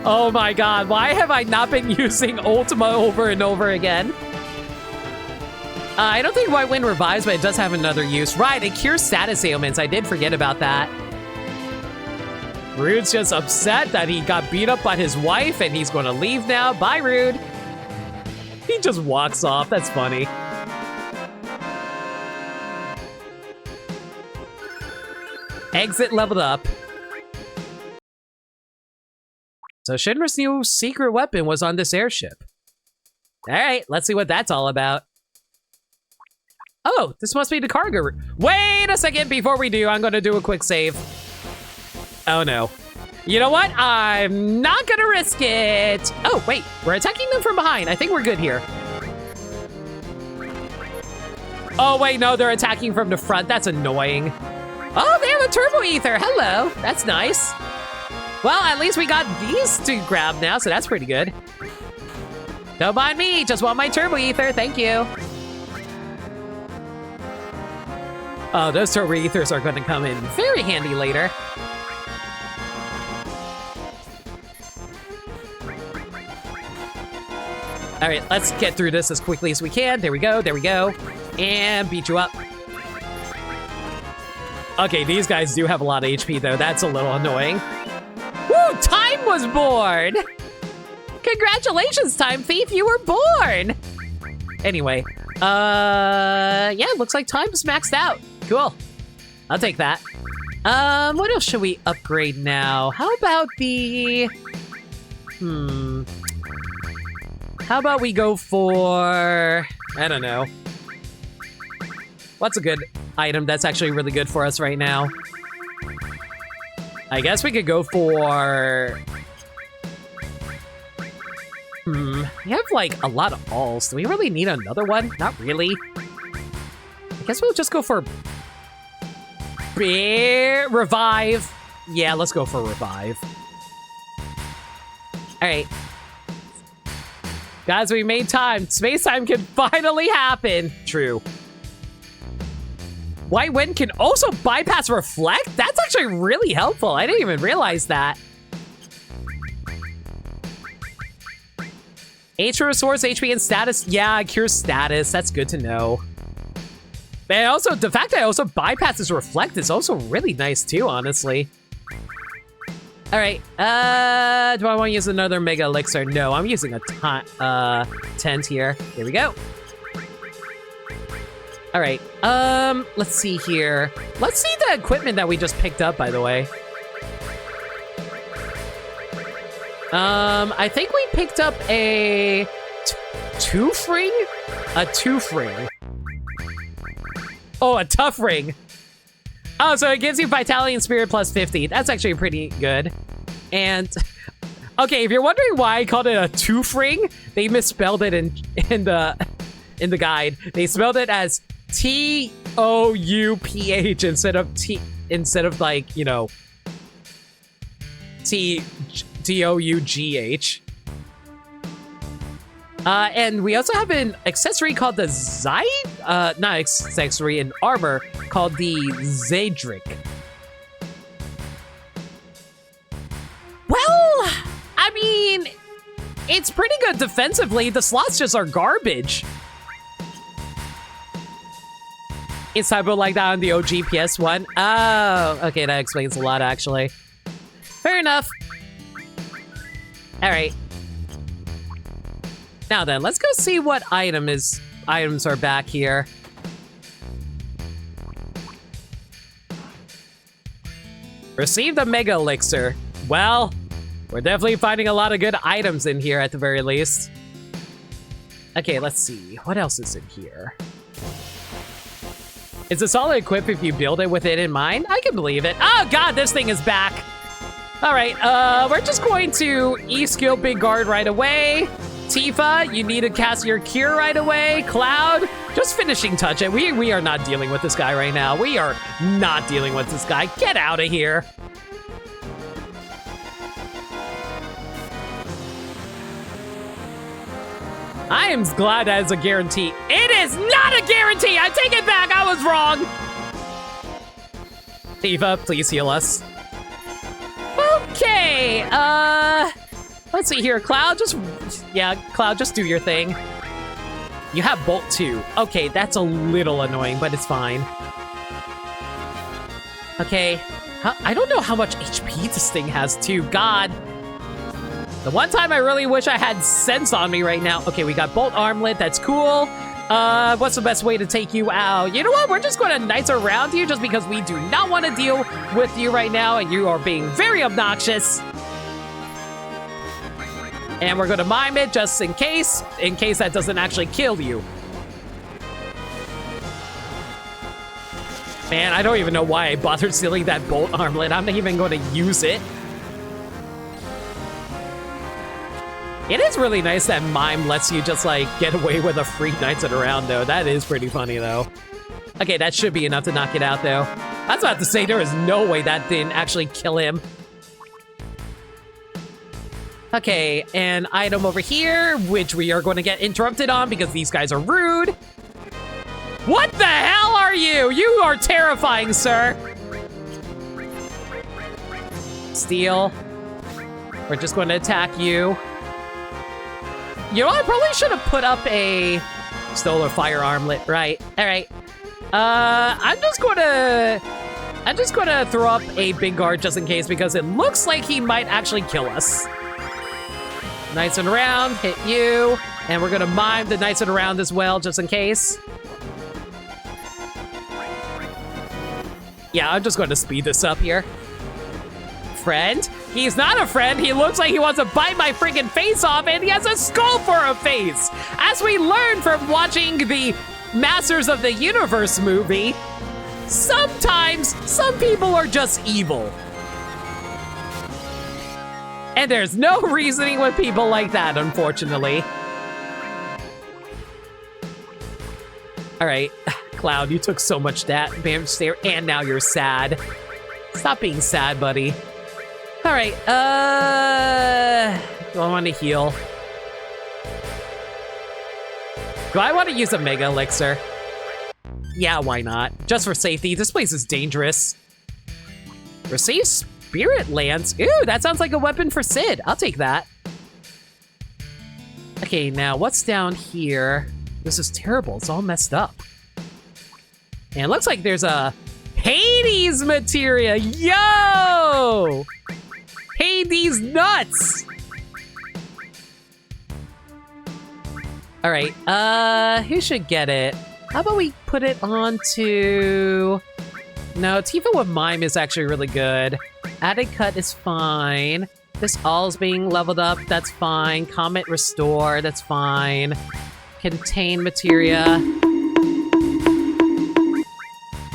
Oh my god, why have I not been using Ultima over and over again? I don't think White Wind revives, but it does have another use. Right, it cures status ailments. I did forget about that. Rude's just upset that he got beat up by his wife and he's going to leave now. Bye, Rude. He just walks off. That's funny. Exit leveled up. So Shinra's new secret weapon was on this airship. All right, let's see what that's all about. Oh, this must be the cargo route. Wait a second, before we do, I'm gonna do a quick save. Oh no. You know what? I'm not gonna risk it. Oh, wait, we're attacking them from behind. I think we're good here. Oh wait, no, they're attacking from the front. That's annoying. Oh, they have a turbo ether. Hello, that's nice. Well, at least we got these to grab now, so that's pretty good. Don't mind me, just want my turbo ether, thank you. Oh, those turbo ethers are gonna come in very handy later. All right, let's get through this as quickly as we can. There we go, and beat you up. Okay, these guys do have a lot of HP though. That's a little annoying. Woo, Time was born! Congratulations, Time Thief, you were born! Anyway, yeah, looks like Time's maxed out. Cool. I'll take that. What else should we upgrade now? How about the... How about we go for... I don't know. What's a good item that's actually really good for us right now? I guess we could go for... We have, like, a lot of alls. Do we really need another one? Not really. I guess we'll just go for... Revive. Yeah, let's go for Revive. Alright. Guys, we made time. Space time can finally happen. True. White Wind can also bypass Reflect? That's actually really helpful. I didn't even realize that. H restores HP and status. Yeah, cures status. That's good to know. And also, the fact that I also bypasses Reflect is also really nice too, honestly. All right, do I want to use another Mega Elixir? No, I'm using a tent here. Here we go. All right, let's see here. Let's see the equipment that we just picked up, by the way. I think we picked up a tooth ring? A tooth ring. Oh, a tough ring. Oh, so it gives you Vitality and Spirit plus 50. That's actually pretty good. And, okay, if you're wondering why I called it a tooth ring, they misspelled it in the guide. They spelled it as T-O-U-P-H instead of like, you know, T-O-U-G-H. And we also have an accessory called the not accessory, an armor called the Zadric. Well, I mean, it's pretty good defensively. The slots just are garbage. It's typo like that on the OG PS1. Oh, okay, that explains a lot, actually. Fair enough. All right. Now then, let's go see what items are back here. Receive the Mega Elixir. Well, we're definitely finding a lot of good items in here at the very least. Okay, let's see. What else is in here? Is a solid equip if you build it with it in mind? I can believe it. Oh god, this thing is back. All right, we're just going to E-skill Big Guard right away. Tifa, you need to cast your cure right away. Cloud, just finishing touch it. We are not dealing with this guy right now. We are not dealing with this guy. Get out of here. I am glad that is a guarantee. It is not a guarantee! I take it back! I was wrong! Tifa, please heal us. Okay, let's see here. Cloud, Cloud, just do your thing. You have Bolt too. Okay, that's a little annoying, but it's fine. Okay, I don't know how much HP this thing has too. God. The one time I really wish I had Sense on me right now. Okay, we got Bolt Armlet. That's cool. What's the best way to take you out? You know what? We're just going to Knights around you just because we do not want to deal with you right now, and you are being very obnoxious. And we're going to mime it just in case that doesn't actually kill you. Man, I don't even know why I bothered stealing that Bolt Armlet. I'm not even going to use it. It is really nice that Mime lets you just, like, get away with a free Knights it around, though. That is pretty funny, though. Okay, that should be enough to knock it out, though. I was about to say, there is no way that didn't actually kill him. Okay, an item over here, which we are going to get interrupted on because these guys are rude. What the hell are you? You are terrifying, sir. Steel. We're just going to attack you. You know, I probably should have put up a Solar Fire Armlet, right? All right. I'm just gonna throw up a Big Guard just in case because it looks like he might actually kill us. Knights and around, hit you, and we're gonna mime the Knights and around as well just in case. Yeah, I'm just going to speed this up here. Friend? He's not a friend. He looks like he wants to bite my freaking face off, and he has a skull for a face. As we learned from watching the Masters of the Universe movie, sometimes some people are just evil. And there's no reasoning with people like that, unfortunately. All right, Cloud, you took so much damage there, and now you're sad. Stop being sad, buddy. All right, do I want to heal? Do I want to use a Mega Elixir? Yeah, why not? Just for safety. This place is dangerous. Receive Spirit Lance. Ooh, that sounds like a weapon for Sid. I'll take that. Okay, now what's down here? This is terrible. It's all messed up. And it looks like there's a Hades materia. Yo! Hades nuts! All right, who should get it? How about we put it onto... No, Tifa with Mime is actually really good. Added Cut is fine. This all's being leveled up, that's fine. Comet Restore, that's fine. Contain Materia.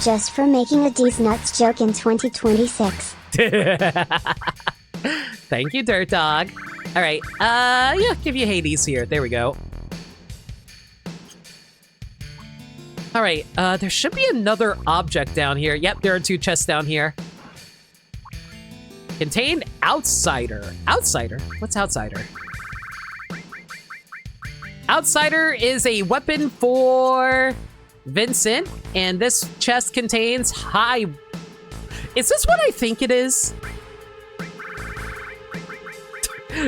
Just for making a D's nuts joke in 2026. Thank you, Dirt Dog. All right, yeah, give you Hades here. There we go. All right, there should be another object down here. Yep, there are 2 chests down here. Contain Outsider. Outsider? What's Outsider? Outsider is a weapon for Vincent, and this chest contains high... Is this what I think it is?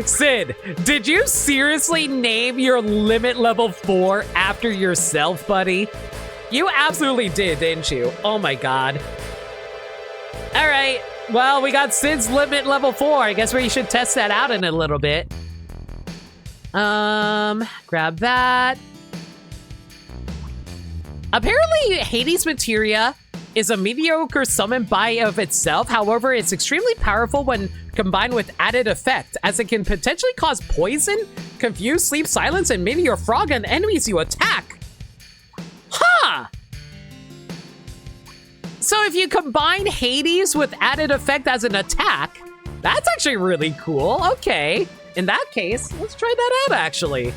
Sid, did you seriously name your limit level 4 after yourself, buddy? You absolutely did, didn't you? Oh my god. All right, well, we got Sid's limit level 4. I guess we should test that out in a little bit. Grab that. Apparently, Hades Materia is a mediocre summon by of itself. However, it's extremely powerful when combined with added effect, as it can potentially cause poison, confuse, sleep, silence, and Meteor Frog on enemies you attack. Huh! if you combine Hades with added effect as an attack, that's actually really cool. Okay. In that case, let's try that out, actually.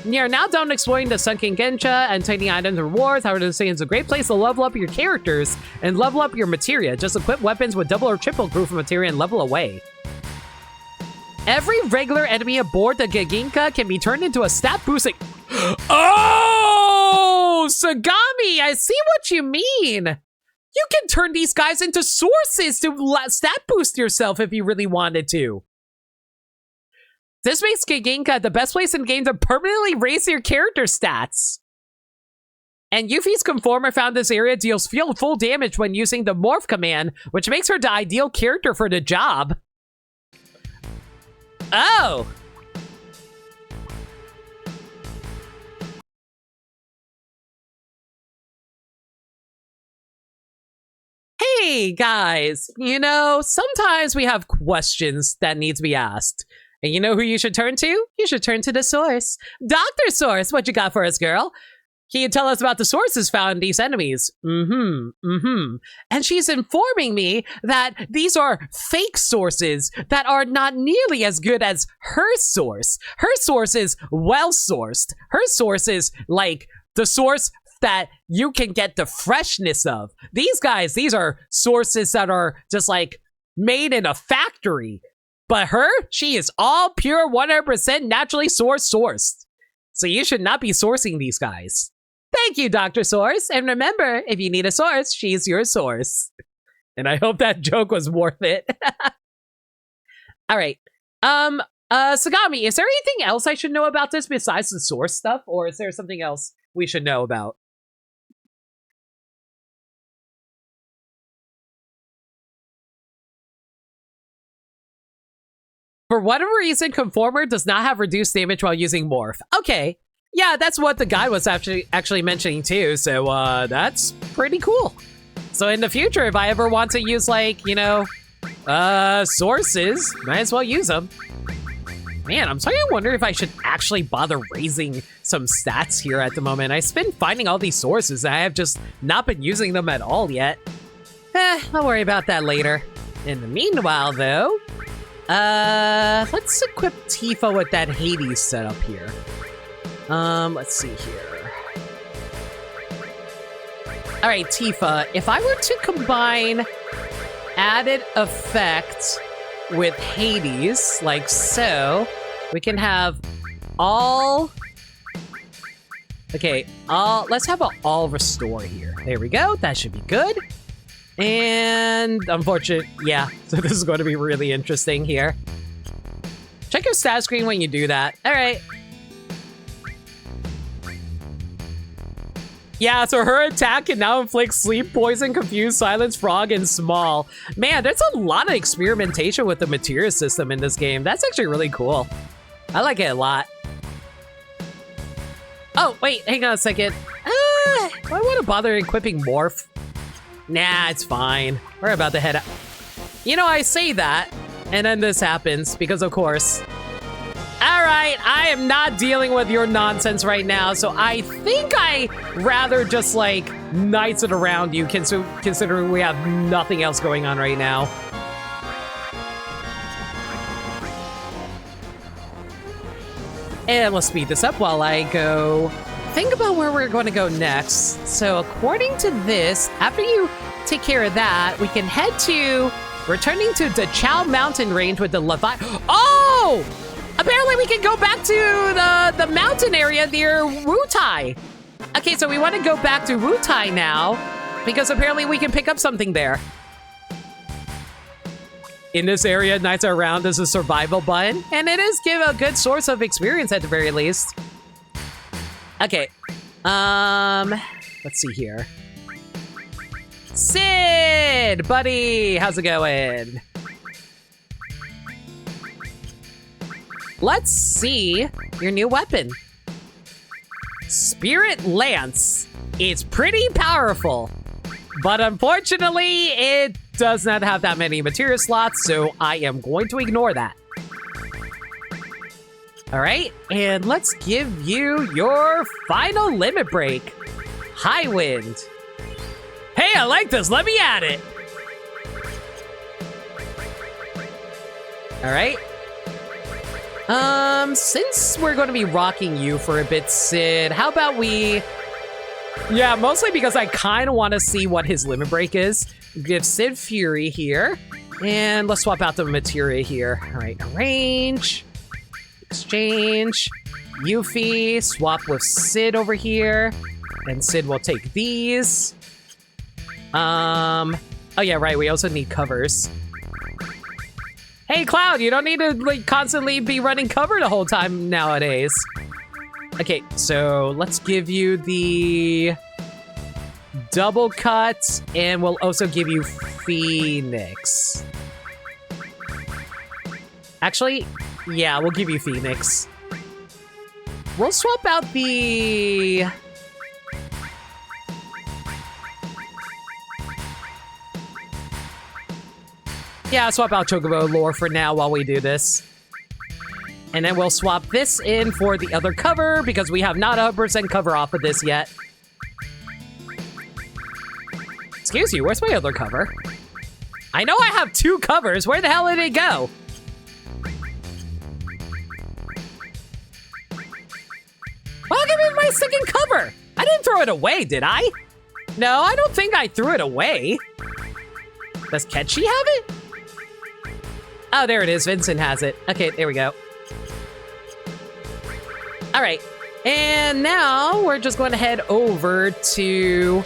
You're now done exploring the Sunken Gensha and taking items and rewards. However, this is a great place to level up your characters and level up your materia. Just equip weapons with double or triple proof of materia and level away. Every regular enemy aboard the Giginka can be turned into a stat boosting. Oh, Sagami, I see what you mean. You can turn these guys into sources to stat boost yourself if you really wanted to. This makes Giginka the best place in the game to permanently raise your character stats. And Yuffie's Conformer found in this area deals full damage when using the Morph command, which makes her the ideal character for the job. Oh! Hey, guys, you know, sometimes we have questions that need to be asked. And you know who you should turn to? You should turn to the source. Dr. Source, what you got for us, girl? Can you tell us about the sources found in these enemies? And she's informing me that these are fake sources that are not nearly as good as her source. Her source is well-sourced. Her source is like the source that you can get the freshness of. These guys, these are sources that are just like made in a factory. But her, she is all pure 100% naturally sourced. So you should not be sourcing these guys. Thank you, Dr. Source. And remember, if you need a source, she's your source. And I hope that joke was worth it. All right. Sagami, is there anything else I should know about this besides the source stuff? Or is there something else we should know about? For whatever reason, Conformer does not have reduced damage while using Morph. Okay. Yeah, that's what the guy was actually mentioning too, so that's pretty cool. So in the future, if I ever want to use, like, you know, sources, might as well use them. Man, I'm starting to wonder if I should actually bother raising some stats here at the moment. I've been finding all these sources, and I have just not been using them at all yet. I'll worry about that later. In the meanwhile, though, let's equip Tifa with that Hades setup here. Let's see here. All right, Tifa, if I were to combine added effect with Hades, like so, we can have all... Okay, let's have an all restore here. There we go, that should be good. And unfortunate, yeah, so this is going to be really interesting here. Check your stat screen when you do that. All right. Yeah, so her attack can now inflict sleep, poison, confuse, silence, frog, and small. Man, there's a lot of experimentation with the materia system in this game. That's actually really cool. I like it a lot. Oh, wait, hang on a second. I want to bother equipping Morph. Nah, it's fine. We're about to head out. You know, I say that, and then this happens, because of course. Alright, I am not dealing with your nonsense right now, so I think I rather just, like, knights it around you, considering we have nothing else going on right now. And let's speed this up while I go think about where we're going to go next. So according to this, after you take care of that, we can head to returning to the Chow Mountain range with the Levi. Oh! Apparently we can go back to the mountain area near Wutai. Okay, so we want to go back to Wutai now because apparently we can pick up something there. In this area, Knights Are Around is a survival button, and it is give a good source of experience at the very least. Okay, let's see here. Sid, buddy, how's it going? Let's see your new weapon. Spirit Lance. It's pretty powerful, but unfortunately, it does not have that many materia slots, so I am going to ignore that. All right, and let's give you your final limit break. High Wind. Hey, I like this. Let me add it. All right. Since we're going to be rocking you for a bit, Sid, how about we... Yeah, mostly because I kind of want to see what his limit break is. Give Sid Fury here. And let's swap out the materia here. All right, arrange. Exchange. Yuffie, swap with Sid over here. And Sid will take these. Oh yeah, right, we also need covers. Hey, Cloud, you don't need to like constantly be running cover the whole time nowadays. Okay, so let's give you the double cut, and we'll also give you Phoenix. Actually, yeah, we'll give you Phoenix. We'll swap out the... Yeah, swap out Chocobo lore for now while we do this. And then we'll swap this in for the other cover because we have not 100% cover off of this yet. Excuse you, where's my other cover? I know I have 2 covers. Where the hell did it go? Well, give me my second cover. I didn't throw it away, did I? No, I don't think I threw it away. Does Ketchy have it? Oh, there it is. Vincent has it. Okay, there we go. All right. And now we're just going to head over to...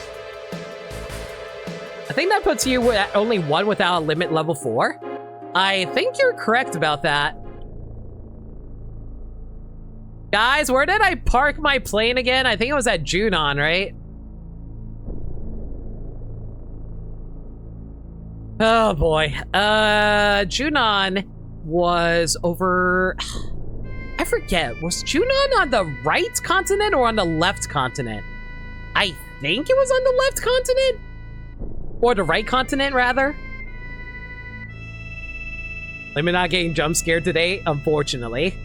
I think that puts you at only 1 without a limit level 4. I think you're correct about that. Guys, where did I park my plane again? I think it was at Junon, right? Oh boy. Junon was over... I forget. Was Junon on the right continent or on the left continent? I think it was on the left continent? Or the right continent, rather? I'm not getting jump scared today, unfortunately.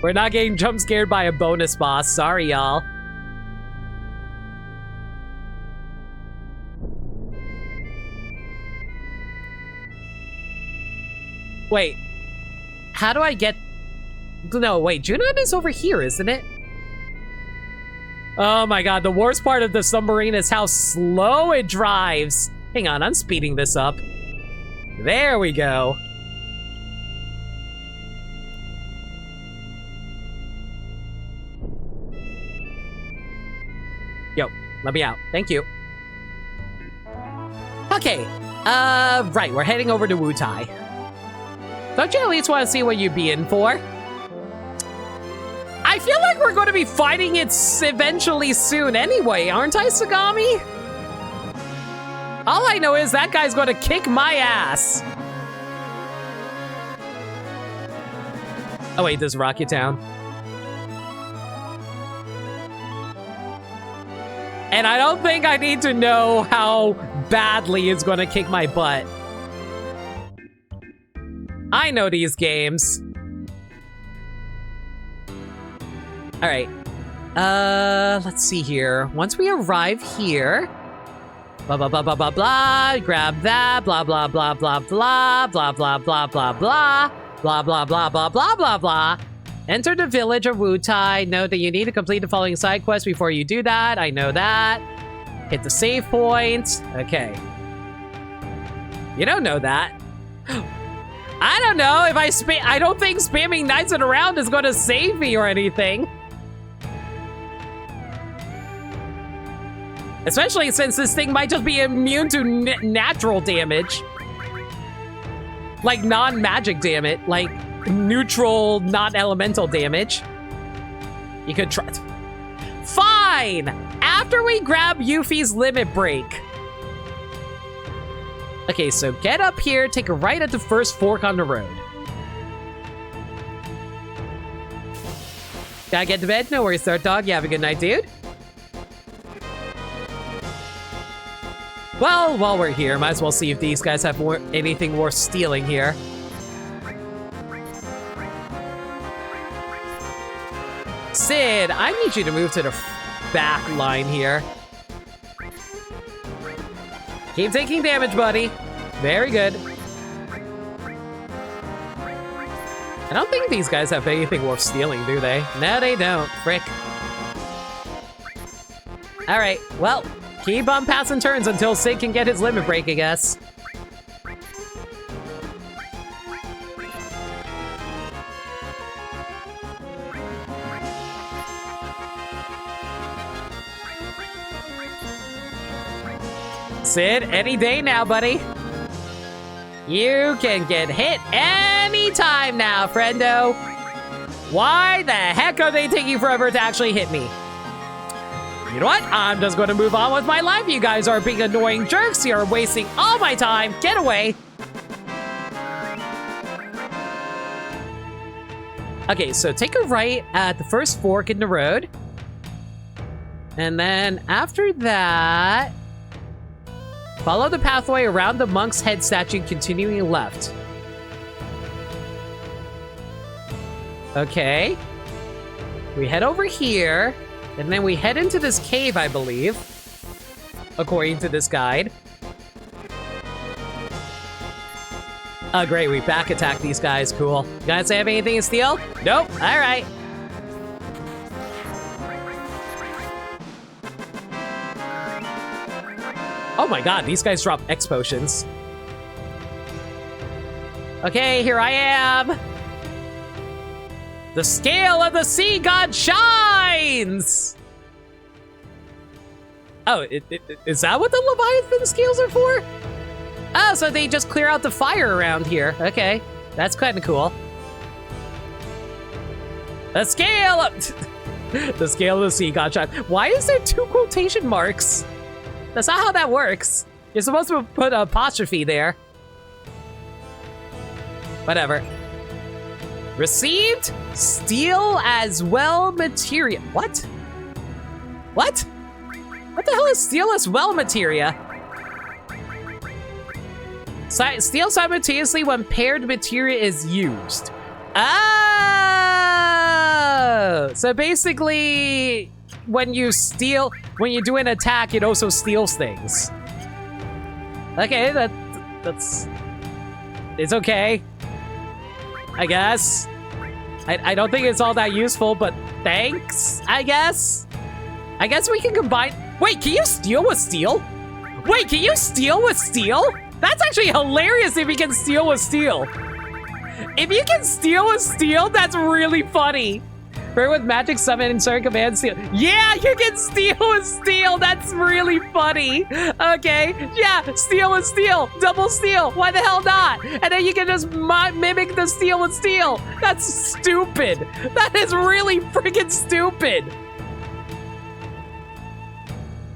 We're not getting jump scared by a bonus boss. Sorry, y'all. Wait. How do I get... No, wait. Junon is over here, isn't it? Oh my god. The worst part of the submarine is how slow it drives. Hang on. I'm speeding this up. There we go. Yo, let me out. Thank you. Okay. Right. We're heading over to Wutai. Don't you at least want to see what you'd be in for? I feel like we're going to be fighting it eventually soon anyway, aren't I, Sagami? All I know is that guy's going to kick my ass. Oh wait, this is Rocket Town. And I don't think I need to know how badly it's going to kick my butt. I know these games. All right. Let's see here. Once we arrive here, blah, blah, blah, blah, blah, blah, grab that, blah, blah, blah, blah, blah, blah, blah, blah, blah, blah, blah, blah, blah, blah, blah, blah, blah, blah. Enter the village of Wutai. Note that you need to complete the following side quest before you do that. I know that. Hit the save point. Okay. You don't know that. I don't know if I don't think spamming Knights in a round is going to save me or anything. Especially since this thing might just be immune to natural damage. Like non-magic damage. Like neutral, non-elemental damage. You could try. Fine! After we grab Yuffie's limit break. Okay, so get up here, take a right at the first fork on the road. Gotta get to bed? No worries, Third Dog. You have a good night, dude. Well, while we're here, might as well see if these guys have anything worth stealing here. Sid, I need you to move to the back line here. Keep taking damage, buddy. Very good. I don't think these guys have anything worth stealing, do they? No, they don't. Frick. All right, well, keep on passing turns until Sid can get his limit break, I guess. Sid, any day now, buddy. You can get hit anytime now, friendo. Why the heck are they taking forever to actually hit me? You know what? I'm just going to move on with my life. You guys are being annoying jerks. You're wasting all my time. Get away. Okay, so take a right at the first fork in the road. And then after that, follow the pathway around the monk's head statue, continuing left. Okay. We head over here, and then we head into this cave, I believe, according to this guide. Oh, great. We back attack these guys. Cool. You guys have anything to steal? Nope. All right. Oh my god, these guys drop X potions. Okay, here I am. The scale of the sea god shines! Oh, is that what the Leviathan scales are for? Oh, so they just clear out the fire around here. Okay, that's kind of cool. The scale of... the scale of the sea god shines. Why is there 2 quotation marks? That's not how that works. You're supposed to put an apostrophe there. Whatever. Received steel as well materia. What? What? What the hell is steel as well materia? Steel simultaneously when paired materia is used. Oh! So basically, when you do an attack, it also steals things. Okay, that's... It's okay. I guess. I don't think it's all that useful, but thanks, I guess. I guess we can combine... Wait, can you steal with steel? Wait, can you steal with steel? That's actually hilarious if you can steal with steel. If you can steal with steel, that's really funny. Burn with magic, summon, and certain command, steal. Yeah, you can steal with steel. That's really funny. Okay, yeah, steal with steel. Double steal. Why the hell not? And then you can just mimic the steal with steel. That's stupid. That is really freaking stupid.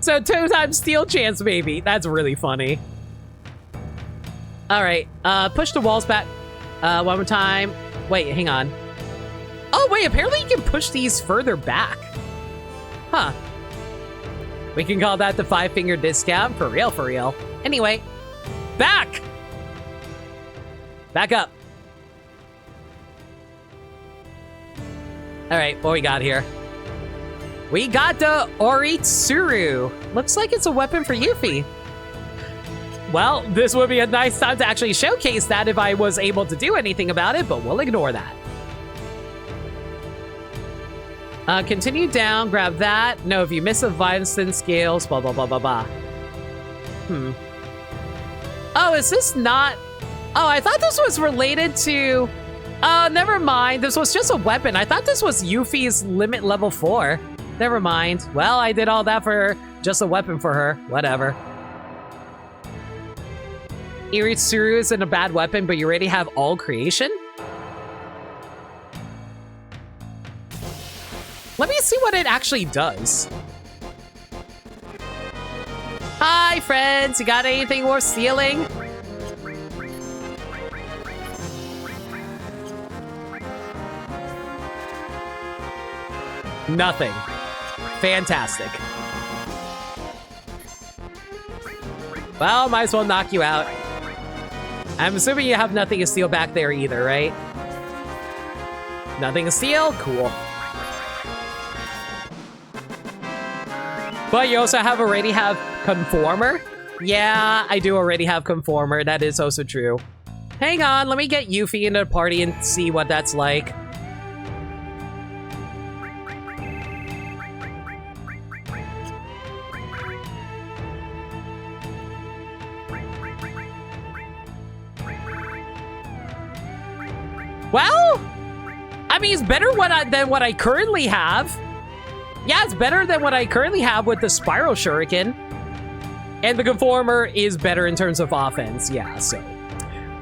So 2 times steal chance, maybe. That's really funny. All right, push the walls back one more time. Wait, hang on. Oh, wait, apparently you can push these further back. Huh. We can call that the 5-finger discount. For real, for real. Anyway, back! Back up. All right, what we got here? We got the Oritsuru. Looks like it's a weapon for Yuffie. Well, this would be a nice time to actually showcase that if I was able to do anything about it, but we'll ignore that. Continue down, grab that. No, if you miss a violence scales, blah, blah, blah, blah, blah. Oh, is this not... Oh, I thought this was related to... never mind. This was just a weapon. I thought this was Yuffie's limit level 4. Never mind. Well, I did all that for just a weapon for her. Whatever. Iritsuru isn't a bad weapon, but you already have all creation? Let me see what it actually does. Hi, friends. You got anything worth stealing? Nothing. Fantastic. Well, might as well knock you out. I'm assuming you have nothing to steal back there either, right? Nothing to steal? Cool. But you also already have Conformer. Yeah, I do already have Conformer. That is also true. Hang on, let me get Yuffie into the party and see what that's like. Well, I mean, it's better than what I currently have. Yeah, it's better than what I currently have with the Spiral Shuriken. And the Conformer is better in terms of offense, yeah, so.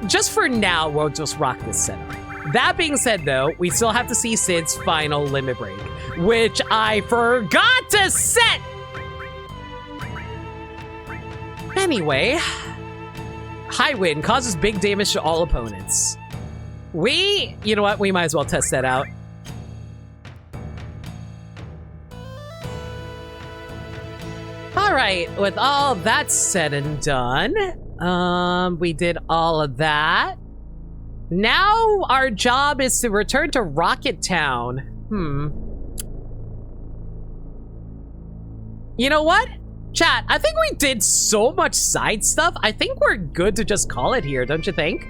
Just for now, we'll just rock this setup. That being said, though, we still have to see Sid's final limit break, which I forgot to set! Anyway, High Wind causes big damage to all opponents. You know what, we might as well test that out. Alright, with all that said and done, we did all of that. Now our job is to return to Rocket Town. You know what? Chat, I think we did so much side stuff, I think we're good to just call it here, don't you think?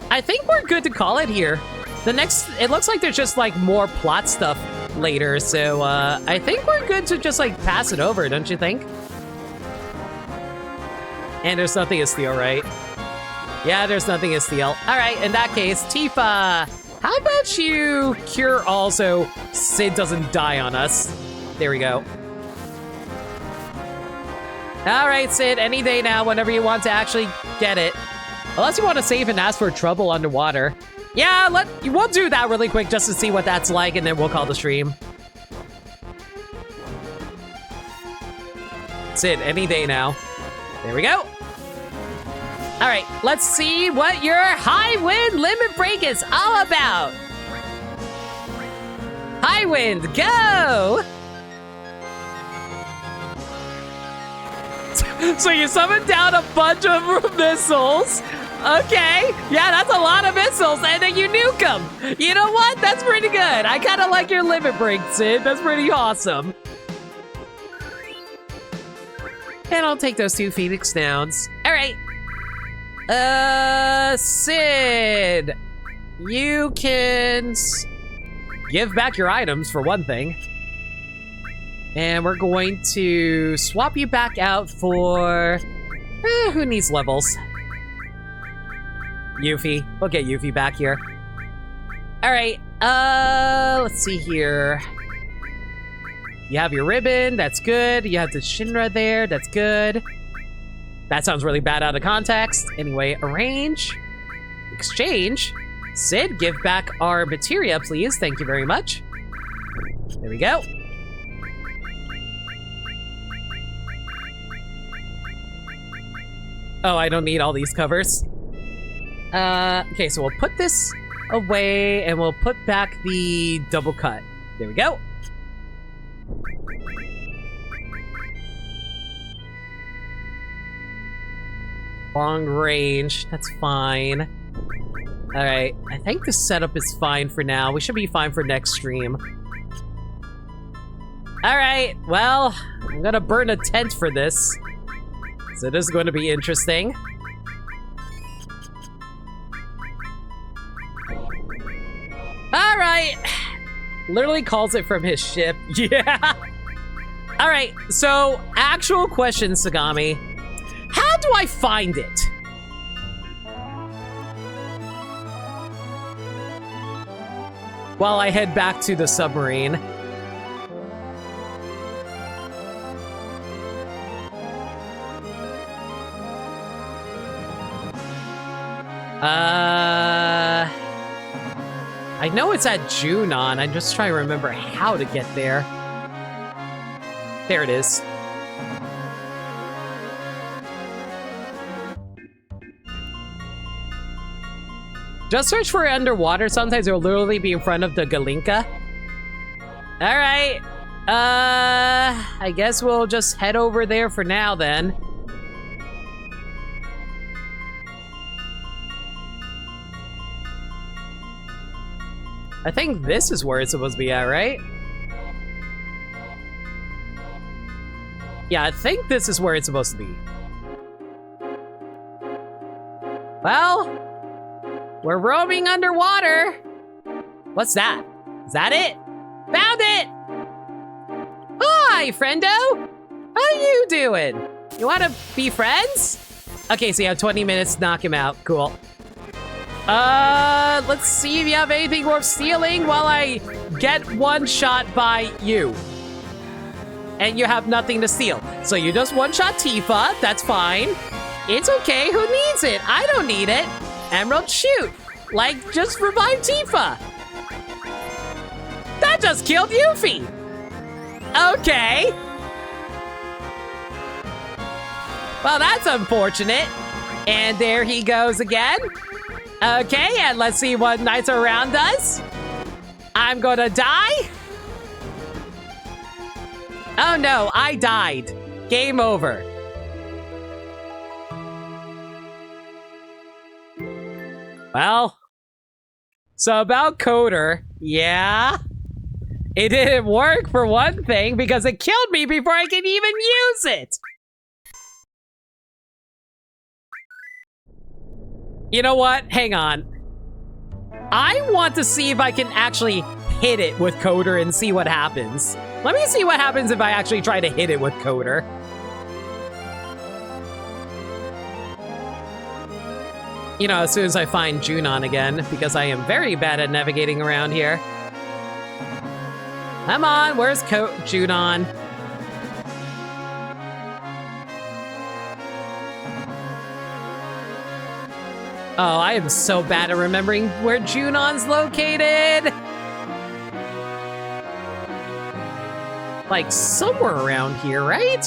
I think we're good to call it here. It looks like there's just like more plot stuff later, so I think we're good to just like pass it over, don't you think? And there's nothing to steal, right? Yeah, there's nothing to steal. All right, in that case, Tifa, how about you cure all so Sid doesn't die on us? There we go. All right, Sid, any day now, whenever you want to actually get it. Unless you want to save and ask for trouble underwater. Yeah, we'll do that really quick just to see what that's like, and then we'll call the stream. Sid, any day now. There we go. All right, let's see what your High Wind limit break is all about. High Wind, go! So you summon down a bunch of missiles. Okay, yeah, that's a lot of missiles, and then you nuke them. You know what? That's pretty good. I kind of like your limit break, Sid. That's pretty awesome. And I'll take those 2 Phoenix Downs. All right. Sid, you can give back your items for one thing. And we're going to swap you back out for... who needs levels? Yuffie. We'll get Yuffie back here. Alright, let's see here. You have your ribbon, that's good. You have the Shinra there, that's good. That sounds really bad out of context. Anyway, arrange. Exchange. Sid, give back our materia, please. Thank you very much. There we go. Oh, I don't need all these covers. Okay, so we'll put this away and we'll put back the double cut. There we go. Long range, that's fine. All right, I think the setup is fine for now. We should be fine for next stream. All right, well, I'm gonna burn a tent for this. So this is going to be interesting. All right. Literally calls it from his ship. Yeah. All right. So, actual question, Sagami. How do I find it? While I head back to the submarine. I know it's at Junon. I'm just trying to remember how to get there. There it is. Just search for it underwater. Sometimes it'll literally be in front of the Galinka. All right. I guess we'll just head over there for now then. I think this is where it's supposed to be at, right? Yeah, I think this is where it's supposed to be. Well, we're roaming underwater. What's that? Is that it? Found it! Hi, friendo! How you doing? You wanna be friends? Okay, so you have 20 minutes to knock him out. Cool. Let's see if you have anything worth stealing while I get one shot by you. And you have nothing to steal. So you just one-shot Tifa, that's fine. It's okay, who needs it? I don't need it. Emerald, shoot. Like, just revive Tifa. That just killed Yuffie. Okay. Well, that's unfortunate. And there he goes again. Okay, and let's see what Knights Around does. I'm gonna die. Oh no, I died. Game over. Well, so about Coder, yeah. It didn't work for one thing because it killed me before I could even use it. You know what? Hang on. I want to see if I can actually hit it with Coder and see what happens. Let me see what happens if I actually try to hit it with Coder. You know, as soon as I find Junon again, because I am very bad at navigating around here. Come on, where's Junon? Oh, I am so bad at remembering where Junon's located. Like somewhere around here, right?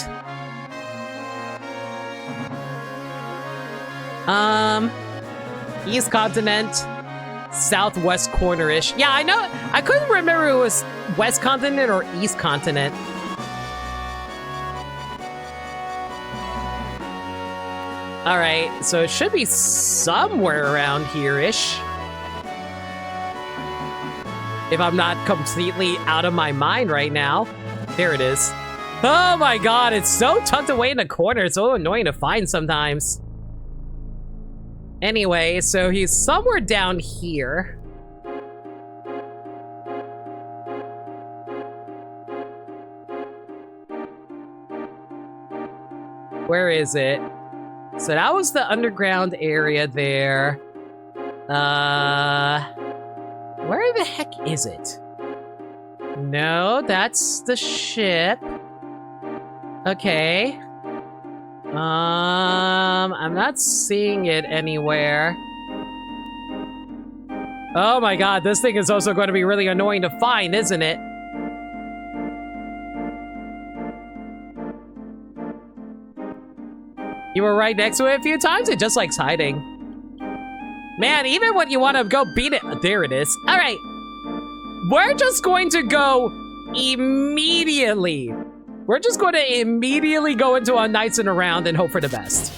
East Continent, Southwest corner-ish. Yeah, I know. I couldn't remember if it was West Continent or East Continent. All right, so it should be somewhere around here-ish. If I'm not completely out of my mind right now. There it is. Oh my god, it's so tucked away in the corner. It's so annoying to find sometimes. Anyway, so he's somewhere down here. Where is it? So that was the underground area there. Where the heck is it? No, that's the ship. Okay. I'm not seeing it anywhere. Oh my god, this thing is also going to be really annoying to find, isn't it? You were right next to it a few times? It just likes hiding. Man, even when you want to go beat it... There it is. All right. We're just going to go immediately. We're just going to immediately go into a Knights and Around and hope for the best.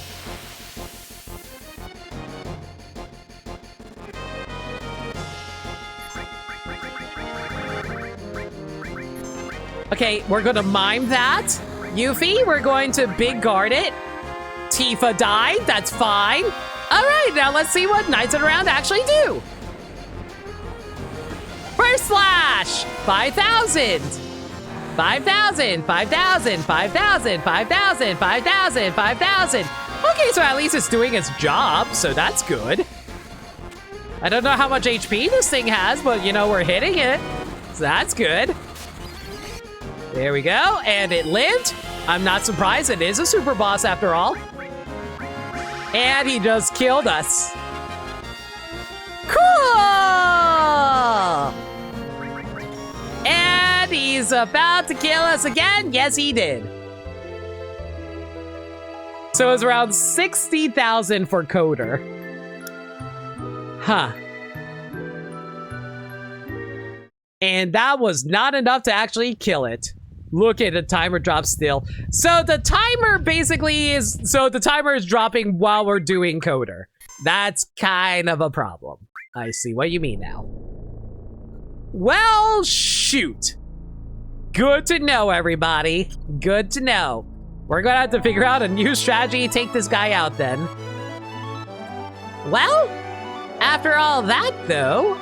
Okay, we're going to mime that. Yuffie, we're going to big guard it. Tifa died, that's fine. All right, now let's see what Knights and Around actually do. First slash, 5,000. 5,000, 5,000, 5,000, 5,000, 5,000, 5,000. Okay, so at least it's doing its job, so that's good. I don't know how much HP this thing has, but you know, we're hitting it. So that's good. There we go, and it lived. I'm not surprised, it is a super boss after all. And he just killed us. Cool! And he's about to kill us again. Yes, he did. So it's around 60,000 for Coder. Huh. And that was not enough to actually kill it. Look at the timer drop still. So the timer basically is... So the timer is dropping while we're doing Coder. That's kind of a problem. I see what you mean now. Well, shoot. Good to know, everybody. Good to know. We're gonna have to figure out a new strategy to take this guy out then. Well, after all that though,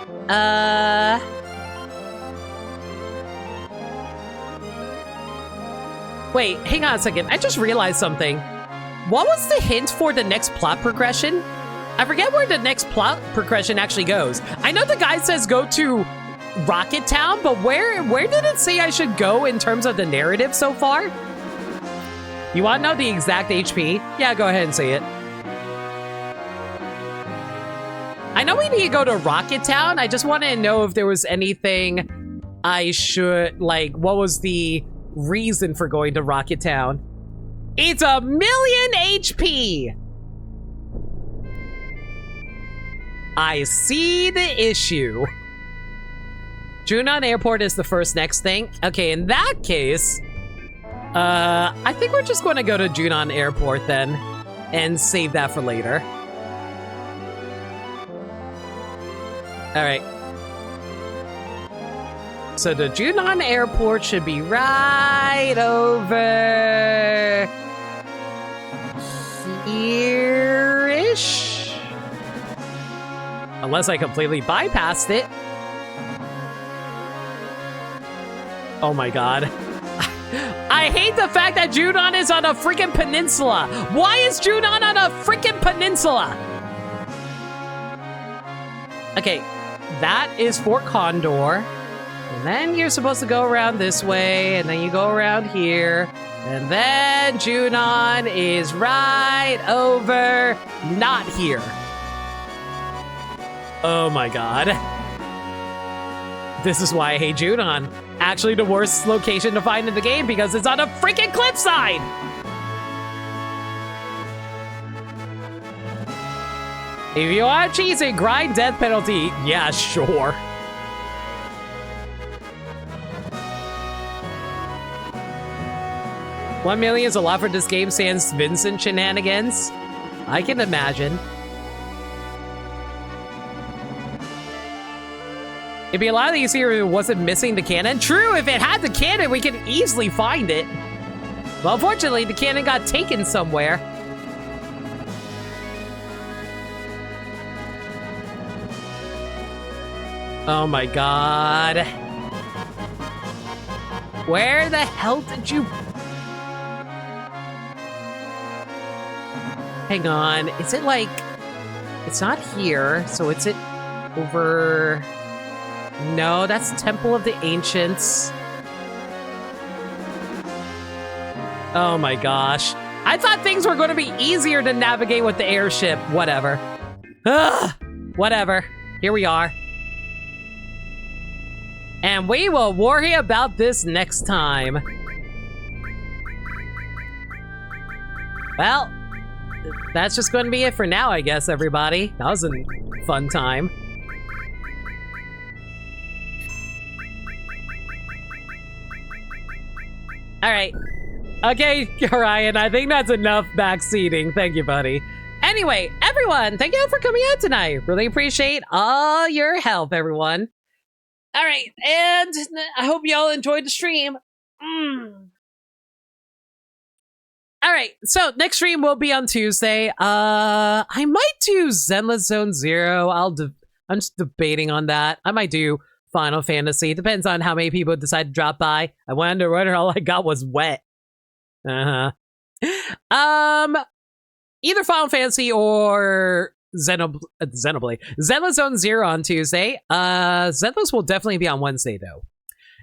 wait, hang on a second. I just realized something. What was the hint for the next plot progression? I forget where the next plot progression actually goes. I know the guy says go to Rocket Town, but where did it say I should go in terms of the narrative so far? You want to know the exact HP? Yeah, go ahead and say it. I know we need to go to Rocket Town. I just wanted to know if there was anything I should, like, what was the reason for going to Rocket Town? It's 1,000,000 HP! I see the issue. Junon Airport is the first next thing. Okay, in that case, I think we're just going to go to Junon Airport then and save that for later. All right. So the Junon Airport should be right over here-ish. Unless I completely bypassed it. Oh my god. I hate the fact that Junon is on a freaking peninsula. Why is Junon on a freaking peninsula? Okay, that is Fort Condor. And then you're supposed to go around this way, and then you go around here. And then Junon is right over not here. Oh my god. This is why I hate Junon. Actually the worst location to find in the game because it's on a freaking cliffside! If you want cheese and grind death penalty, yeah, sure. $1 million is a lot for this game sans Vincent shenanigans. I can imagine. It'd be a lot easier if it wasn't missing the cannon. True, if it had the cannon, we could easily find it. Well, unfortunately, the cannon got taken somewhere. Oh my god. Where the hell did you... Hang on, is it like... It's not here, so it's it over... No, that's Temple of the Ancients. Oh my gosh. I thought things were going to be easier to navigate with the airship. Whatever. Ugh, whatever. Here we are. And we will worry about this next time. Well, that's just going to be it for now, I guess, everybody. That was a fun time. All right. Okay, Ryan, I think that's enough backseating. Thank you, buddy. Anyway, everyone, thank you for coming out tonight. Really appreciate all your help, everyone. All right, and I hope y'all enjoyed the stream. All right, so next stream will be on Tuesday. I might do Zenless Zone Zero. I'm just debating on that. I might do Final Fantasy. Depends on how many people decide to drop by. I wonder whether all I got was wet. Either Final Fantasy or Xenoblade. Zenless Zone Zero on Tuesday. Zenless will definitely be on Wednesday though.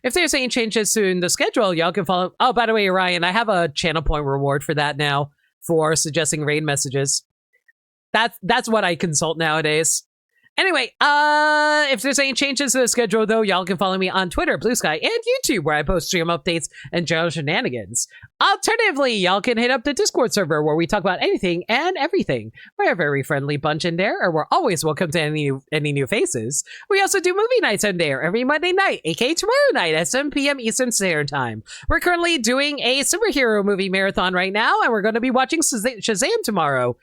If there's any changes to the schedule, y'all can follow. Oh, by the way, Ryan, I have a channel point reward for that now for suggesting raid messages. That's what I consult nowadays. Anyway, if there's any changes to the schedule, though, y'all can follow me on Twitter, Blue Sky, and YouTube, where I post stream updates and general shenanigans. Alternatively, y'all can hit up the Discord server, where we talk about anything and everything. We're a very friendly bunch in there, and we're always welcome to any new faces. We also do movie nights in there every Monday night, aka tomorrow night at 7 p.m. Eastern Standard Time. We're currently doing a superhero movie marathon right now, and we're going to be watching Shazam tomorrow.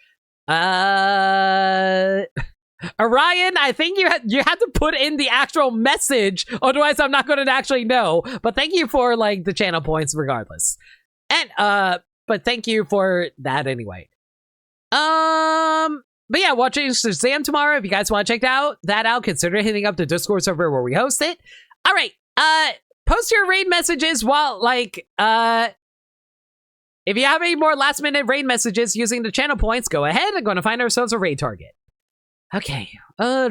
Orion, I think you had to put in the actual message, otherwise I'm not going to actually know. But thank you for like the channel points regardless. And but thank you for that anyway. But yeah, watching Shazam tomorrow. If you guys want to check that out, consider hitting up the Discord server where we host it. All right, post your raid messages while if you have any more last minute raid messages using the channel points, go ahead. I'm going to find ourselves a raid target. Okay. Oh,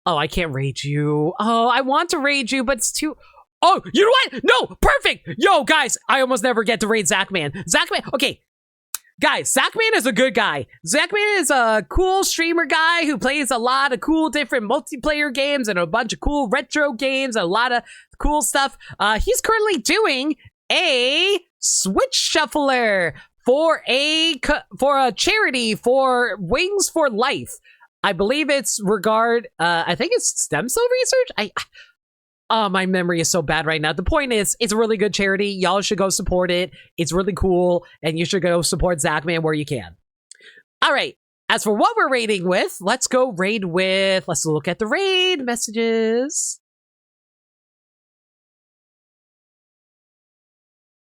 I can't raid you. Oh, I want to raid you, but it's too... Oh, you know what? No, perfect. Yo, guys, I almost never get to raid Zachman. Zachman, okay. Guys, Zachman is a good guy. Zachman is a cool streamer guy who plays a lot of cool different multiplayer games and a bunch of cool retro games, a lot of cool stuff. He's currently doing a Switch Shuffler for a charity for Wings for Life. I believe it's I think it's stem cell research. Oh, my memory is so bad right now. The point is, it's a really good charity. Y'all should go support it. It's really cool, and you should go support Zachman where you can. All right. As for what we're raiding with, let's go raid with... Let's look at the raid messages.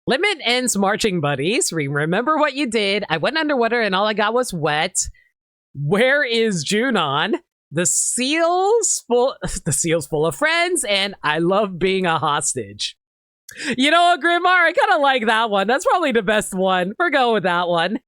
Limit ends marching buddies. Remember what you did. I went underwater, and all I got was wet. Where is Junon? The seal's full of friends, and I love being a hostage. You know what, Grimar? I kind of like that one. That's probably the best one. We're going with that one.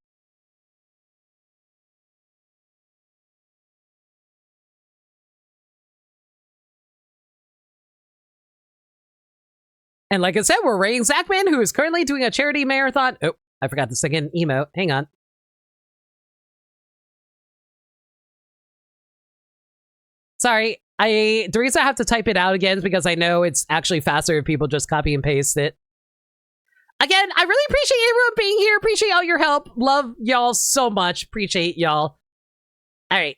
And like I said, we're rating Zachman, who is currently doing a charity marathon. Oh, I forgot the second emote. Hang on. Sorry, the reason I have to type it out again is because I know it's actually faster if people just copy and paste it. Again, I really appreciate everyone being here. Appreciate all your help. Love y'all so much. Appreciate y'all. All right.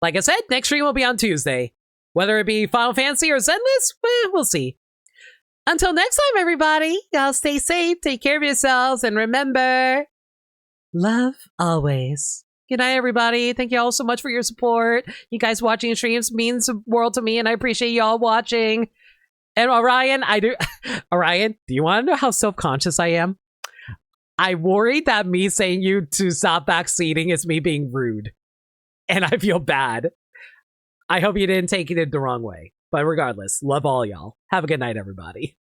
Like I said, next stream will be on Tuesday. Whether it be Final Fantasy or Zenless, we'll see. Until next time, everybody, y'all stay safe, take care of yourselves, and remember, love always. Good night, everybody. Thank you all so much for your support. You guys watching streams means the world to me, and I appreciate you all watching. And Orion, Orion, do you want to know how self-conscious I am? I worry that me saying you to stop backseating is me being rude. And I feel bad. I hope you didn't take it the wrong way. But regardless, love all y'all. Have a good night, everybody.